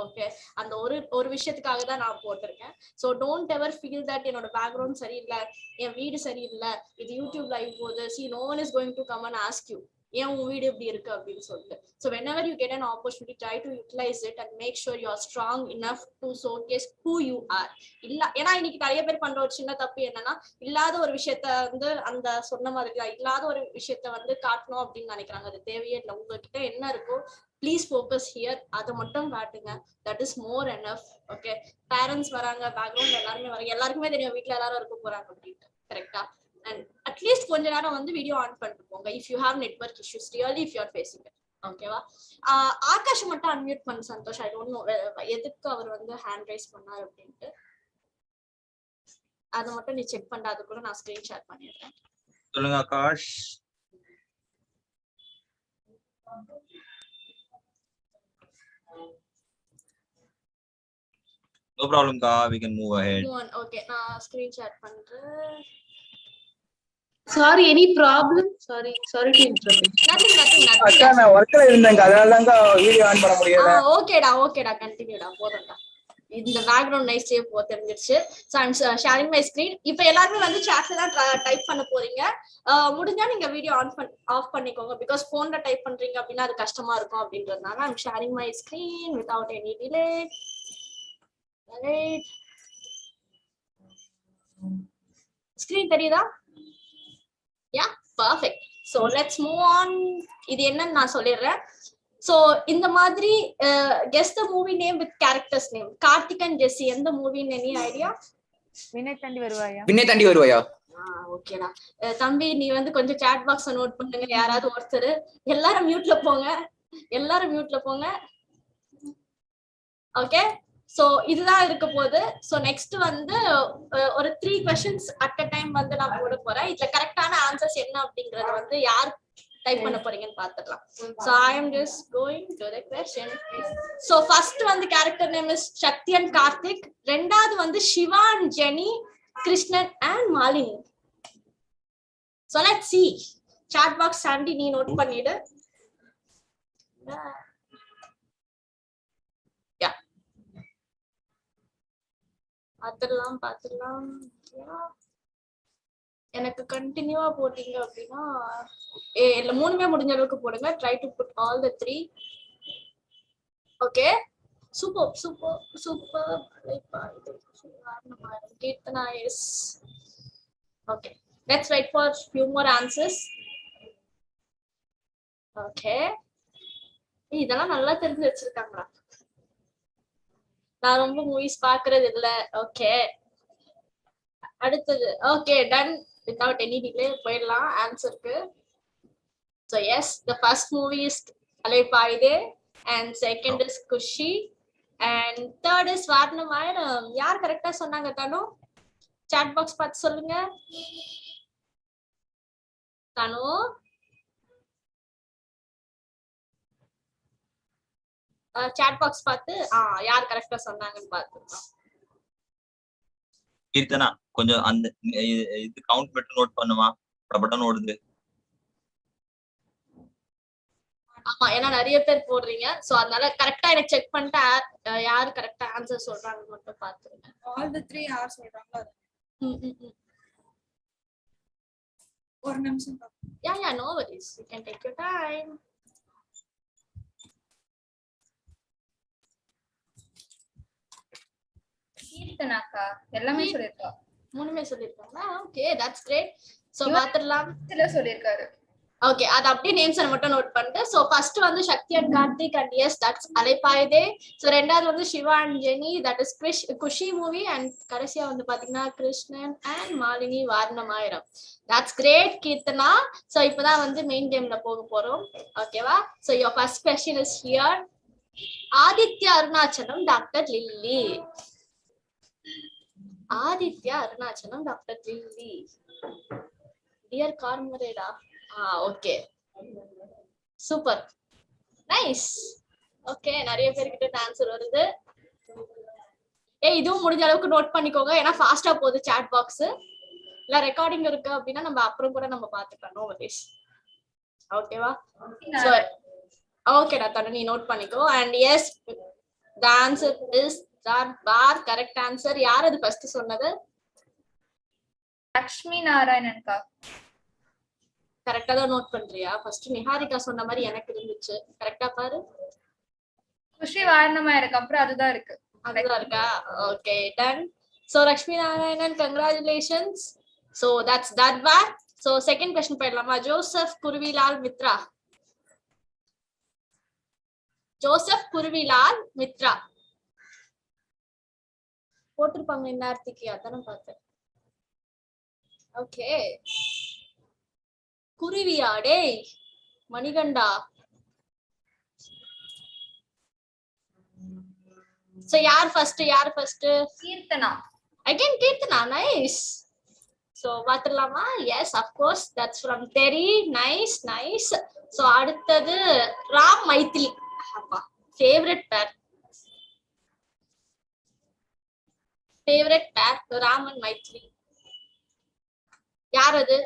Okay, அந்த ஒரு விஷயத்துக்காக தான் நான் போட்டிருக்கேன். So don't ever feel that என்னோட பேக்ரவுண்ட் சரியில்லை, என் வீடு சரியில்லை, இது யூடியூப் லைவ் போகுது, see no one is going to come and ask you ஏன் உன் வீடு இப்படி இருக்கு அப்படின்னு சொல்லிட்டு. So whenever you get an opportunity, try to utilize it and make sure you are strong enough to showcase who you are. இல்ல, ஏன்னா இன்னைக்கு நிறைய பேர் பண்ற ஒரு சின்ன தப்பு என்னன்னா, இல்லாத ஒரு விஷயத்த வந்து அந்த சொன்ன மாதிரி தான் இல்லாத ஒரு விஷயத்த வந்து காட்டணும் அப்படின்னு நினைக்கிறாங்க. அது தேவையே இல்லை. உங்ககிட்ட என்ன இருக்கோ ப்ளீஸ் ஃபோக்கஸ் ஹியர், அதை மட்டும் காட்டுங்க. That is more enough. Okay, parents வராங்க, பேக்ரவுண்ட் எல்லாருமே வராங்க, எல்லாருக்குமே தெரியும் வீட்டுல எல்லாரும் இருக்க போறாங்க அப்படின்ட்டு. கரெக்டா? அண்ட் அட்லீஸ்ட் கொஞ்ச நேரம் வந்து வீடியோ ஆன் பண்ணிட்டு போங்க if you have network issues, really if you are facing it. ஓகேவா? ஆகாஷ் மட்டும் அன்மியூட் பண்ணு சந்தோஷ். ஐ டோன்ட் நோ எதுக்கு அவர் வந்து ஹேண்ட் ரைஸ் பண்ணார் அப்படின்ட்டு. அதை மட்டும் நீ செக் பண்ண, அது கூட நான் ஸ்கிரீன் ஷேர் பண்ணிடுறேன். சொல்லுங்க Akash. No problem ka, we can move ahead. Okay, நான் ஸ்கிரீன் ஷேர் பண்றேன். Sorry, any problem? Sorry to interrupt. Nothing. அக்கா நான் வர்க்ல இருந்தேங்க, அதனால தான் வீடியோ ஆன் பண்ண முடியல. ஓகேடா கண்டினியூடா. போறேன்டா. இந்த பேக்ரவுண்ட் நைஸ் சேவ் போ தெரிஞ்சிருச்சு. So I am sharing my screen. இப்போ எல்லாரும் வந்து சாட்ல தான் டைப் பண்ண போறீங்க. முடிஞ்சா நீங்க வீடியோ ஆஃப் பண்ணிக்கோங்க, பிகாஸ் போன்ல டைப் பண்றீங்க அப்படின்னா அது கஷ்டமா இருக்கும் அப்படின்றதுனால I am sharing my screen without any delay. Right, screen தெரியுதா? Yeah, perfect. So let's move on. இது என்னன்னு நான் சொல்லிடுறேன். So இந்த மாதிரி guess the movie name with characters name. Karthik and ஜெசி, எந்த மூவி? any idea? வினய் தாண்டி வருவாயா? ஓகேடா. தம்பி நீ வந்து கொஞ்சம் சாட் பாக்ஸ் நோட் பண்ணுங்க. யாராவது ஒருத்தர், எல்லாரும் மியூட்ல போங்க. ஓகே, சோ இதுதான் இருக்க போகுது. சோ நெக்ஸ்ட் வந்து ஒரு 3 questions at a time வந்து நான் போட போறேன். இதுல கரெக்டான ஆன்சர்ஸ் என்ன அப்படிங்கறது வந்து யார் டைப் பண்ண போறீங்கன்னு பாத்துடலாம். So I am just going to the question. So first வந்து character name is Shakti and Karthik. ரெண்டாவது வந்து Shiva and Jenny, Krishnan and Malini. So let's see. Chat box Sandy நீ நோட் பண்ணிடு. பாத்துடலாம். எனக்கு கண்டினியூவா போட்டீங்க அப்படின்னா இல்ல 3மே முடிஞ்ச அளவுக்கு போடுங்க. Try to put all the 3. Okay, super. Keerthana yes. Okay, let's wait for few more answers. ஓகே, இதெல்லாம் நல்லா தெரிஞ்சு வச்சிருக்காங்களா? நான் ரொம்ப மூவிஸ் பாக்குறது இல்ல. ஓகே, அடுத்தது. Okay, done. Without any delay போயிடலாம் ஆன்சருக்கு. So yes, the first movie is Alaipayuthey and second is Kushi and third is Vaaranam Aayiram. யார் கரெக்டா சொன்னாங்க? தனு, சாட் பாக்ஸ் பார்த்து சொல்லுங்க. தனு, சாட் பாக்ஸ் பார்த்து யார் கரெக்டா சொன்னாங்கன்னு பார்த்துக்கலாம். கீர்த்தனா கொஞ்சம் அந்த இது கவுண்ட் மட்டும் நோட் பண்ணுமா? படபடன்னு ஓடுது. ஆமா, ஏன்னா நிறைய பேர் போடுறீங்க. சோ அதனால கரெக்டா எனக்கு செக் பண்ணிட்டு யாரு கரெக்டா ஆன்சர் சொல்றாங்கன்னு மட்டும் பாத்துருங்க. All the 3 யார் சொல்றாங்களோ அது. ஒரு நிமிஷம். Yeah, no worries. You can take your time. கீர்த்தனாக்கா எல்லாமே சொல்லிருக்கா. மூணுமே சொல்லிருக்காங்களா? Okay, that's great. சோ பாத்துறலாம். இதுல சொல்லிருக்காரு. ஓகே, அது அப்படியே நேம்ஸ் மட்டும் நோட் பண்ணிட்டு. சோ ஃபர்ஸ்ட் வந்து Sakthi and Karthik and yes that's Alaipayuthey. So ரெண்டாவது வந்து Siva and Jenny, that is Kushi movie. And கடைசியா வந்து பாத்தீங்கன்னா Krishnan and Malini Vaaranam Aayiram. That's great Keerthana. So இப்பதான் வந்து மெயின் கேம்ல போக போறோம். ஓகேவா? So your first question is here. Aditya Arunachalam doctor Lilly. Aditya Arunachalam doctor Lilly. Dear கார்மரேடா. Okay, super, nice. ஓகே, நிறைய பேர்கிட்ட ஆன்சர் வருது. இதுவும் முடிஞ்ச அளவுக்கு நோட் பண்ணிக்கோங்க, ஏன்னா ஃபாஸ்டா போகுது சாட் பாக்ஸ். இல்ல ரெக்கார்டிங் இருக்கு அப்படின்னா நம்ம அப்புறம் கூட நம்ம பாத்துக்கலாம். No worries. ஓகேவா? ஓகேடா தனு, நீ நோட் பண்ணிக்கோ. And yes, the answer is bar correct answer. யார் அது ஃபர்ஸ்ட் சொன்னது? லக்ஷ்மி நாராயணன்கா. கரெக்டா தான் நோட் பண்றியா? ஃபர்ஸ்ட் நிஹாரிகா சொன்ன மாதிரி எனக்கு இருந்துச்சு. கரெக்டா பாரு. குஷி வாரணமாயிரம் அப்புறம் அதுதான் இருக்கு. அதுதான் இருக்கா? Okay, done. So Lakshmi Narayanan, congratulations. So that's that one. So second question போயிடலாமா? ஜோசப் குருவிலால் மித்ரா. ஜோசப் குருவிலால் மித்ரா போட்டிருப்பாங்க இந்நேரத்துக்கு, அதானே பார்த்தேன். ஓகே, குருவியா? டேய் மணிகண்டா. சோ யார் first? Keerthana. Again Keerthana, nice. So பாத்துடலாமா? Yes, of course, that's from Theri. Nice nice. So அடுத்தது ராம் மைத்திலி. அப்பா, favourite pair. Ram and Maithili. யார் அது?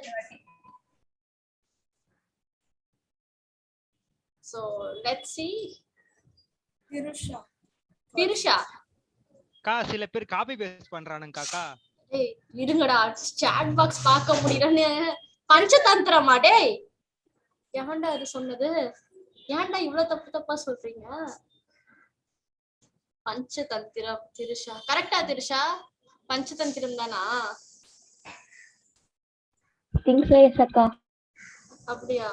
So let's see. திருஷா. கா சில பேர் காப்பி பேஸ்ட் பண்றானுங்க காக்கா. ஏய் இருங்கடா, சாட் பாக்ஸ் பார்க்க முடியலன்னு. பஞ்சதந்திரமா? டேய் ஏன்டா இது சொன்னது? ஏன்டா இவ்வளவு தப்பு தப்பா சொல்றீங்க? பஞ்சதந்திரம். திருஷா கரெக்டா? திருஷா பஞ்சதந்திரம் தானா? அப்படியா?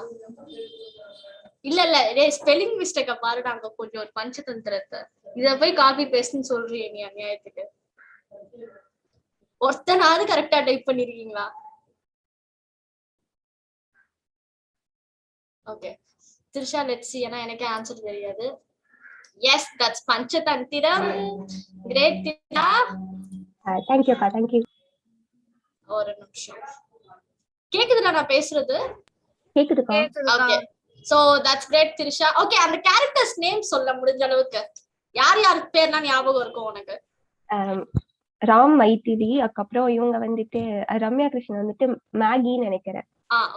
இல்ல டேய் ஸ்பெல்லிங் மிஸ்டேக்க பாருடா. அங்க கொஞ்சம் ஒரு பஞ்சதந்திரத்தை இத போய் காப்பி பேஸ்ட்னு சொல்றீங்க நீ அநியாயத்துக்கு. ஒருத்தனாவது கரெக்டா டைப் பண்ணிருக்கீங்களா? Okay Trisha, let's see. ஏன்னா எனக்கு ஆன்சர் தெரியாது. Yes, that's Panchatantram. Great Trisha. Thank you, thank you. ஒரு நிமிஷம், கேக்குதுடா நான் பேசுறது? கேக்குதுக்கா. Okay, so that's great Trisha. Okay, அந்த கேரக்டர்ஸ் நேம் சொல்ல முடிஞ்ச அளவுக்கு. யார் யாருக்கு பேர்லாம் ஞாபகம் இருக்கும் உனக்கு? ராம் மைத்திலி, அதுக்கப்புறம் இவங்க வந்துட்டு ரம்யா கிருஷ்ணன் வந்துட்டு மேகின்னு நினைக்கிறேன்.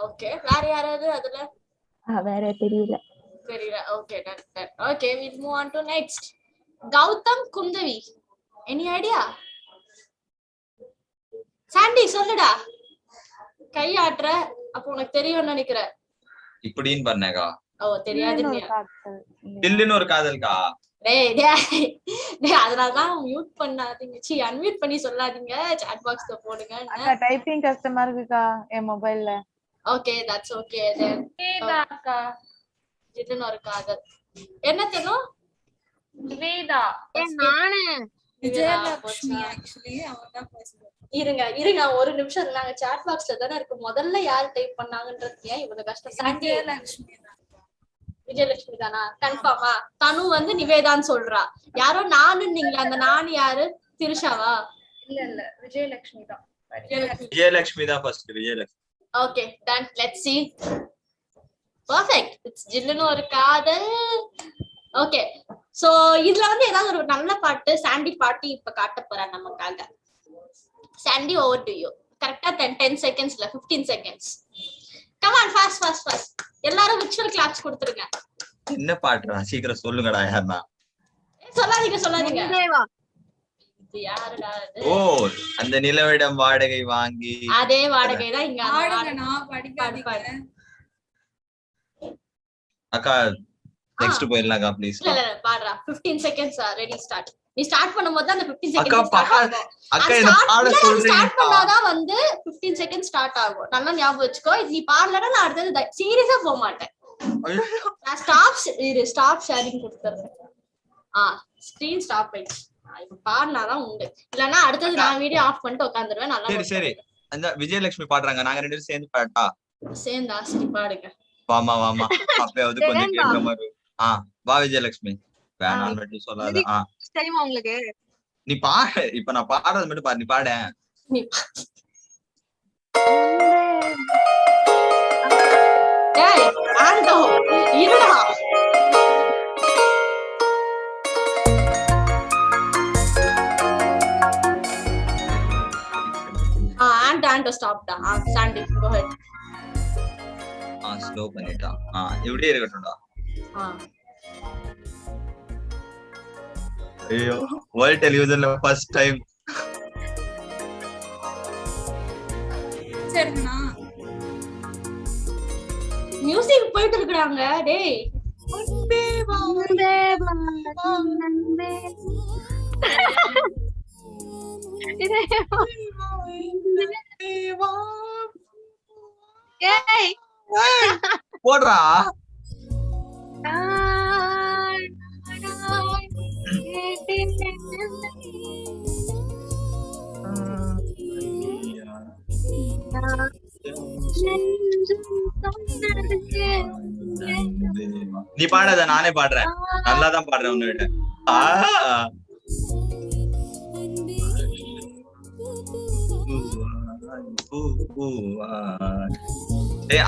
ஓகே, வேற யாராவது அதுல? வேற தெரியல. Okay done. Okay, we move on to next. Gautham Kundavai. any idea? Sandy சொல்லுடா. கை ஆட்ற, அப்ப உனக்கு தெரியும்னு நினைக்கிறேன். இப்படின்னு பண்ணேகா. தெரியாது. தில்லுன்னு ஒரு காதல்கா. அதனாலதான் மியூட் பண்ணாதீங்க, அன்மியூட் பண்ணி சொல்லாதீங்க, சாட் பாக்ஸ்ல போடுங்க. டைப்பிங் கஷ்டமா இருக்குக்கா என் மொபைல்ல. Okay, that's okay then. வேதாக்கா. தில்லுன்னு ஒரு காதல். என்ன தெரியும்? வேதா. நானே விஜயலட்சுமி. ஆக்சுவலி அவங்க பேசுறாங்க. இருங்க ஒரு நிமிஷம். நாங்க சாட் பாக்ஸ்ல தானே இருக்கு. முதல்ல யார் டைப் பண்ணாங்கன்றது ஏன் இவ்வளவு கஷ்டம்? விஜயலட்சுமி தானா? கன்ஃபார்மா? தனு வந்து நிவேதான்னு சொல்றா. யாரோ நானுன்னீங்களா? அந்த நான் யாரு? திரிஷாவா? இல்ல விஜயலட்சுமி தான். விஜயலட்சுமி தான் first. Vijayalakshmi. Okay done. Let's see. Perfect. It's ஜில்லுன்னு ஒரு காதல். ஓகே, சோ இதுல வந்து ஏதாவது ஒரு நல்ல பாட்டு சாண்டி பாட்டு இப்ப காட்ட போறா நமக்காக. Sandy, over to you. கரெக்டா 10 seconds இல்ல 15 seconds. Come on, fast. எல்லாரும் விர்ச்சுவல் கிளாப்ஸ் கொடுத்துருங்க. என்ன பாட்டுடா சீக்கிரம் சொல்லுங்கடா யாருன்னா. சொல்லாதீங்க முன்பேவா. இது யாருடா இது? ஓ அந்த நிலவிடம் வாடகை வாங்கி. அதே வாடகை தான் இங்க பாடுங்கண்ணா, படிக்காதீங்க. அக்கா நெக்ஸ்ட் போயிடலாம்க்கா ப்ளீஸ். இல்ல பாடுறா. 15 செகண்ட்ஸ் ரெடி ஸ்டார்ட். நீ ஸ்டார்ட் பண்ணும்போது தான் அந்த 15 அக்கா செகண்ட்ஸ் ஸ்டார்ட் ஆகும். அக்கா என்ன பாட சொல்றீங்க? ஸ்டார்ட் பண்ணாதான் வந்து 15 செகண்ட்ஸ் ஸ்டார்ட் ஆகும். நல்லா ஞாபகம் வச்சுக்கோ. நீ பாடலனா நான் அடுத்தது சீரியஸா போக மாட்டேன். நான் ஸ்டாப் ஷேரிங் கொடுத்துறேன். ஸ்கிரீன் ஸ்டாப் ஆயிடுச்சு. இப்ப பாடினாதான் உண்டு. இல்லன்னா அடுத்தது நான் வீடியோ ஆஃப் பண்ணிட்டு உட்காந்துருவேன். நல்லா சரி அந்த விஜயலட்சுமி பாடுறாங்க, நாங்க 2 பேரும் சேர்ந்து பாடட்டா? சேர்ந்தா சரி பாடுங்க. வாமா அப்பயாவது கொஞ்சம் கேட்கிற மாதிரி. வா விஜயலட்சுமி. வேணாம் மட்டும் சொல்லாத. தெரியுமா உங்களுக்கு? நீ பாடு. இப்ப நான் பாடுறது மட்டும் பாரு. நீ பாட. ஏய் ஆண்டோ இருடா. ஆண்டோ ஸ்டாப்டா. சாண்டி கோ ஹெட். ஸ்லோ பண்ணிட்டா. இப்படியே இருக்கட்டும்டா. ஐயோ வேர்ல்ட் டெலிவிஷன்ல ஃபர்ஸ்ட் டைம். சரிங்கண்ணா. மியூசிக் போயிட்டு இருக்காங்க. டேய் போடுறா. நீ பாடாத, நானே பாடுறேன். நல்லாதான் பாடுறேன் உன்னை விட.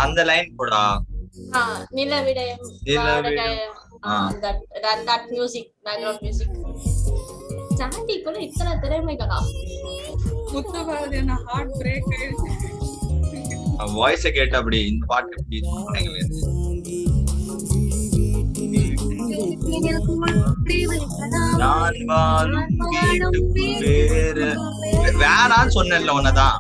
அந்த லைன் போடா. நிலவிடம் that music, background music. சாண்டிக்குள்ள இத்தனை திறமைகளா? முத்துபாரதி அண்ணா ஹார்ட் பிரேக் ஆயிடுச்சு. வாய்ஸ் கேட்ட அப்படி இந்த பாட்டு நான் வாழும் வீட்டுக்கு வேணான்னு சொன்னேன்ல உன்னதான்.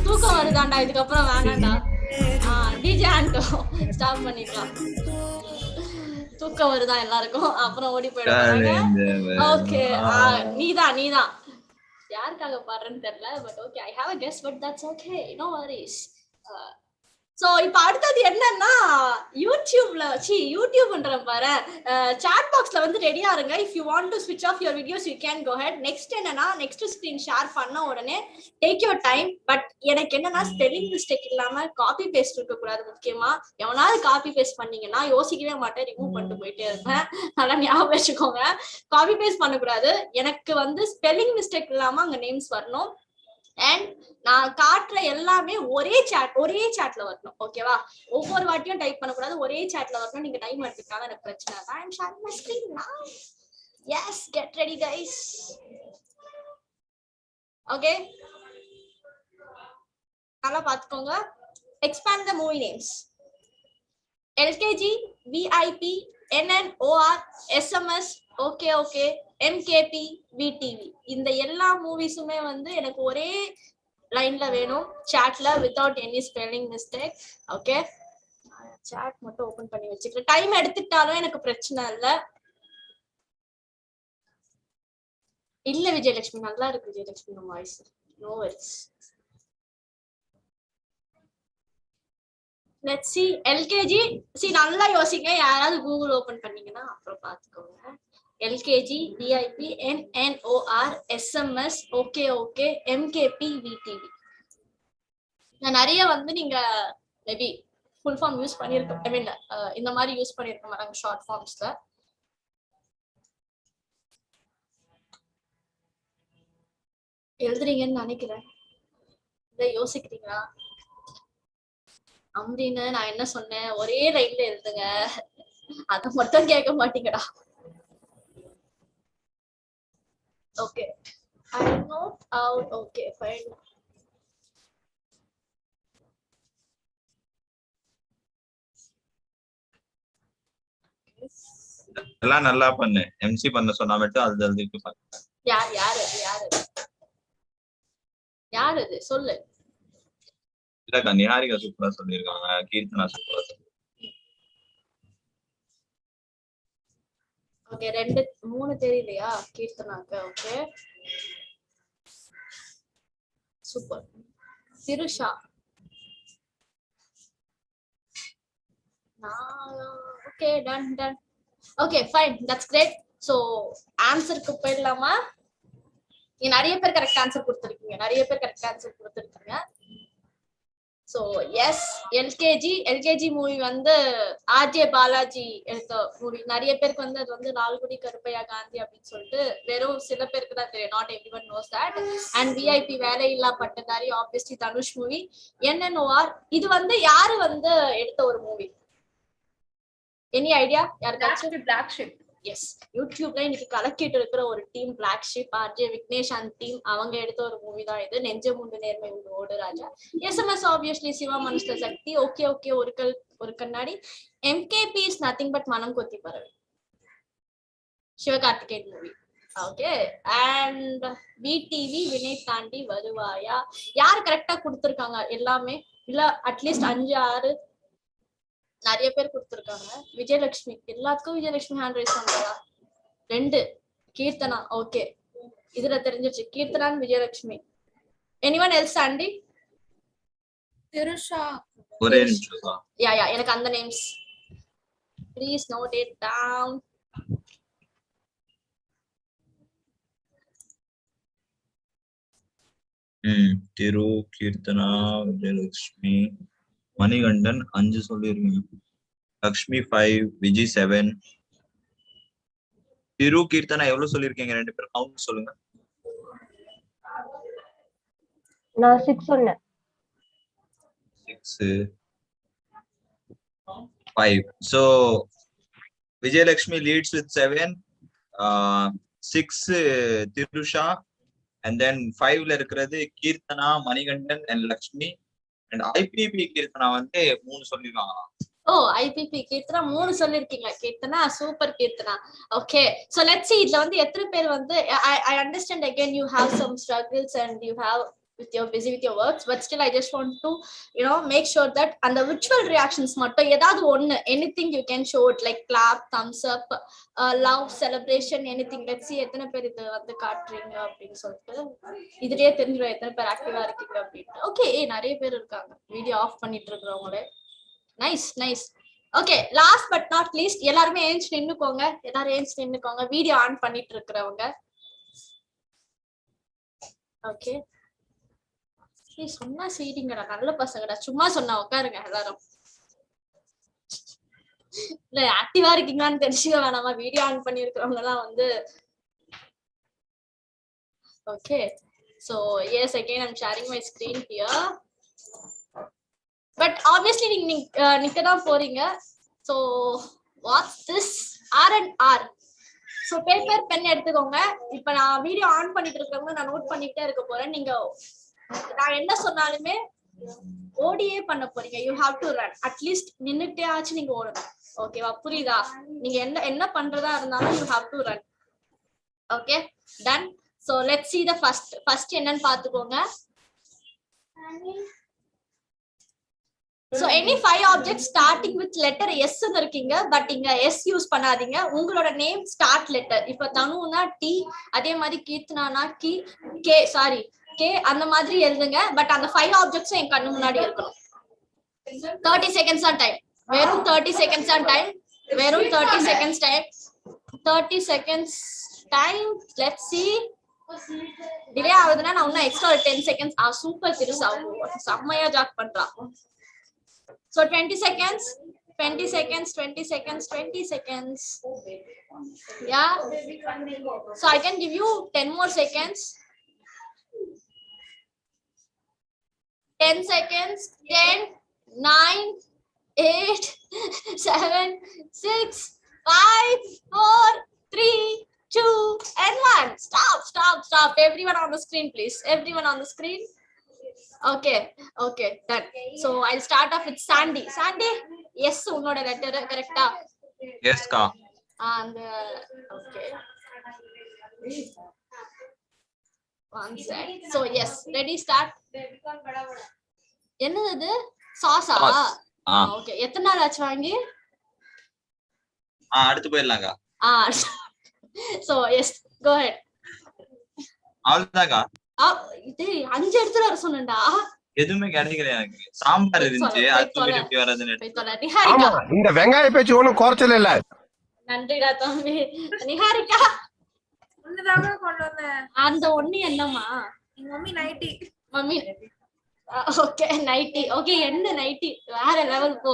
தூக்கம் வருதாண்டா இதுக்கப்புறம் வேணாண்டா. டிஜே ஆண்டோ ஸ்டாப் பண்ணிக்கலாம். தூக்கம் வருதா எல்லாருக்கும், அப்புறம் ஓடி போயிடுவாங்க. ஓகே நீதான் யாருக்காக பாடுறேன்னு தெரியல. But okay I have a guess, but that's okay, no worries. So இப்ப அடுத்தது என்னன்னா யூடியூப்ன்ற பாரு சாட் பாக்ஸ்ல வந்து ரெடியா இருங்க. இஃப் யூ வாண்ட் டு ஸ்விட்ச் off your videos you can go ahead. Next என்னன்னா நெக்ஸ்ட் ஸ்கிரீன் ஷேர் பண்ண உடனே டேக் யுவர் டைம். பட் எனக்கு என்னன்னா ஸ்பெல்லிங் மிஸ்டேக் இல்லாம காப்பி பேஸ்ட் இருக்க கூடாது. முக்கியமா எவனாவது காப்பி பேஸ்ட் பண்ணீங்கன்னா யோசிக்கவே மாட்டேன், ரிமூவ் பண்ணிட்டு போயிட்டே இருப்பேன். நல்லா ஞாபகம் வச்சுக்கோங்க, காப்பி பேஸ்ட் பண்ணக்கூடாது. எனக்கு வந்து ஸ்பெல்லிங் மிஸ்டேக் இல்லாம அங்க நேம்ஸ் வரணும். அண்ட் நான் காட்டுற எல்லாமே ஒரே சாட்ல வரணும். ஓகேவா? ஒவ்வொரு வாட்டியும் டைப் பண்ணக்கூடாது, ஒரே சாட்ல வரணும். நீங்க டைம் எடுத்துக்கிட்டாலும் எனக்கு பிரச்சனை இல்லை. I am sharing my screen now. Yes, get ready guys. Okay, நல்லா பாத்துக்கோங்க. Expand the movie names. LKG, VIP, NNOR, SMS, OKOK, MKP, VTV. இந்த எல்லா மூவிஸுமே வந்து எனக்கு ஒரே லைன்ல வேணும் சாட்ல, without any spelling mistake. Okay, chat மட்டும் ஓபன் பண்ணி வச்சுக்கிறேன். டைம் எடுத்துட்டாலும் எனக்கு பிரச்சனை இல்ல விஜயலட்சுமி, நல்லா இருக்கு விஜயலட்சுமி நம்ம voice. No worries. Let's see. LKG, see நல்லா யோசிங்க. யாராவது கூகுள் ஓபன் பண்ணீங்கன்னா அப்புறம் பாத்துக்கோங்க. LKG, VIP, NNOR, SMS, OKOK, MKP, VTV. நான் நிறைய வந்து நீங்க மேபி ஃபுல் ஃபார்ம் யூஸ் பண்ணிருக்க, ஐ மீன் இந்த மாதிரி யூஸ் பண்ணிருக்க மாட்டாங்க ஷார்ட் ஃபார்ம்ஸ்ல. எழுதுறீங்கன்னு நினைக்கிறேன். இதை யோசிக்கிறீங்களா? அம்ரின்னு நான் என்ன சொன்னேன், ஒரே லைன்ல எழுதுங்க, அத மட்டும் கேட்க மாட்டீங்கடா. Okay I note out. Okay fine. எல்லாம் நல்லா பண்ணு. எம்சி பண்ண சொன்னா மட்டும் அது ஜல்திக்கு பண்ணு. யார் யார் அது யார் அது யார் அது சொல்லு. இல்லக்கா நிஹாரிகா சூப்பரா சொல்லியிருக்காங்க, கீர்த்தனா சூப்பரா சொல்லி. ஓகே 2 3 தெரியலையா கீர்த்தனாக்கு? Okay super. Trisha okay done done. Okay fine, that's great. So ஆன்சருக்கு போயிடலாமா? நீங்க நிறைய பேர் கரெக்ட் ஆன்சர் கொடுத்துருக்கீங்க. ஸோ எஸ், எல்கேஜி மூவி வந்து ஆர்ஜே பாலாஜி எடுத்த மூவி. நிறைய பேருக்கு வந்து அது வந்து லால்குடி கருப்பையா காந்தி அப்படின்னு சொல்லிட்டு வெறும் சில பேருக்கு தான் தெரியும். Not everyone knows that. And VIP வேலையில்லா பட்டதாரி ஆப்வியஸ்லி தனுஷ் மூவி. NNOR இது வந்து யாரு வந்து எடுத்த ஒரு மூவி? எனி ஐடியா யாருக்காச்சும்? Black sheep. எஸ், யூடியூப்ல இன்னைக்கு கலக்கிட்டு இருக்கிற ஒரு team black sheep, RJ Vignesh and team, அவங்க எடுத்த ஒரு மூவி தான் இது. நெஞ்சமுண்டு நேர்மை உண்டு ஓடு ராஜா. SMS ஆப்வியஸ்லி சிவா மனுஷ்ட சக்தி. ஓகே ஓகே ஒரு கண்ணாடி. MKP இஸ் நத்திங் பட் மனம் கொத்தி பறவை, Sivakarthikeyan movie. Okay and VTV Vinay தாண்டி வருவாயா. யார் கரெக்டா கொடுத்துருக்காங்க எல்லாமே? இல்ல அட்லீஸ்ட் 5 6 நிறைய பேர் கொடுத்துருக்காங்க. விஜயலட்சுமி, எல்லாத்துக்கும் விஜயலட்சுமி ஹேண்ட் ரைஸ் பண்றா. 2 கீர்த்தனா. ஓகே இதுல தெரிஞ்சிருச்சு, Keerthana Vijayalakshmi. Anyone else? Aunty Trisha. ஒரே நிமிஷம். யா எனக்கு அந்த names please note it down. Thiru, Keerthana, Vijayalakshmi, Manikandan 5 சொல்லிருக்கீங்க. லக்ஷ்மி 5, விஜய் 7. திரு, கீர்த்தனா எவ்வளவு சொல்லிருக்கீங்க? 2 பேரும் கவுண்ட் சொல்லுங்க. நான் 6 சொன்னேன். 6 5. So Vijayalakshmi leads with 7, 6 Tirusha, and then 5 ல இருக்கிறது Keerthana, Manikandan and Lakshmi. and IPP Keerthana வந்து 3 சொல்லிருக்காங்க. ஓ IPP கீர்த்தனா 3 சொல்லிருக்கீங்க. Keerthana super Keerthana. Okay so let's see இதுல வந்து எத்தனை பேர் வந்து I understand again you have some struggles and you have with your busy with your works, but still I just want to make sure that and the virtual reactions மட்டும் ஏதாவது ஒன்னு anything you can show it like clap, thumbs up, love, celebration, anything. Let's see எத்தனை பேர் இது வந்து காட்றீங்க அப்படின்னு சொல்லிட்டு இதுலயே தெரிஞ்சிரும் எத்தனை பேர் ஆக்டிவா இருக்கீங்க அப்படின்னு. ஓகே நிறைய பேர் இருக்காங்க வீடியோ ஆஃப் பண்ணிட்டு இருக்கிறவங்களே. Nice. Okay last but not least எல்லாரும் ஏஞ்சி நின்னுக்கோங்க. வீடியோ ஆன் பண்ணிட்டு இருக்கிறவங்க. ஓகே சும்மா செய்றீங்கடா, நல்ல பசங்கடா. சும்மா சொன்னா உட்காருங்க எல்லாரும். இல்ல ஆக்டிவா இருக்கீங்களான்னு தெரிஞ்சுக்க வேணாமா? வீடியோ ஆன் பண்ணி இருக்கிறவங்க எல்லாம் வந்து okay so yes again I'm sharing my screen here, but obviously நீங்க நிக்க தான் போறீங்க. so what's this R&R? so paper pen எடுத்துக்கோங்க. இப்ப நான் வீடியோ ஆன் பண்ணிட்டு இருக்கவங்க நான் நோட் பண்ணிட்டே இருக்க போறேன். நீங்க நான் என்ன சொன்னாலுமே ஓடியே பண்ண போறீங்க. You have to run. At least நின்னுட்டே ஆச்சு நீங்க ஓடணும். ஓகேவா? புரியுதா? நீங்க என்ன பண்றதா இருந்தாலும் you have to run. Okay done. So let's see the first என்னன்னு பாத்துக்கோங்க. so any 5 objects starting with letter S ன்னு இருக்கீங்க. பட் இங்க S யூஸ் பண்ணாதீங்க. உங்களோட நேம் ஸ்டார்ட் லெட்டர். இப்ப தனுனா T, அதே மாதிரி கீர்த்தனானா K அந்த மாதிரி எழுதுங்க. பட் அந்த 5 ஆப்ஜெக்ட்ஸும் என் கண்ணு முன்னாடி இருக்கணும். 30 செகண்ட்ஸ் தான் டைம். வெறும் 30 செகண்ட்ஸ் தான் time. 30 seconds time. Let's see. Delay ஆகுதுன்னா நான் இன்னும் எக்ஸ்ட்ரா 10 செகண்ட்ஸ். சூப்பர் திருசா, செம்மையா ஜாக் பண்றா. so 20 seconds. Yeah, so I can give you 10 more seconds. 10 seconds. 10 9, 8, 7, 6, 5, 4, 3, 2, and 1. Stop. Everyone on the screen, please. Everyone on the screen. Okay, done. So I'll start off with Sandy. Sandy, yes, உன்னோட letter correct-ஆ? Yes கா. And okay. One sec. So yes, ready, start. என்னது சாஸா? Okay, எத்தனை நாள் ஆச்சு வாங்கி? அடுத்து போயிடலாங்க. So yes, go ahead. அவ்வளவுதாங்க. இது 5 எடுத்துட்டு வர சொன்னேன்டா. எதுவுமே கிடைக்கல எனக்கு. சாம்பார் இருந்துச்சு, அது எப்படி வரதுன்னு. ஆமா, இந்த வெங்காய பேச்சு ஒண்ணும் குறைச்சல இல்ல. நன்றிடா தம்பி. நிஹாரிகா ஒண்ணுதாங்க கொண்டு வந்தேன். அந்த ஒண்ணு என்னம்மா? எங்க mummy nighty. Mummy okay nighty. Okay, என்ன நைட்டி? வேற லெவல் போ.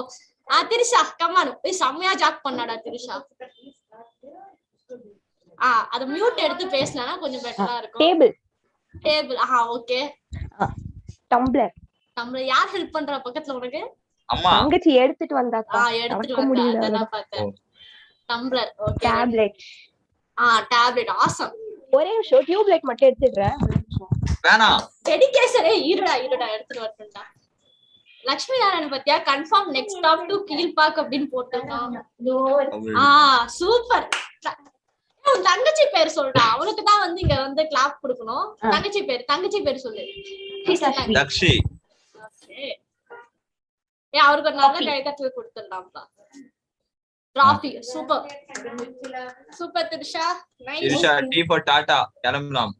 திரிஷா கமான், போய் செம்மையா ஜாக் பண்ணாடா திரிஷா. அத மியூட் எடுத்து பேசலனா கொஞ்சம் பெட்டரா இருக்கும். Table okay. டம்ளர் யார் ஹெல்ப் பண்றா பக்கத்துல உனக்கு? அம்மா. தங்கச்சி எடுத்துட்டு வந்தாக்கா. எடுத்துட்டு வந்தா அதான் பார்த்தேன். Tumbler okay. Tablet tablet awesome. ஒரே நிமிஷம் டியூப் லைட் மட்டும் எடுத்துடுறேன். வேணாம். டெடிகேஷனே இருடா எடுத்துட்டு வரட்டும்டா. லட்சுமி நாராயணன் பத்தியா confirm next stop to Kilpauk அப்படின்னு போட்டுருக்கான். சூப்பர். உன் தங்கச்சி பேர் சொல்றா, அவனுக்கு தான் வந்து இங்க வந்து கிளாப் கொடுக்கணும். தங்கச்சி பேர் சொல்லு. லக்ஷி. அவருக்கு ஒரு நல்ல கைதட்டல் கொடுத்துடலாம்ப்பா. Trophy super Trisha. Trisha T for tata. கிளம்பலாம்.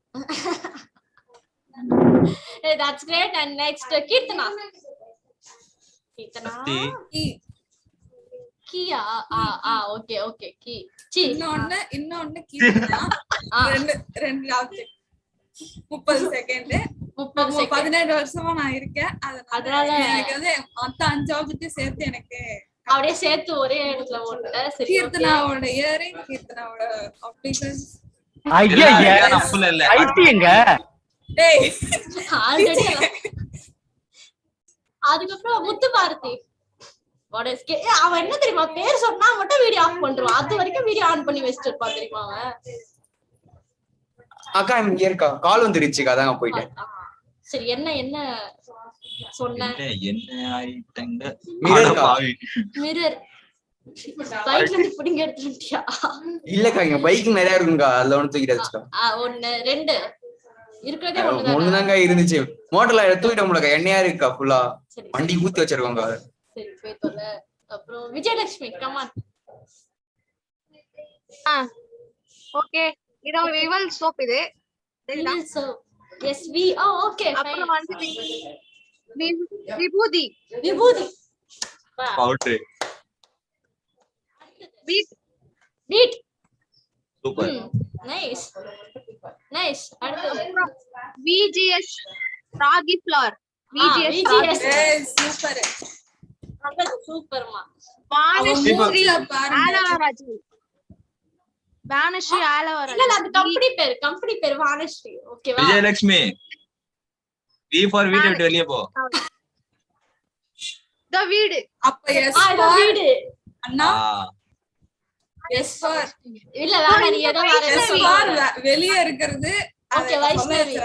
Hey, that's great. And next Kirtana. Kiya. Okay. Ki. இன்னொன்னு கீர்த்தனா. ரெண்டு ஆப்ஜெக்ட். 30 செகண்ட். 17 வருஷமா நான் இருக்கேன். அதனால எனக்கு வந்து மொத்த 5 ஆப்ஜெக்ட் சேர்த்து எனக்கு அப்படியே சேர்த்து ஒரே இடத்துல ஓட்டுற. சரி, கீர்த்தனாவோட இயரிங், கீர்த்தனாவோட ஆப்டிகல்ஸ். ஐயா நம்பல இல்ல. ஐடிங்க. டேய் ஆல்ரெடி. அதுக்கப்புறம் முத்து பாரதி. அவன் என்ன தெரியுமா பேர் சொன்னா மட்டும் வீடியோ ஆஃப் பண்றான். அது வரைக்கும் வீடியோ ஆன் பண்ணி வச்சிட்டு இருப்பான் தெரியுமா அவன். அக்கா இங்க இருக்கா, கால் வந்துருச்சுக்கா, அதான் போயிட்டேன். சரி, என்ன சொன்ன? என்ன ஆயிட்டங்க? மிரர் பைக்ல இருந்து புடிங்க எடுத்துட்டியா? இல்லக்கா, இங்க பைக் நிறைய இருக்குங்கா, அதுல ஒன்னு தூக்கிட்டு வச்சுக்கோ. 1 2 இருக்கறதே ஒண்ணுதாங்க இருந்துச்சு. மோட்டர்ல தூக்கிட்ட முடியல, எண்ணெயா இருக்கா ஃபுல்லா. வண்டி ஊத்தி வச்சிருக்காங்க. சரி போய் தொலை. அப்புறம் விஜயலட்சுமி கமான். ஓகே, இது விவல் சோப். இது Vivel soap. Yes V. Okay. அப்புறம் வந்து விபூதி பவுடர். பீட். சூப்பர். நைஸ். அடுத்து விஜிஎஸ் ராகி ஃப்ளவர். விஜிஎஸ் சூப்பர்மா. Vanashree aloe vera gel. Vanashree aloe vera. இல்ல, அது கம்பெனி பேர் வானஸ்ரீ. ஓகேவா? விஜயலட்சுமி. வி ஃபார் வீடியோ விட்டு வெளிய போ. த வீடு. அப்ப எஸ் ஃபார் வீடு. அண்ணா. எஸ் ஃபார் இல்ல வேற நீ ஏதோ வேற எஸ் ஃபார் வெளிய இருக்குது. ஓகே, வைஷ்ணவி.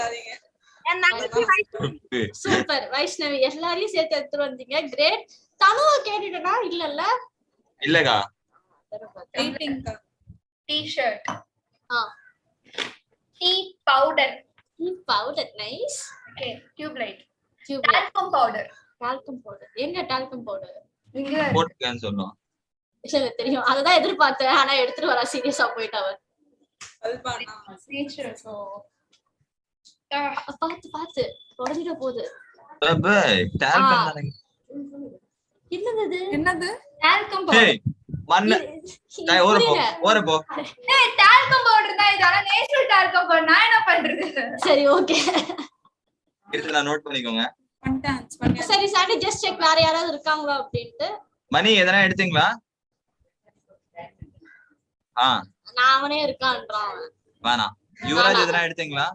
சூப்பர் வைஷ்ணவி. எல்லாரையும் சேர்த்து எடுத்துட்டு வந்தீங்க. கிரேட். தனுவ கேட்டுட்டா? இல்லக்கா. T-shirt. Tea powder. Nice. Okay, tube light. Talcum powder. எங்க டால்கம் பவுடர்? இங்க போட்டுக்கன்னு சொன்னோம். இல்ல தெரியும், அததான் எதிர்பார்த்தேன். ஆனா எடுத்துட்டு வரா சீரியஸா போயிட்டாவ. பாத்து உடஞ்சிட போகுது. என்னது டால்கம் பவுடர்? மண்ணு ஓர போ. ஏய், டால்கம் பவுடர் தான் இது. ஆனா நேச்சுரல் டால்கம் பவுடர். நான் என்ன பண்றது? சரி, ஓகே. எடுத்து நான் நோட் பண்ணிக்கோங்க. சரி சாண்டி, ஜஸ்ட் செக் வேற யாராவது இருக்காங்களா அப்படின்ட்டு. மணி எதனா எடுத்தீங்களா? நான் அவனே இருக்கான்றான். வேணாம். யுவராஜ் எதனா எடுத்தீங்களா?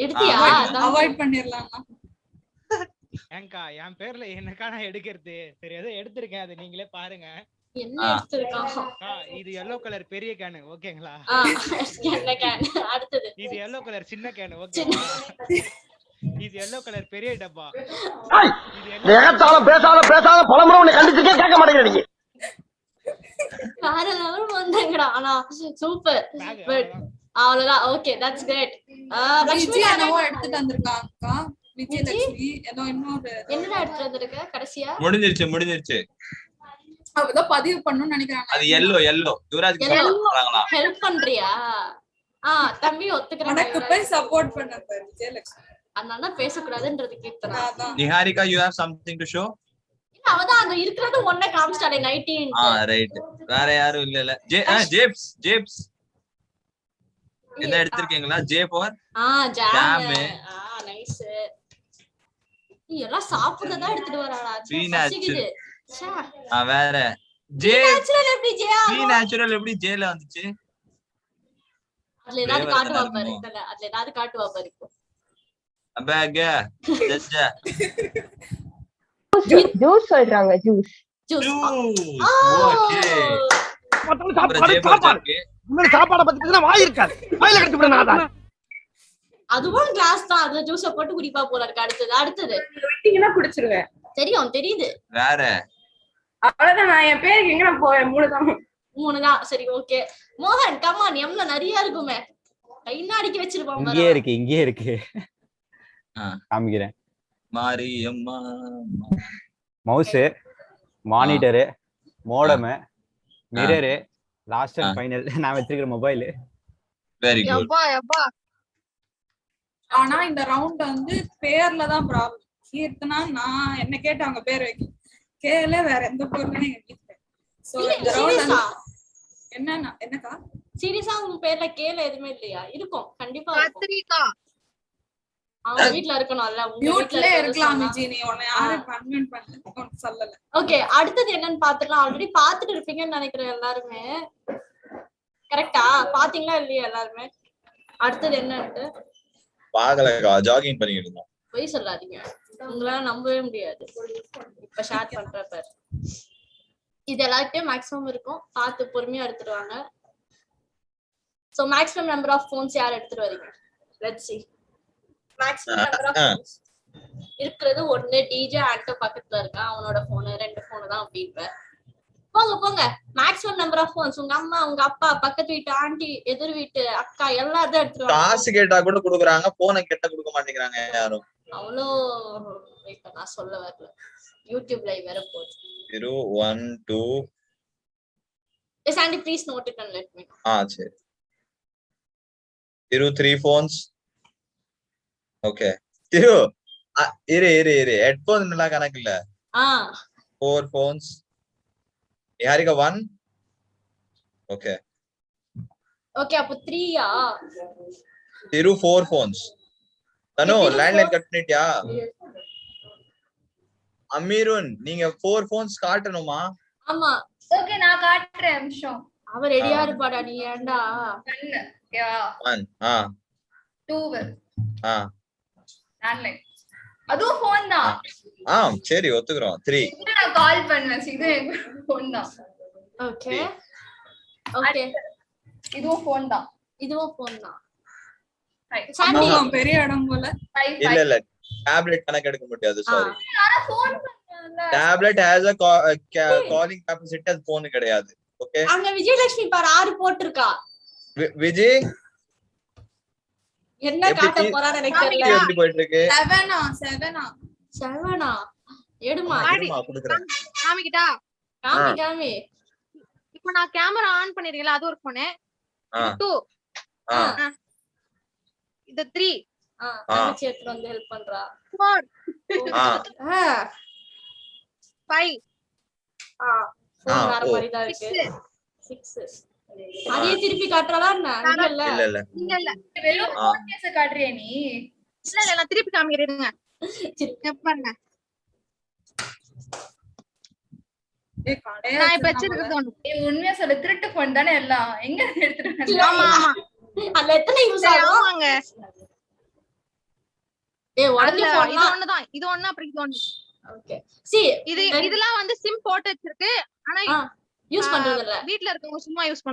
எடுத்தியா? அவாய்ட் பண்ணிரலாம். ஏங்கா என் பேர்ல என்னக்கா நான் எடுக்கிறது? சரி ஏதோ எடுத்திருக்கேன், அது நீங்களே பாருங்க. என்ன எடுத்துருக்கான்? இது yellow கலர் பெரிய கேன், ஓகேங்களா? என்ன கேன்? அடுத்தது இது yellow கலர் சின்ன கேன், ஓகேங்களா? இது yellow கலர் பெரிய டப்பா. பேசாத பலமுறை உன்னை கண்டிச்சிருக்கே, கேட்க மாட்டேங்கிறீங்க. வேற லெவல் வந்தாங்கடா. ஆனா சூப்பர். பட் அவ்வளவுதான். Okay, that's great. லட்சுமி என்னவோ எடுத்துட்டு வந்திருக்காங்க. விஜயலட்சுமி ஏதோ இன்னொரு என்னடா எடுத்துட்டு வந்திருக்க கடைசியா? முடிஞ்சிருச்சு. அவதான் பதிவு பண்ணனும்னு நினைக்கிறாங்க. அது yellow யுவராஜ்க்கு சப்போர்ட் பண்றாங்களா? ஹெல்ப் பண்றியா? தம்பி ஒத்துக்கறேன். எனக்கு போய் சப்போர்ட் பண்ணாத விஜயலட்சுமி. அதனால பேச கூடாதுன்றது Keerthana. Niharika, you have something to show? இல்ல அவதான் அந்த இருக்கிறது ஒண்ணே காமிச்சாடே 19. ரைட். வேற யாரும் இல்ல. ஜேப்ஸ் என்ன எடுத்துர்க்கீங்களா? J for jam. நைஸ். நீ எல்லாம் சாப்பிடுறதா எடுத்துட்டு வராடா. பசிக்குது. வேற ஜே நேச்சுரல் எப்படி ஜே ஆகும்? சி நேச்சுரல் எப்படி ஜேல வந்துச்சு? அதுல ஏதாவது காட்டுவா பாரு. அதுல ஏதாவது காட்டுவா பாரு. இப்போ அபேக ஜஸ்ட் ஜூஸ் சொல்றாங்க. Juice okay. சாப்பாடு பத்தி வாய் இருக்காது, வாயில கட்டி விடுறாங்க. அதுவும் கிளாஸ் தான், அதுல ஜூஸ போட்டு குடிப்பா போல இருக்கு. அடுத்தது வெட்டிங்கனா குடிச்சிருவேன். தெரியுது. வேற அவ்வளவுதான். நான் என் பேருக்கு எங்க நான் போவேன்? மூணு தான். சரி ஓகே. மோகன் கமான், எம்ல நிறைய இருக்குமே. கைனா அடிக்க வச்சிருப்பாங்க. இங்கே இருக்கு காமிக்கிறேன். Mariyamma mouse, monitor, modem, mirror, last and final நான் வச்சிருக்கிற மொபைல். Very good. ஆனா இந்த ரவுண்ட் வந்து பேர்ல தான் ப்ராப்ளம். கீர்த்தனா நான் என்ன கேட்டாங்க பேர் வைக்க கேல, வேற எந்த பொருளுமே எங்க. சோ இந்த ரவுண்ட் என்னக்கா சீரியஸா உங்க பேர்ல கேல எதுவுமே இல்லையா? இருக்கும், கண்டிப்பா இருக்கும். அவங்க வீட்ல இருக்கணும்ல, உங்க வீட்ல இருக்கலாம். விஜி நீ உன்னை யாரும் கன்வின்ஸ் பண்ண சொல்லல. ஓகே, அடுத்தது என்னன்னு பாத்துக்கலாம். ஆல்ரெடி பாத்துட்டு இருப்பீங்கன்னு நினைக்கிறேன் எல்லாருமே. கரெக்ட்டா? பாத்தீங்களா இல்லையா எல்லாருமே? அடுத்தது என்னன்னு பாகலக்கா ஜாகிங் பண்ணிட்டு இருந்தோம். போய் சொல்லாதீங்க, உங்களால நம்பவே முடியாது. இப்ப ஷேர் பண்ற பாரு. இது எல்லார்கிட்டயும் மேக்ஸிமம் இருக்கும், பார்த்து பொறுமையா எடுத்துட்டு வாங்க. So maximum number of phones யார் எடுத்துட்டு வரீங்க? Let's see. Maximum number of phones இருக்கிறது ஒண்ணு. டிஜே ஆண்டோ பக்கத்துல இருக்கான், அவனோட போனு 2 போன் தான் அப்படிப்ப. போங்க. மேக்ஸிமம் நம்பர் ஆஃப் போன்ஸ் உங்க அம்மா, உங்க அப்பா, பக்கத்து வீட்டு ஆண்டி, எதிர் வீட்டு அக்கா எல்லாரும் எடுத்துட்டு வாங்க. காசு கேட்டா கூட கொடுக்குறாங்க, போனை கேட்டா கொடுக்க மாட்டேங்கிறாங்க யாரும். அவ்வளோ வெயிட் நான் சொல்ல வரல. யூடியூப் லைவ் வேற போகுது. 0 1 2 Yes, Andy, please note it and let me know. சரி. 3 phones. ஓகே. இரு ஹெட்போன் நல்லா கணக்கு இல்ல. 4 phones. யாரிகா 1. ஓகே அப்ப 3யா? 4 phones. தனு லேண்ட்லைன் கட் பண்ணிட்டியா? அமீருன் நீங்க 4 phones காட்டணுமா? ஆமா. ஓகே நான் காட்றேன் நிமிஷம். அவ ரெடியா இருப்பாடா, நீ ஏண்டா? 1 ஓகேவா? 1 2 லேண்ட்லைன். அதுவும் ஃபோன் தான். சரி ஒத்துக்குறோம். 3 நான் கால் பண்ணேன், இது ஃபோன் தான். ஓகே இதுவும் ஃபோன் தான். சாண்டி பெரிய இடம் போல. இல்ல டேப்லெட் கணக்கு எடுக்க முடியாது, sorry. Tablet has a calling capacity, அது போன் கிடையாது. ஓகே அங்க விஜயலட்சுமி பாரு 6 போட்டுருக்கா. விஜய் என்ன காட்ட போறான்னு எனக்கு தெரியல. எப்படி போயிட்டு இருக்கு? 7 எடுமா குடுக்குறேன். காமிக்கிட்டா? காமி. இப்போ நான் கேமரா ஆன் பண்ணிருக்கேன்ல, அது ஒரு போன். 2 இது 3 தங்கச்சி எடுத்து வந்து ஹெல்ப் பண்றா. 4 5 ஃபோன் வேற மாதிரி தான் இருக்கு. 6 அதே திருப்பி காட்றடா என்ன? இல்ல வெறும் ஃபோன் கேஸ காட்றியே நீ? இல்ல நான் திருப்பி காமிக்கிறேங்க. பாருங்க. நான் இப்ப வச்சிருக்கிறது ஒண்ணு. உண்மையா சொல்ல, திருட்டு ஃபோன் தானே எல்லாம். எங்க எடுத்துட்டு வந்த? ஆமா அதுல எத்தனை யூஸ் ஆகும்? ஆமாங்க. டேய் உடஞ்ச அதுல போன் இது ஒண்ணுதான், இது ஒண்ணு அப்புறம் இது ஒண்ணு. ஓகே see இதெல்லாம் வந்து சிம் போட்டு வச்சிருக்கு, ஆனா யூஸ் பண்றது இல்ல. வீட்ல இருக்கவங்க சும்மா யூஸ்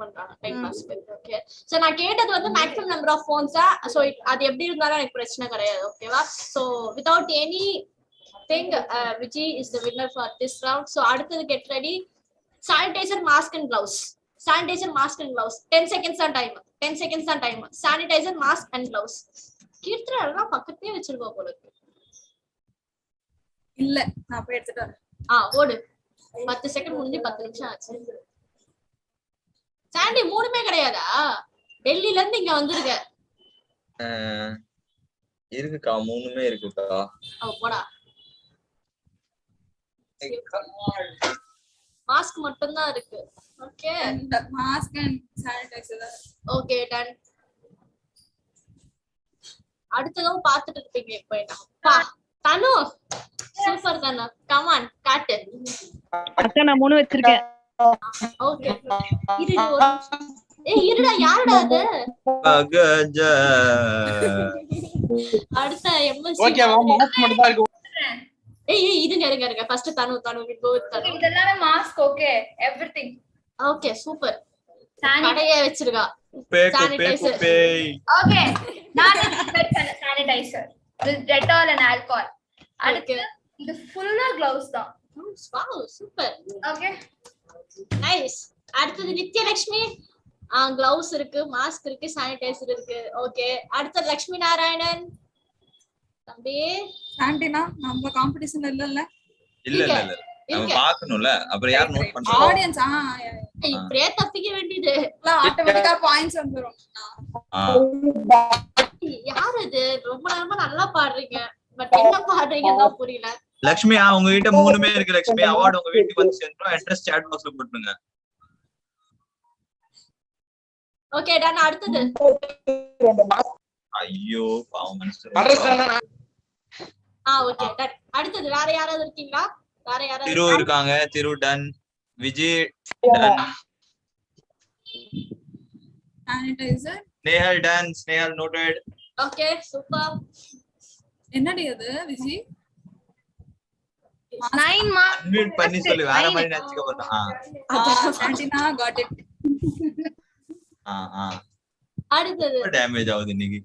பண்றாங்க டைம் பாஸ்க்கு. ஓகே சோ நான் கேட்டது வந்து மேக்ஸிமம் நம்பர் ஆஃப் ஃபோன்ஸா, சோ அது எப்படி இருந்தாலும் எனக்கு பிரச்சனை கிடையாது. ஓகேவா? So without any thing Viji is the winner for this round. So அடுத்து get ready. Sanitiser, mask and gloves. Sanitiser, mask and gloves. 10 seconds தான் டைம். 10 seconds தான் time. Sanitiser, mask and gloves. Keerthana எல்லாம் பக்கத்துலயே வச்சிருக்கா போல இருக்கு. இல்ல நான் போய் எடுத்துட்டு வரேன். ஓடு. 10 செகண்ட் முடிஞ்சு 10 நிமிஷம் ஆச்சு. சாண்டி மூணுமே கிடையாதா? டெல்லில இருந்து இங்க வந்திருக்க. இருக்குக்கா, மூணுமே இருக்குக்கா. போடா. மாஸ்க் மட்டும் தான் இருக்கு. Okay mask and sanitiser. Okay done. அடுத்ததும் பாத்துட்டு இருப்பீங்க இப்போ. என்ன தனு சூப்பர் தனு, கம் ஆன் காட்டு. அக்கா நான் 3 வச்சிருக்கேன். ஓகே இருடா யாருடா அது? அடுத்த எம்எஸ்சி. ஓகே மாஸ்க் மட்டும் தான் இருக்கு. இருங்க first Thanu go with Thanu. இதெல்லாம் mask. Okay everything okay super. கடையே வச்சிருக்கா. சானிடைசர். ஓகே நான் sanitizer with Dettol and alcohol. அடுத்து இது ஃபுல்லா gloves தான். Wow super. Okay nice. அடுத்து நித்யலட்சுமி. gloves இருக்கு, மாஸ்க் இருக்கு, சானிடைசர் இருக்கு. ஓகே அடுத்து லட்சுமி நாராயணன். தம்பி சாண்டினா நம்ம காம்படிஷன் இல்ல நம்ம பார்க்கணும்ல, அப்புறம் யார் நோட் பண்றா? ஆடியன்ஸ். இப்படியே தப்பிக்க வேண்டியது. ஆட்டோமேட்டிக்கா பாயிண்ட்ஸ் வந்துரும். யார் அது? ரொம்ப நேரமா நல்லா பாடுறீங்க, பட் என்ன பாடுறீங்கன்னு புரியல. லட்சுமி உங்ககிட்ட மூணுமே இருக்கு லட்சுமி. அவார்ட் உங்க வீட்டுக்கு வந்து சேர்ந்துரும். அட்ரஸ் chat boxல போட்டுருங்க. Okay done. அடுத்தது ஐயோ பாவம் மனுஷன். Okay done. அடுத்தது வேற யாராவது இருக்கீங்களா? வேற யாராவது? திரு இருக்காங்க. Thiru done. Vijay done. Sanitiser. Snehal done. Snehal noted. Okay super. என்னடி அது விஜி? 9 marks. அன்மியூட் பண்ணி சொல்லு, வேற மாதிரி நினைச்சுக்க போறேன். சாண்டினா got it. அடுத்தது டேமேஜ் ஆகுது இன்னைக்கு.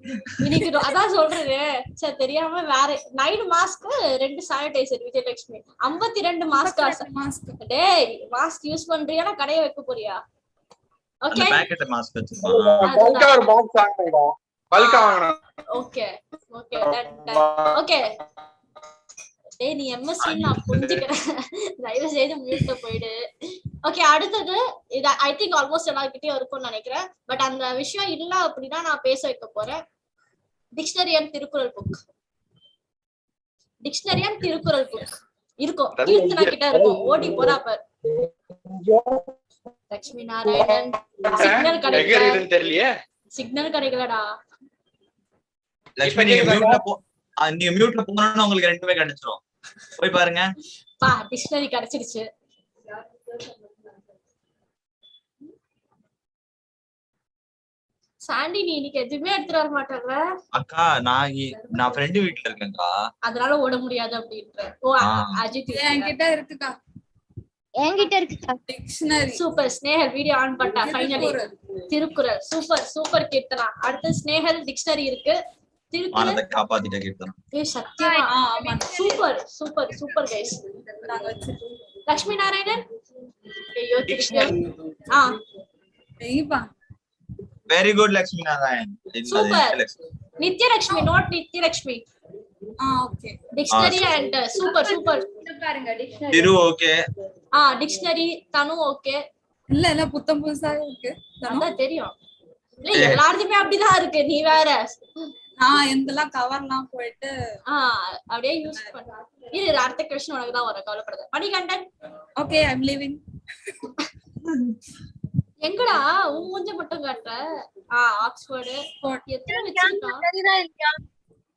அதான் சொல்றேன் சரி தெரியாம. வேற 9 மாஸ்க் 2 சானிடைசர். விஜயலட்சுமி 52 மாஸ்க். டேய் மாஸ்க் யூஸ் பண்றியா கடையை வைக்க போறியா? ஓகே பேக்கெட் மாஸ்க் வச்சிருப்பாங்க. பல்கா ஒரு பாக்ஸ் வாங்குறீங்க. பல்கா வாங்குறேன். Okay done. ஓகே டேய் நீ எம்எஸ்சி நான் புரிஞ்சுக்கிறேன். தயவு செய்து மியூட்ல போயிடு. ஓகே அடுத்தது இது ஐ திங்க் ஆல்மோஸ்ட் எல்லார்கிட்டயும் இருக்கும்னு நினைக்கிறேன். பட் அந்த விஷயம் இல்ல அப்படின்னா நான் பேச வைக்க போறேன். Dictionary and Thirukkural book. Dictionary and Thirukkural book இருக்கும். கீர்த்தனா கிட்ட இருக்கும். ஓடி போறா பார். லட்சுமி நாராயணன். சிக்னல் கிடைக்கல. தெரியலையே. சிக்னல் கிடைக்கலடா. லட்சுமி நீங்க மியூட்ல போனோம்னா உங்களுக்கு ரெண்டுமே கிடைச்சிரும். போய் பாருங்க. டிக்ஷனரி கிடைச்சிருச்சு. சாண்டி நீ இன்னைக்கு எதுவுமே எடுத்துட்டு வர மாட்டேங்க. அக்கா நான் ஃப்ரெண்ட் வீட்ல இருக்கேன்க்கா, அதனால ஓட முடியாது அப்படின்ற. ஓ அஜித் என்கிட்ட இருக்குக்கா. என்கிட்ட இருக்குக்கா டிக்ஷனரி. சூப்பர். ஸ்னேஹல் வீடியோ ஆன் பண்ணா ஃபைனலி. திருக்குறள் சூப்பர் கீர்த்தனா. அடுத்து ஸ்னேஹல் டிக்ஷனரி இருக்கு. திருக்குறள் காப்பாத்திட்ட கீர்த்தனா. சத்தியமா சூப்பர் கைஸ். லட்சுமி நாராயணன். ஐயோ very good Lakshmi Narayan. Super. Nithyalakshmi note Nithyalakshmi. Okay dictionary and super பாருங்க. Dictionary Thiru okay. Dictionary. Thanu okay. இல்ல புத்தம் புதுசா இருக்கு. அதான் தெரியும். இல்ல எல்லாருமே அப்படிதான் இருக்கு. நீ வேற எந்தெல்லாம் கவர்லாம் போயிட்டு அப்படியே யூஸ் பண்ணா. இது அடுத்த क्वेश्चन உனக்கு தான் வரும், கவலைப்படாத. Manikandan. Okay I am leaving. எங்கடா உன் மூஞ்ச மட்டும் காட்டுற? ஆக்ஸ்போர்ட் எத்தனை வச்சிருக்கா?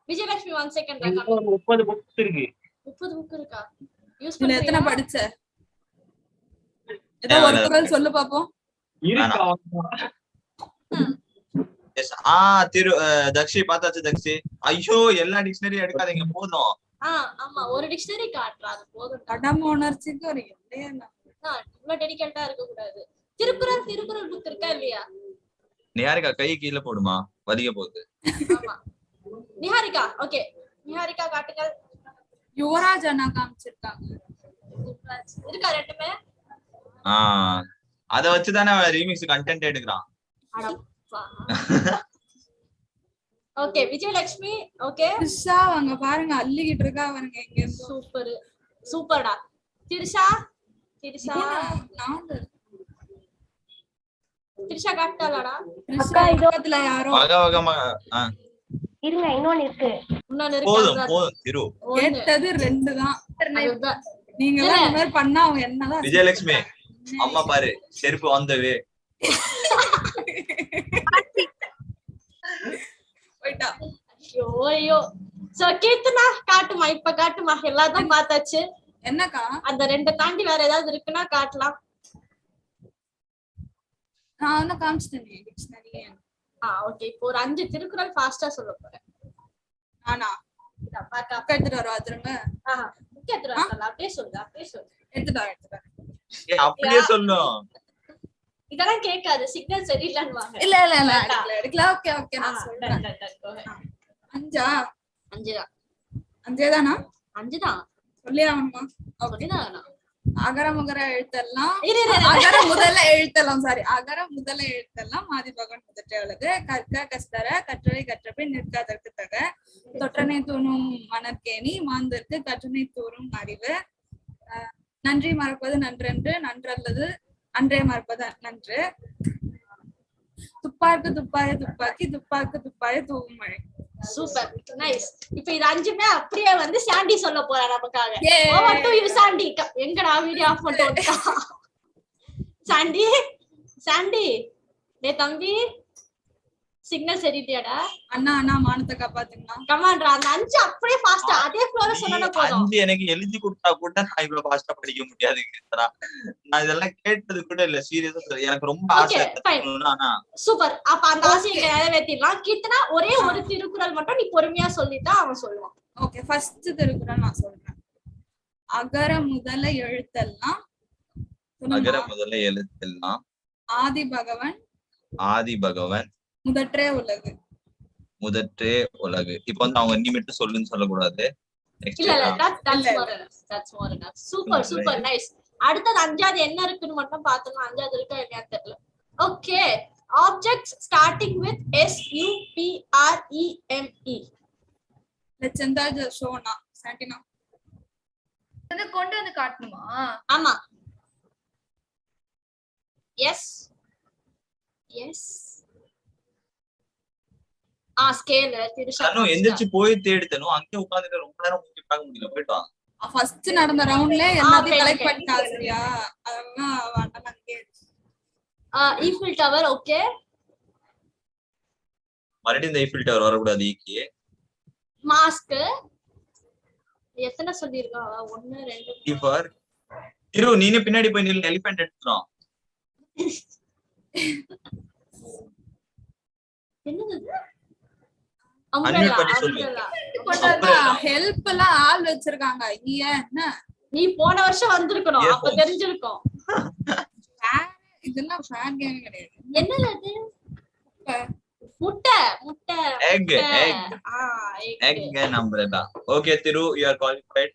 விஜயலட்சுமி 1 செகண்ட். 30 புக்ஸ் இருக்கு. 30 புக் இருக்கா? யூஸ் பண்ணி எத்தனை படிச்ச? ஏதோ ஒரு குறள் சொல்லு பாப்போம். இருக்கா? தக்ஷி பார்த்தாச்சு தக்ஷி. ஐயோ எல்லா டிக்ஷனரியும் எடுக்காதீங்க போதும். ஆமா ஒரு டிக்ஷனரி காட்டுறா அது போதும். கடமை உணர்ச்சிக்கு ஒரு எல்லையே இவ்வளவு டெடிகேட்டா இருக்க கூடாது. திருக்குறள் புக் இருக்கா இல்லையா? நிஹாரிகா கை கீழே போடுமா, வலிக்க போகுது. ஆமா நிஹாரிகா ஓகே, நிஹாரிகா காட்டுங்கள். யுவராஜ் அண்ணா காமிச்சிருக்காங்க. இருக்கா ரெண்டுமே? அத வச்சுதானே ரீமிக்ஸ் கண்டென்ட் எடுக்கிறான். Okay Vijayalakshmi okay. திரிஷா அவங்க பாருங்க அள்ளிக்கிட்டு இருக்கா பாருங்க இங்க. சூப்பர்டா. திரிஷா காட்டாளடா. அக்கா பக்கத்துல யாரோ இருங்க இன்னொன்னு இருக்கு. போதும் திரு. கேட்டது 2 தான். நீங்க எல்லாம் இந்த மாதிரி பண்ணா அவங்க என்னதான். விஜயலட்சுமி அம்மா பாரு செருப்பு வந்தவே போய்ட்டா. ஐயோ சோ கீர்த்தனா காட்டுமா, இப்ப காட்டுமா. எல்லாத்தையும் பார்த்தாச்சு. என்னக்கா அந்த 2 தாண்டி வேற ஏதாவது இருக்குன்னா காட்டலாம். நான் வந்து காமிச்சிட்டேன் டிக்ஷனரி. ஓகே இப்போ ஒரு 5 திருக்குறள் ஃபாஸ்டா சொல்ல போறேன். நானா பாக்க எடுத்துட்டு வரவா திரும்ப? புக் எடுத்துட்டு வரல, அப்படியே சொல்லு எடுத்துட்டு வரேன். அப்படியே சொல்லணும். இதெல்லாம் கேட்காது, சிக்னல் சரியில்லைன்னு வாங்க. இல்ல எடுக்கல. ஓகே நான் சொல்றேன். 5 தானா? 5 தான் சொல்லி ஆகணுமா? சொல்லிதான் அகர முதல எழுத்தெல்லாம் ஆதி பகவான் முதற்றே உலகு. கற்க கஸ்தர கற்றவை கற்றபின் நிற்காதற்கு தக தொற்றனை தூணும் மணற்கேணி மாந்தற்கு கற்றனை தூரும் அறிவு. நன்றி மறப்பது நன்றென்று நன்றல்லது அன்றே மறப்பது நன்று. துப்பார்க்கு துப்பாய துப்பாக்கி துப்பார்க்கு துப்பாய தூவும் மழை. Super nice. இப்ப இது 5மே அப்படியே வந்து சாண்டி சொல்ல போறா நமக்காக. Over to you Sandy. எங்கடா வீடியோ ஆஃப் பண்ணிட்டு வந்தா சாண்டி டேய் தம்பி சிக்னல் சரியில்லையாடா? அண்ணா மானத்தை காப்பாத்துங்க. கமான்டா அந்த 5 அப்படியே ஃபாஸ்டா அதே ஃப்ளோல சொன்னா போதும். 5 எனக்கு எழுதி கொடுத்தா கூட நான் இவ்வளவு ஃபாஸ்டா படிக்க முடியாது. நான் இதெல்லாம் கேட்டது கூட இல்ல, சீரியஸா எனக்கு ரொம்ப ஆசை இருக்குன்னா. சூப்பர். அப்ப அந்த ஆசையை நிறைவேத்திடலாம். கீர்த்தனா ஒரே ஒரு திருக்குறள் மட்டும் நீ பொறுமையா சொல்லிட்டா அவன் சொல்லுவான். ஓகே ஃபர்ஸ்ட் திருக்குறள் நான் சொல்றேன். அகர முதல எழுத்தெல்லாம் ஆதி பகவன் முதற்றே உலகு. இப்ப வந்து அவங்க நீ மட்டும் சொல்லுன்னு சொல்லக்கூடாது. Super nice. அடுத்தது 5வது என்ன இருக்குன்னு மட்டும் பார்த்தோம்னா 5வது இருக்கா இல்லையா தெரியல. Okay objects starting with SUPREME. Let's enjoy the show நா. சாண்டினா அது கொண்டு வந்து காட்டணுமா? ஆமா எஸ் ஸ்கேல் திருஷா எந்திரச்சு போய் தேடுதனும் அங்கே உட்கார்ந்துட்டு ரொம்ப நேரம் மூஞ்சி பார்க்க முடியல. போய்ட்டு வா. ஃபர்ஸ்ட் நடந்த ரவுண்ட்ல எல்லாத்தையும் கலெக்ட் பண்ணிட்டா சரியா? அதெல்லாம் வாண்டா அங்கே. Eiffel tower okay. மறுபடியும் இந்த ஈஃபில் டவர் வரக்கூடாது. ஈக்கி மாஸ்க் எத்தனை சொல்லிருக்கா? 1 2 ஃபார் திரு நீனே பின்னாடி போய் நில்ல. எலிஃபண்ட் எடுத்துறோம். என்னது அன்மியூட் பண்ணி சொல்லு. ஹெல்ப் எல்லாம் ஆள் வச்சிருக்காங்க. நீ போன வருஷம் வந்திருக்கணும், அப்ப தெரிஞ்சிருக்கும். இதெல்லாம் ஃபேன் கேம் கிடையாது. என்னல அது? முட்டை egg umbrella. Okay Thiru you are qualified.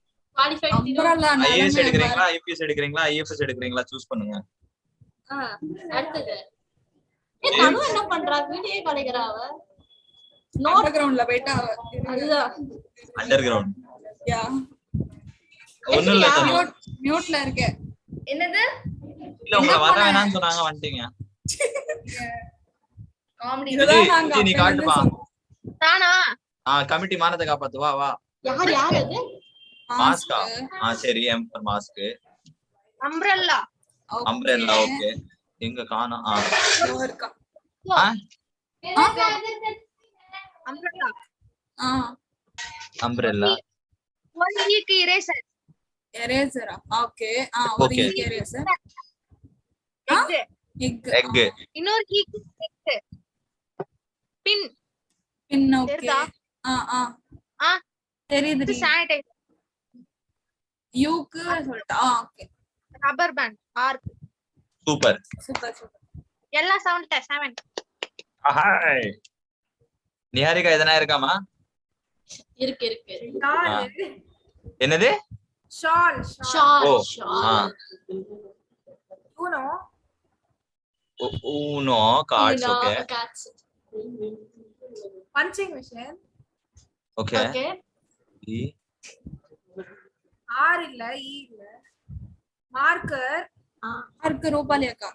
umbrella IAS எடுக்கறீங்களா IPS எடுக்கறீங்களா IFS எடுக்கறீங்களா சூஸ் பண்ணுங்க. அடுத்து தனு என்ன பண்றா? வீடியோ காலிங்கறா அவ. அண்டர் கிரவுண்ட்ல போய்ட்டா அவ. அதுதான் அண்டர் கிரவுண்ட். யா ஒண்ணு இல்ல தனு மியூட்ல இருக்கே. என்னது? இல்ல உங்க வர வேணாம்னு சொன்னாங்க வந்துட்டீங்க. காமெடி நீ காட்டுமா? நானா? கமிட்டி மானத்தை காப்பாத்து வா வா. யார் அது? மாஸ்கா. சரி M for mask. Umbrella okay. எங்க காணோம்? இருக்கா. அம்ப்ரெல்லா. ஒரு ஈக்கு எரேசரா? ஓகே. ஒரு ஈக்கு எரேசர். எக். இன்னொரு ஈக்கு எக். பின் பின் ஓகே தெரியுதா? ஆ தெரியுது சானிடைசர். யூக்கு சொல்லிட்டா okay rubber band R. Super. Super super. எல்லா சவுண்ட் 7. ஹாய் நிஹாரிகா எதனா இருக்காமா? இருக்கு இருக்கு. என்னது? Shawl oh Uno Uno cards okay punching machine. Okay okay E R இல்ல ஈ இல்ல. மார்க்கர் மார்க்கர் ரூபாலி அக்கா.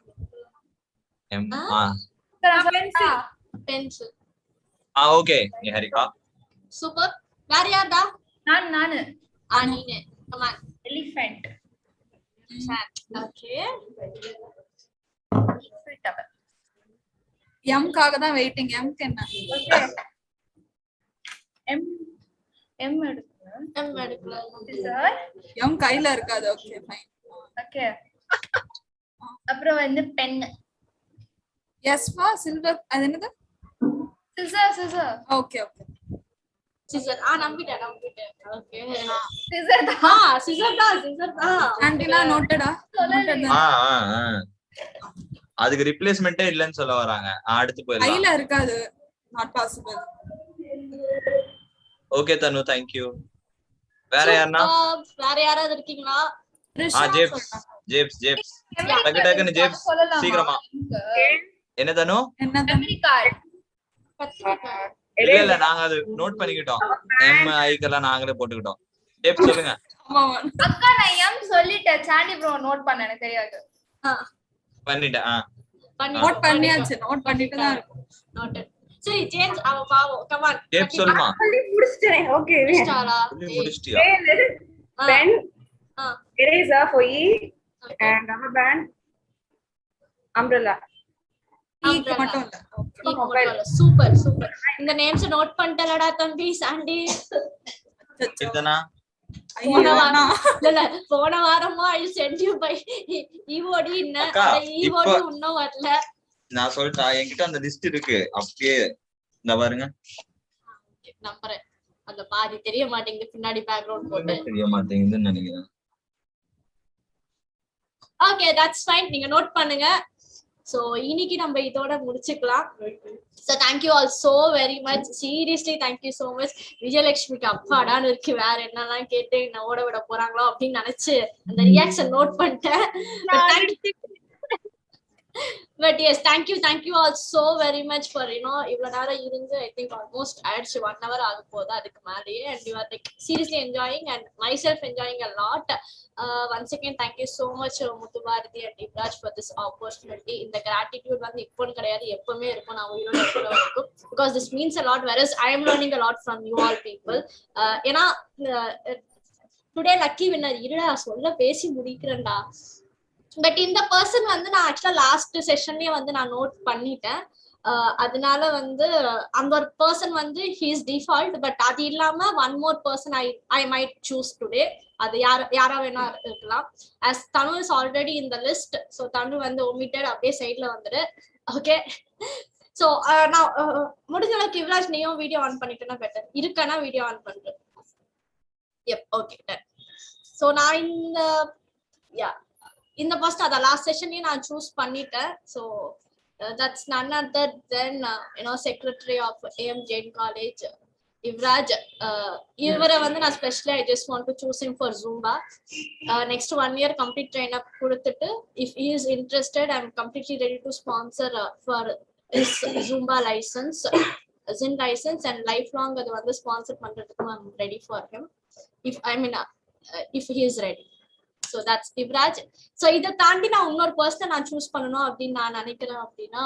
M pencil pencil. Okay Niharika. Super. வேற யார்டா? நானு நீனே. Come on. எலிஃபென்ட். ஓகே எம்காக தான் வெயிட்டிங். எம்க்கு என்ன? எம் எம் எடுக்கணும். எம் எடுக்கலாம். சார் எம் கையில இருக்காது. Okay fine. ஓகே அப்புறம் வந்து பென். எஸ் பா சில்வர். அது என்னது? சிசர். Okay okay scissor. நம்பிட்டேன். ஓகே சிசர் தான். சிசர் தான். ஆன்டினா நோட்டடா. அதுக்கு ரிப்ளேஸ்மென்ட்டே இல்லன்னு சொல்ல வராங்க. அடுத்து போயிடலாம். கையில இருக்காது. Not possible. Okay Thanu thank you. வேற யாரனா? வேற யாராவது இருக்கீங்களா? ஜேப்ஸ் டக்குன்னு ஜேப்ஸ் சீக்கிரமா. என்ன தனு? Memory card. இல்ல நாங்க அது நோட் பண்ணிக்கிட்டோம். எம் ஐக்கெல்லாம் நாங்களே போட்டுக்கிட்டோம். ஜேப்ஸ் சொல்லுங்க. அக்கா நான் எம் சொல்லிட்டேன். சாண்டி ப்ரோ நோட் பண்ண எனக்கு தெரியாது. பண்ணிட்டேன். நோட் பண்ணியாச்சு. நோட் பண்ணிட்டு தான் இருக்கு. நோட். சரி ஜேம்ஸ் அவ பாவம். Come on. ஜேப்ஸ் சொல்லுமா. முடிச்சிட்டேன். ஓகே முடிச்சிட்டியா? Pen eraser for E and rubber band umbrella. Super super. இந்த நேம்ஸ் நோட் பண்ணிட்டலடா தம்பி சாண்டி. இதனா போன வாரமா ஐ சென்ட் யூ பை ஈவோடி. ஈவோடி இன்னும் வரல. நான் சொல்லிட்டா என்கிட்ட அந்த லிஸ்ட் இருக்கு. அப்படியே இந்த பாருங்க நம்புறேன். அந்த பாதி தெரிய மாட்டேங்குது. பின்னாடி பேக்ரவுண்ட் போட்டு தெரிய மாட்டேங்குதுன்னு நினைக்கிறேன். Okay that's fine. நீங்க நோட் பண்ணுங்க. சோ இன்னைக்கு நம்ம இதோட முடிச்சுக்கலாம். So thank you all so very much. Seriously thank you so much. விஜயலட்சுமிக்கு அப்பாடான்னு இருக்கு. வேற என்னெல்லாம் கேட்டு என்ன ஓட விட போறாங்களோ அப்படின்னு நினைச்சு அந்த ரியாக்ஷன் நோட் பண்ணிட்டேன். But yes, thank you all so very much for இவ்வளவு நேரம் இருந்து. I think almost ஆயிடுச்சு 1 hour ஆக போகுது அதுக்கு மேலேயே. And you are like seriously enjoying and myself enjoying a lot. Once again thank you so much Muthu Bharati and Ibraj for this opportunity. இந்த gratitude வந்து இப்போன்னு கிடையாது, எப்பவுமே இருக்கும். நான் உயிரோட இருக்கிற வரைக்கும். Because this means a lot, whereas I am learning a lot from you all people. ஏன்னா டுடே லக்கி வின்னர். இருடா சொல்ல பேசி முடிக்கிறேன்டா. பட் இந்த பர்சன் வந்து நான் ஆக்சுவலா லாஸ்ட் செஷன்லயே வந்து நான் நோட் பண்ணிட்டேன். அதனால வந்து அந்த ஒரு பர்சன் வந்து ஹீஸ் டிஃபால்ட். பட் அது இல்லாம one more person I might choose today. அது யாரா வேணா இருக்கலாம். as Thanu is already in the list. So தனு வந்து ஒமிட்டட் அப்படியே சைட்ல வந்துரு. ஓகே ஸோ நான் முடிஞ்ச அளவுக்கு யுவராஜ் நீயும் வீடியோ ஆன் பண்ணிட்டேன்னா பெட்டர். இருக்கனா வீடியோ ஆன் பண்றேன். எப் ஓகே டன். ஸோ நான் இந்த ஃபர்ஸ்ட் அத லாஸ்ட் செஷன்லயே நான் சூஸ் பண்ணிட்டேன். So that's none other than secretary of AM Jain College Ivraj. இவரை வந்து நான் specially I just want to choose him for Zumba. Next 1 year complete train up கொடுத்துட்டு if he is interested I'm completely ready to sponsor for his Zumba license, Zin license, and lifelong அது வந்து sponsor பண்றதுக்கு I'm ready for him if he is ready. So that's Ivraj. So இதை தாண்டி நான் இன்னொரு பர்சனை நான் சூஸ் பண்ணணும் அப்படின்னு நான் நினைக்கிறேன். அப்படின்னா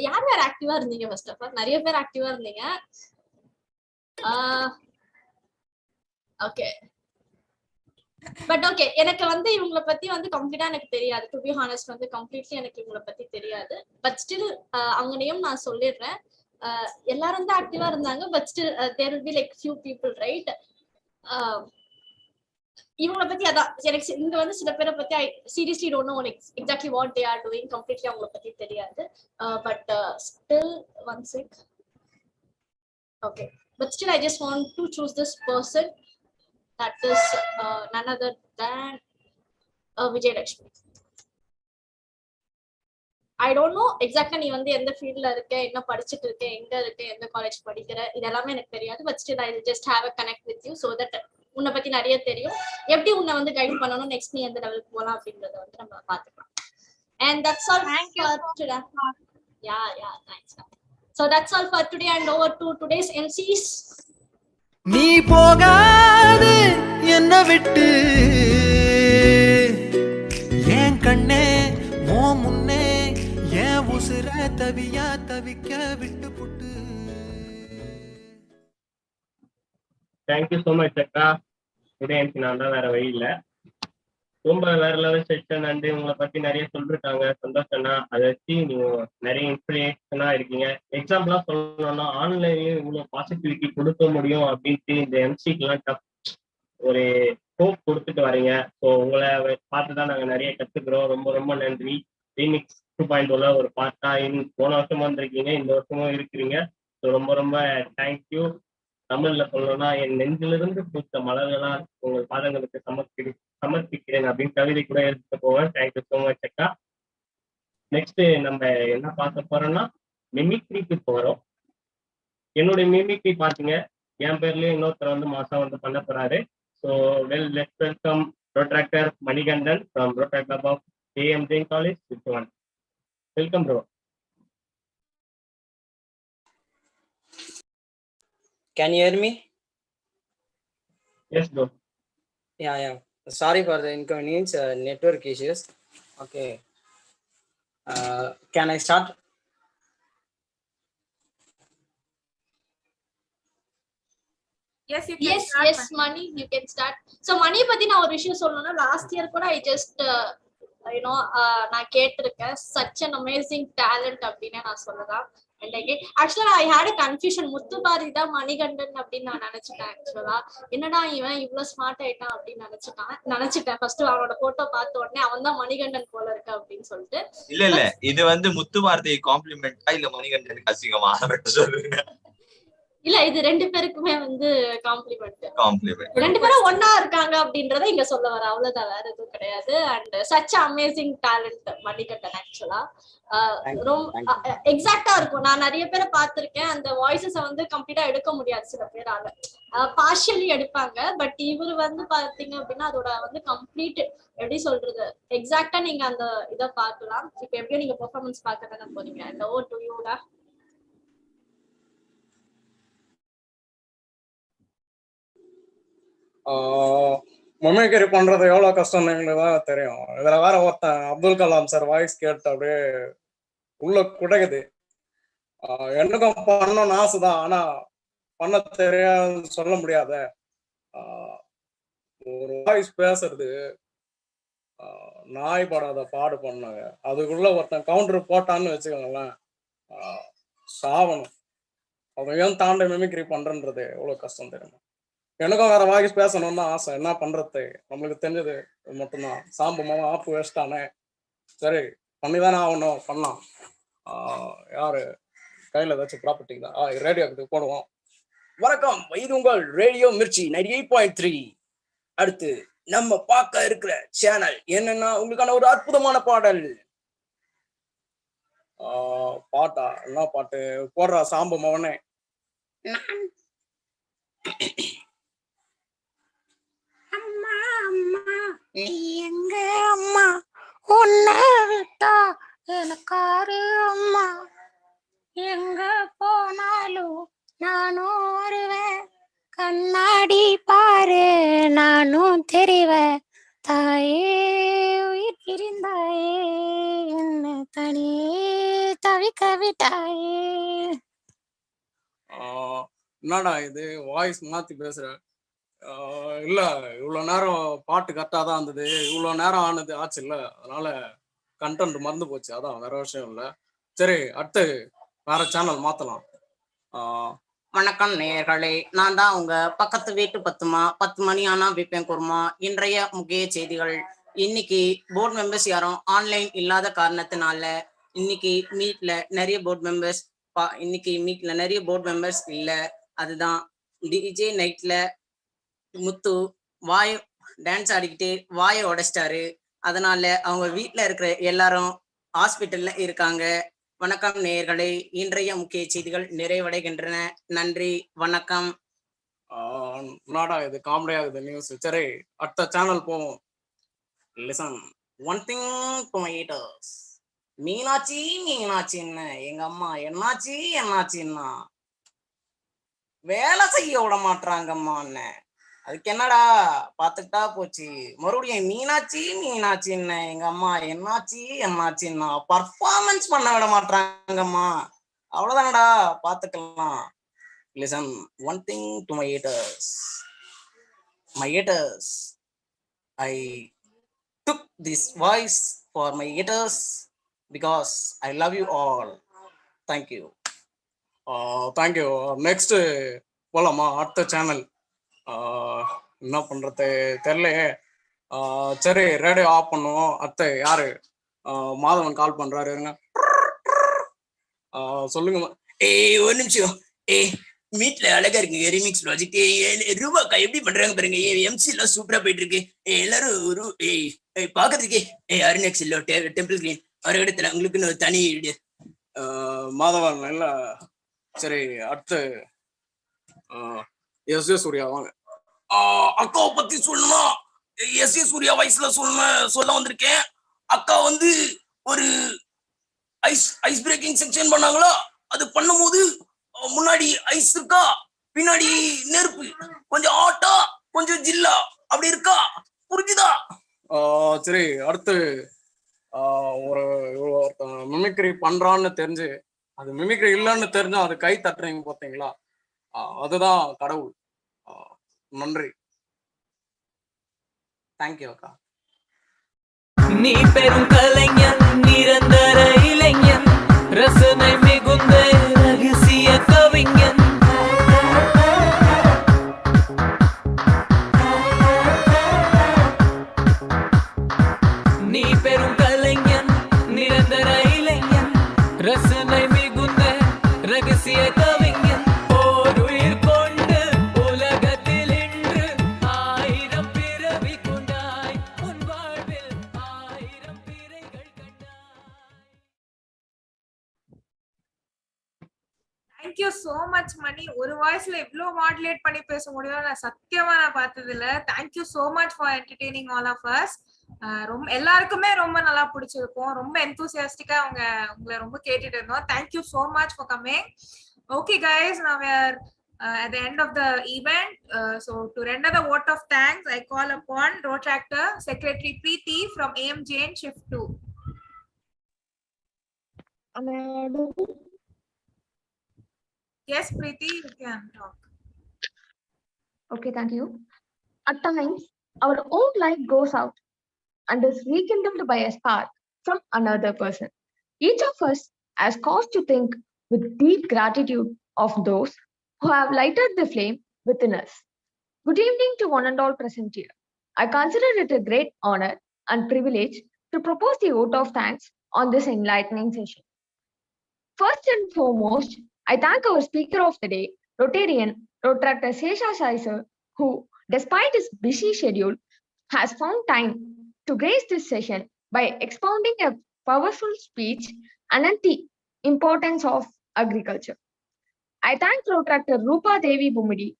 யார் யார் ஆக்டிவா இருந்தீங்க? ஃபர்ஸ்ட் ஆஃப் ஆல் நிறைய பேர் ஆக்டிவா இருந்தீங்க. ஓகே பட் ஓகே எனக்கு வந்து இவங்களை பத்தி வந்து கம்ப்ளீட்டா எனக்கு தெரியாது. டு பி ஹானஸ்ட் வந்து கம்ப்ளீட்லி எனக்கு இவங்களை பத்தி தெரியாது. பட் ஸ்டில் அவங்க நேம் நான் சொல்லிடுறேன். எல்லாரும் தான் ஆக்டிவா இருந்தாங்க. But still there will be like few people right. இவங்களை பத்தி அதான் எனக்கு இங்க வந்து சில பேரை பத்தி I seriously don't know exactly what they are doing completely அவங்கள பத்தி தெரியாது but still one check okay but still I just want to choose this person that is none other than Vijayalakshmi. I don't know எக்ஸாக்டா நீ வந்து எந்த ஃபீல்ட்ல இருக்க, என்ன படிச்சுட்டு இருக்க, எங்க இருக்க, எந்த காலேஜ் படிக்கிற, இதெல்லாமே எனக்கு தெரியாது. But still I just have a connect with you so that உன்னை பத்தி நிறைய தெரியும், எப்படி உன்னை வந்து கைட் பண்ணணும், நெக்ஸ்ட் நீ எந்த லெவலுக்கு போகலாம் அப்படின்றத வந்து நம்ம பாத்துக்கலாம். And that's all for today. Yeah, thanks. So that's all for today and over to today's MCs. நீ போகாது என்ன விட்டு ஏன் கண்ணே ஓ முன்னே ஏன் உசுர தவியா தவிக்க விட்டு புட்டு. தேங்க்யூ ஸோ மச் அக்கா. டுடே எனக்கு நான் தான் வேற வழி இல்லை. ரொம்ப வேற லெவல் செஷன் அண்ட் உங்களை பத்தி நிறைய சொல்லிருக்காங்க. சந்தோஷம்னா அதை வச்சு நீங்க நிறைய இன்ஸ்பிரேஷனா இருக்கீங்க. எக்ஸாம்பிளா சொல்லணும்னா ஆன்லைன்லயும் இவ்வளவு பாசிட்டிவிட்டி கொடுக்க முடியும் அப்படின்ட்டு இந்த எம்சிக்கெல்லாம் டஃப் ஒரு ஹோப் கொடுத்துட்டு வரீங்க. ஸோ உங்களை பார்த்துதான் நாங்க நிறைய கத்துக்கிறோம். ரொம்ப ரொம்ப நன்றி. ரீமிக்ஸ் 2.0 ஒரு பார்ட்டா போன வருஷமும் வந்திருக்கீங்க, இந்த வருஷமும் இருக்கிறீங்க. ஸோ ரொம்ப ரொம்ப தேங்க்யூ. தமிழ்ல சொல்லணும்னா என் நெஞ்சிலிருந்து பூத்த மலர்களா உங்கள் பாதங்களுக்கு சமர்ப்பிக்கிறேன் அப்படின்னு கவிதை கூட எடுத்துட்டு போவேன். தேங்க்யூ ஸோ மச் அக்கா. நெக்ஸ்ட் நம்ம என்ன பார்க்க போறோம்னா மிமிக்ரிக்கு போறோம். என்னுடைய மிமிக்ரி பாத்தீங்க, என் பேர்லயும் இன்னொருத்தர் வந்து மாசம் வந்து பண்ண போறாரு. So let's welcome rotaractor Manikandan from Rotaract club of AM Jain College, Chitwan. Welcome, bro. Can you hear me? Yes, bro. Yeah. Sorry for the inconvenience, network issues. Okay. Can I start? Yes, you can start. Yes, Mani, you can start. So Mani பத்தி நான் ஒரு விஷயம் சொல்லணும்னா last year கூட I just நான் கேட்டிருக்கேன் such an amazing talent அப்படின்னு நான் சொல்லலாம். And actually I had a confusion. முத்து பாரதி தான் மணிகண்டன் அப்படின்னு நான் நினைச்சிட்டேன். ஆக்சுவலா என்னடா இவன் இவ்வளவு ஸ்மார்ட் ஆயிட்டான் அப்படின்னு நினைச்சிட்டேன். ஃபர்ஸ்ட் அவனோட போட்டோ பார்த்த உடனே அவன் தான் மணிகண்டன் போல இருக்கு அப்படின்னு சொல்லிட்டு. இல்ல இது வந்து முத்து பாரதி காம்ப்ளிமெண்டா இல்ல மணிகண்டனுக்கு அசிங்கமா சொல்லுங்க. இல்ல இது ரெண்டு பேருக்குமே வந்து காம்ப்ளிமெண்ட். ரெண்டு பேரும் ஒன்னா இருக்காங்க அப்படின்றத இங்க சொல்ல வர, அவ்வளவுதான், வேற எதுவும் கிடையாது. And such amazing talent Manikandan. ஆக்சுவலா ரொம்ப எக்ஸாக்டா இருக்கும். நான் நிறைய பேரை பார்த்திருக்கேன், அந்த வாய்ஸஸ வந்து கம்ப்ளீட்டா எடுக்க முடியாது சில பேரால, பார்ஷியலி எடுப்பாங்க. பட் இவர் வந்து பாத்தீங்க அப்படின்னா அதோட வந்து கம்ப்ளீட் எப்படி சொல்றது எக்ஸாக்டா நீங்க அந்த இதை பார்க்கலாம். இப்ப எப்படியும் நீங்க பெர்ஃபார்மன்ஸ் பார்க்க தானே போறீங்க. அண்ட் ஓவர் டு யூ டா. மிமிக்ரி பண்றது எவ்வளவு கஷ்டம் எங்களுக்கு தான் தெரியும். இதுல வேற ஒருத்தன் அப்துல் கலாம் சார் வாய்ஸ் கேட்டு அப்படியே உள்ள குடைக்குது. எனக்கும் பண்ணணும்னு ஆசைதான், ஆனா பண்ண தெரியாது, சொல்ல முடியாத ஒரு வாய்ஸ் பேசுறது நாய் படாத பாடு பண்ணாங்க. அதுக்குள்ள ஒருத்தன் கவுண்டர் போட்டான்னு வச்சுக்கோங்களேன், சாவணும். அதையும் தாண்டி மிமிக்ரி பண்றன்றது எவ்வளவு கஷ்டம் தெரியுமா. எனக்கும் வேற வாய்ஸ் பேசணும்னு தான் ஆசை, என்ன பண்றது, நம்மளுக்கு தெரிஞ்சது மட்டும்தான். சாம்பு மாமா ஆப்பு வேஸ்டானே, சரி பண்ணிதானே ஆகணும், பண்ணலாம். யாரு கையில ஏதாச்சும் ப்ராப்பர்ட்டி தான் ரேடியோக்கு போடுவோம். வணக்கம், இது உங்கள் ரேடியோ மிர்ச்சி 98.3. அடுத்து நம்ம பார்க்க இருக்கிற சேனல் என்னன்னா உங்களுக்கான ஒரு அற்புதமான பாடல். பாட்டா என்ன பாட்டு போடுறா சாம்பு மவனே. அம்மா அம்மா நீ எங்க அம்மா, உன்னை விட்டா எனக்காரு அம்மா, எங்க போனாலும் நானும் வருவேன், கண்ணாடி பாரு நானும் தெரிவேன், தாயே உயிர் பிரிந்தாயே என்ன தனியே தவிக்க விட்டாயே. என்னடா இது வாய்ஸ் மாத்தி பேசுற? இல்ல இவ்வளவு நேரம் பாட்டு கரெக்டா தான் இருந்தது, இவ்வளவு நேரம் ஆனது ஆச்சு இல்ல, அதனால கண்டென்ட் மறந்து போச்சு, அதான் வேற விஷயம் இல்லை. சரி அடுத்து வேற சேனல் மாத்தலாம். வணக்கம் நேயர்களே, நான் தான் உங்க பக்கத்து வீட்டு பத்துமா 10 மணி ஆனா விப்பேன் குருமா. இன்றைய முக்கிய செய்திகள். இன்னைக்கு போர்டு மெம்பர்ஸ் யாரும் ஆன்லைன் இல்லாத காரணத்தினால இன்னைக்கு மீட்ல நிறைய போர்டு மெம்பர்ஸ் இல்ல. அதுதான் டிஜே நைட்ல முத்து வாய் டான்ஸ் ஆடிக்கிட்டு வாயை உடைச்சிட்டாரு. அதனால அவங்க வீட்டுல இருக்கிற எல்லாரும் ஹாஸ்பிட்டல்ல இருக்காங்க. வணக்கம் நேயர்களே, இன்றைய முக்கிய செய்திகள் நிறைவடைகின்றன. நன்றி, வணக்கம். நாடா இது காமெடியா இருக்குது நியூஸ். சரி, அடுத்த சேனல் போவோம். Listen one thing to my heaters. Meenakshi என்ன எங்க அம்மா என்னாச்சுன்னா வேலை செய்ய விட மாட்டாங்கம்மா. அதுக்கு என்னடா பாத்துக்கிட்டா போச்சு. மறுபடியும் மீனாட்சி என்ன எங்க அம்மா என்னாச்சுன்னா பர்ஃபார்மன்ஸ் பண்ண விட மாட்டாங்கம்மா. அவ்வளவுதானடா, பாத்துக்கலாம். Listen one thing to my haters. I took this voice for my haters because I love you all. Thank you. Thank you. Next போலாமா? அடுத்த சேனல் என்ன பண்றது தெரியலையே. சரி, ரேடியோ ஆஃப் பண்ணுவோம். அத்தை யாரு? மாதவன் கால் பண்றாரு, இருங்க. சொல்லுங்க. ஒரு நிமிஷம். மீட்ல அழகா இருக்குங்க ரிமிக்ஸ் ப்ராஜெக்ட். ரூபாக்கா எப்படி பண்றாங்க பாருங்க. எம்சி எல்லாம் சூப்பரா போயிட்டு இருக்கு. எல்லாரும் பாக்குறதுக்கே அருணெக்ஸ் இல்ல டெம்பிள் கிரீன் ஒரு இடத்துல உங்களுக்குன்னு ஒரு தனி வீடு. மாதவன் இல்ல. சரி, அடுத்து எஸ் சூர்யா வாங்க. அக்காவை பத்தி சொல்லணும். சூர்யா வயசுல சொல்ல வந்திருக்கேன். அக்கா வந்து ஒரு ஐஸ் பிரேக்கிங் செக்ஷன் பண்ணாங்களா. அது பண்ணும்போது முன்னாடி ஐஸ் இருக்கா, பின்னாடி நெருப்பு, கொஞ்சம் ஆட்டா கொஞ்சம் ஜில்லா அப்படி இருக்கா, புரிஞ்சுதா? சரி, அடுத்து ஒரு மிமிக்ரி பண்றான்னு தெரிஞ்சு அது மிமிக்ரி இல்லைன்னு தெரிஞ்சா அது கை தட்டுறீங்க பார்த்தீங்களா, அதுதான் கடவுள். நன்றி. தேங்க்யூ அக்கா. நீ பெரும் கலைஞன், நிரந்தர இளைஞன், ரசனை மிகுந்த ரகசிய கவிஞன். நீ பெரும் கலைஞன், நிரந்தர இளைஞன், ரசனை மிகுந்த ரகசிய கவிஞன். ஓருயிர் கொண்டு உலகத்தில் இன்று 1000 பிறவி கொண்டாய். உன் வாழ்வில் 1000 பிறைகள் கண்டாய். தேங்க்யூ சோ மச் மணி. ஒரு வாய்ஸ்ல இவ்ளோ மாடுலேட் பண்ணி பேச முடியும் நான் சத்தியமா பார்த்தது இல்ல. Thank you so much for entertaining all of us. ரொம்ப எல்லாருக்குமே ரொம்ப நல்லா பிடிச்சிருக்கும். ரொம்ப எந்தூசியாஸ்டிக்கா உங்களை ரொம்ப கேட்டுட்டு இருந்தோம். Thank you so much for coming. Okay guys, now we are at the end of the event. So to render the vote of thanks, I call upon Rotractor Secretary Preeti from AMJN Shift 2. Yes, Preeti, you can talk. Okay, thank you. At times, our own light goes out and is rekindled by a spark from another person. Each of us has cause to think with deep gratitude of those who have lighted the flame within us. Good evening to one and all present here. I consider it a great honor and privilege to propose the vote of thanks on this enlightening session. First and foremost, I thank our speaker of the day, Rotarian Rotractor Sesha Sai sir, who, despite his busy schedule, has found time to grace this session by expounding a powerful speech and the importance of agriculture. I thank Rotractor Rupa Devi Bumidi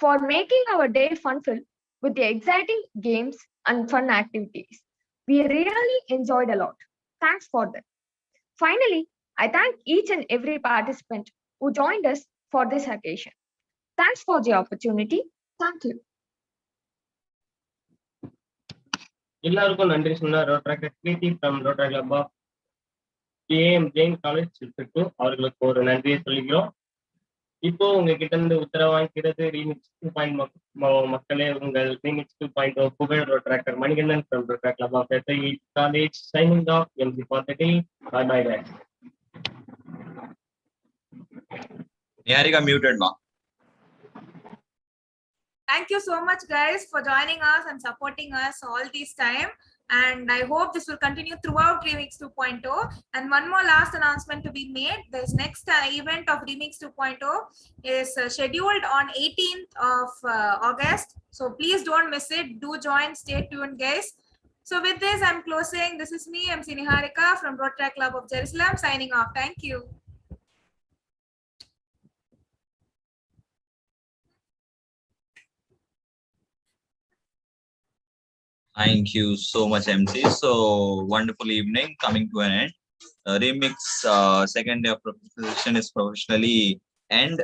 for making our day fun-filled with the exciting games and fun activities. We really enjoyed a lot. Thanks for that. Finally, I thank each and every participant who joined us for this occasion. Thanks for the opportunity. Thank you. எல்லாருக்கும் நன்றி சொன்ன rotaractor Preethi from Rotary club of AM Jain college shift 2 அவர்களுக்கு ஒரு நன்றியை சொல்லிக்கிறோம். இப்போ உங்ககிட்ட இருந்து உத்தரவு வாங்கிக்கிறது ரீமிக்ஸ் 2.0 மக்களே. உங்கள் ரீமிக்ஸ் 2.0 புகழ் rotaractor Manikandan from Rotary club of SIE college signing off. MC for the day. Bye bye. Niharika muted ma. Thank you so much, guys, for joining us and supporting us all this time. And I hope this will continue throughout Remix 2.0. And one more last announcement to be made. This next event of Remix 2.0 is scheduled on 18th of August. So please don't miss it. Do join. Stay tuned, guys. So with this, I'm closing. This is me, MC Niharika from Road Track Club of Jerusalem, signing off. Thank you. Thank you so much, MC. So wonderful evening coming to an end. Remix second day of profession is professionally end.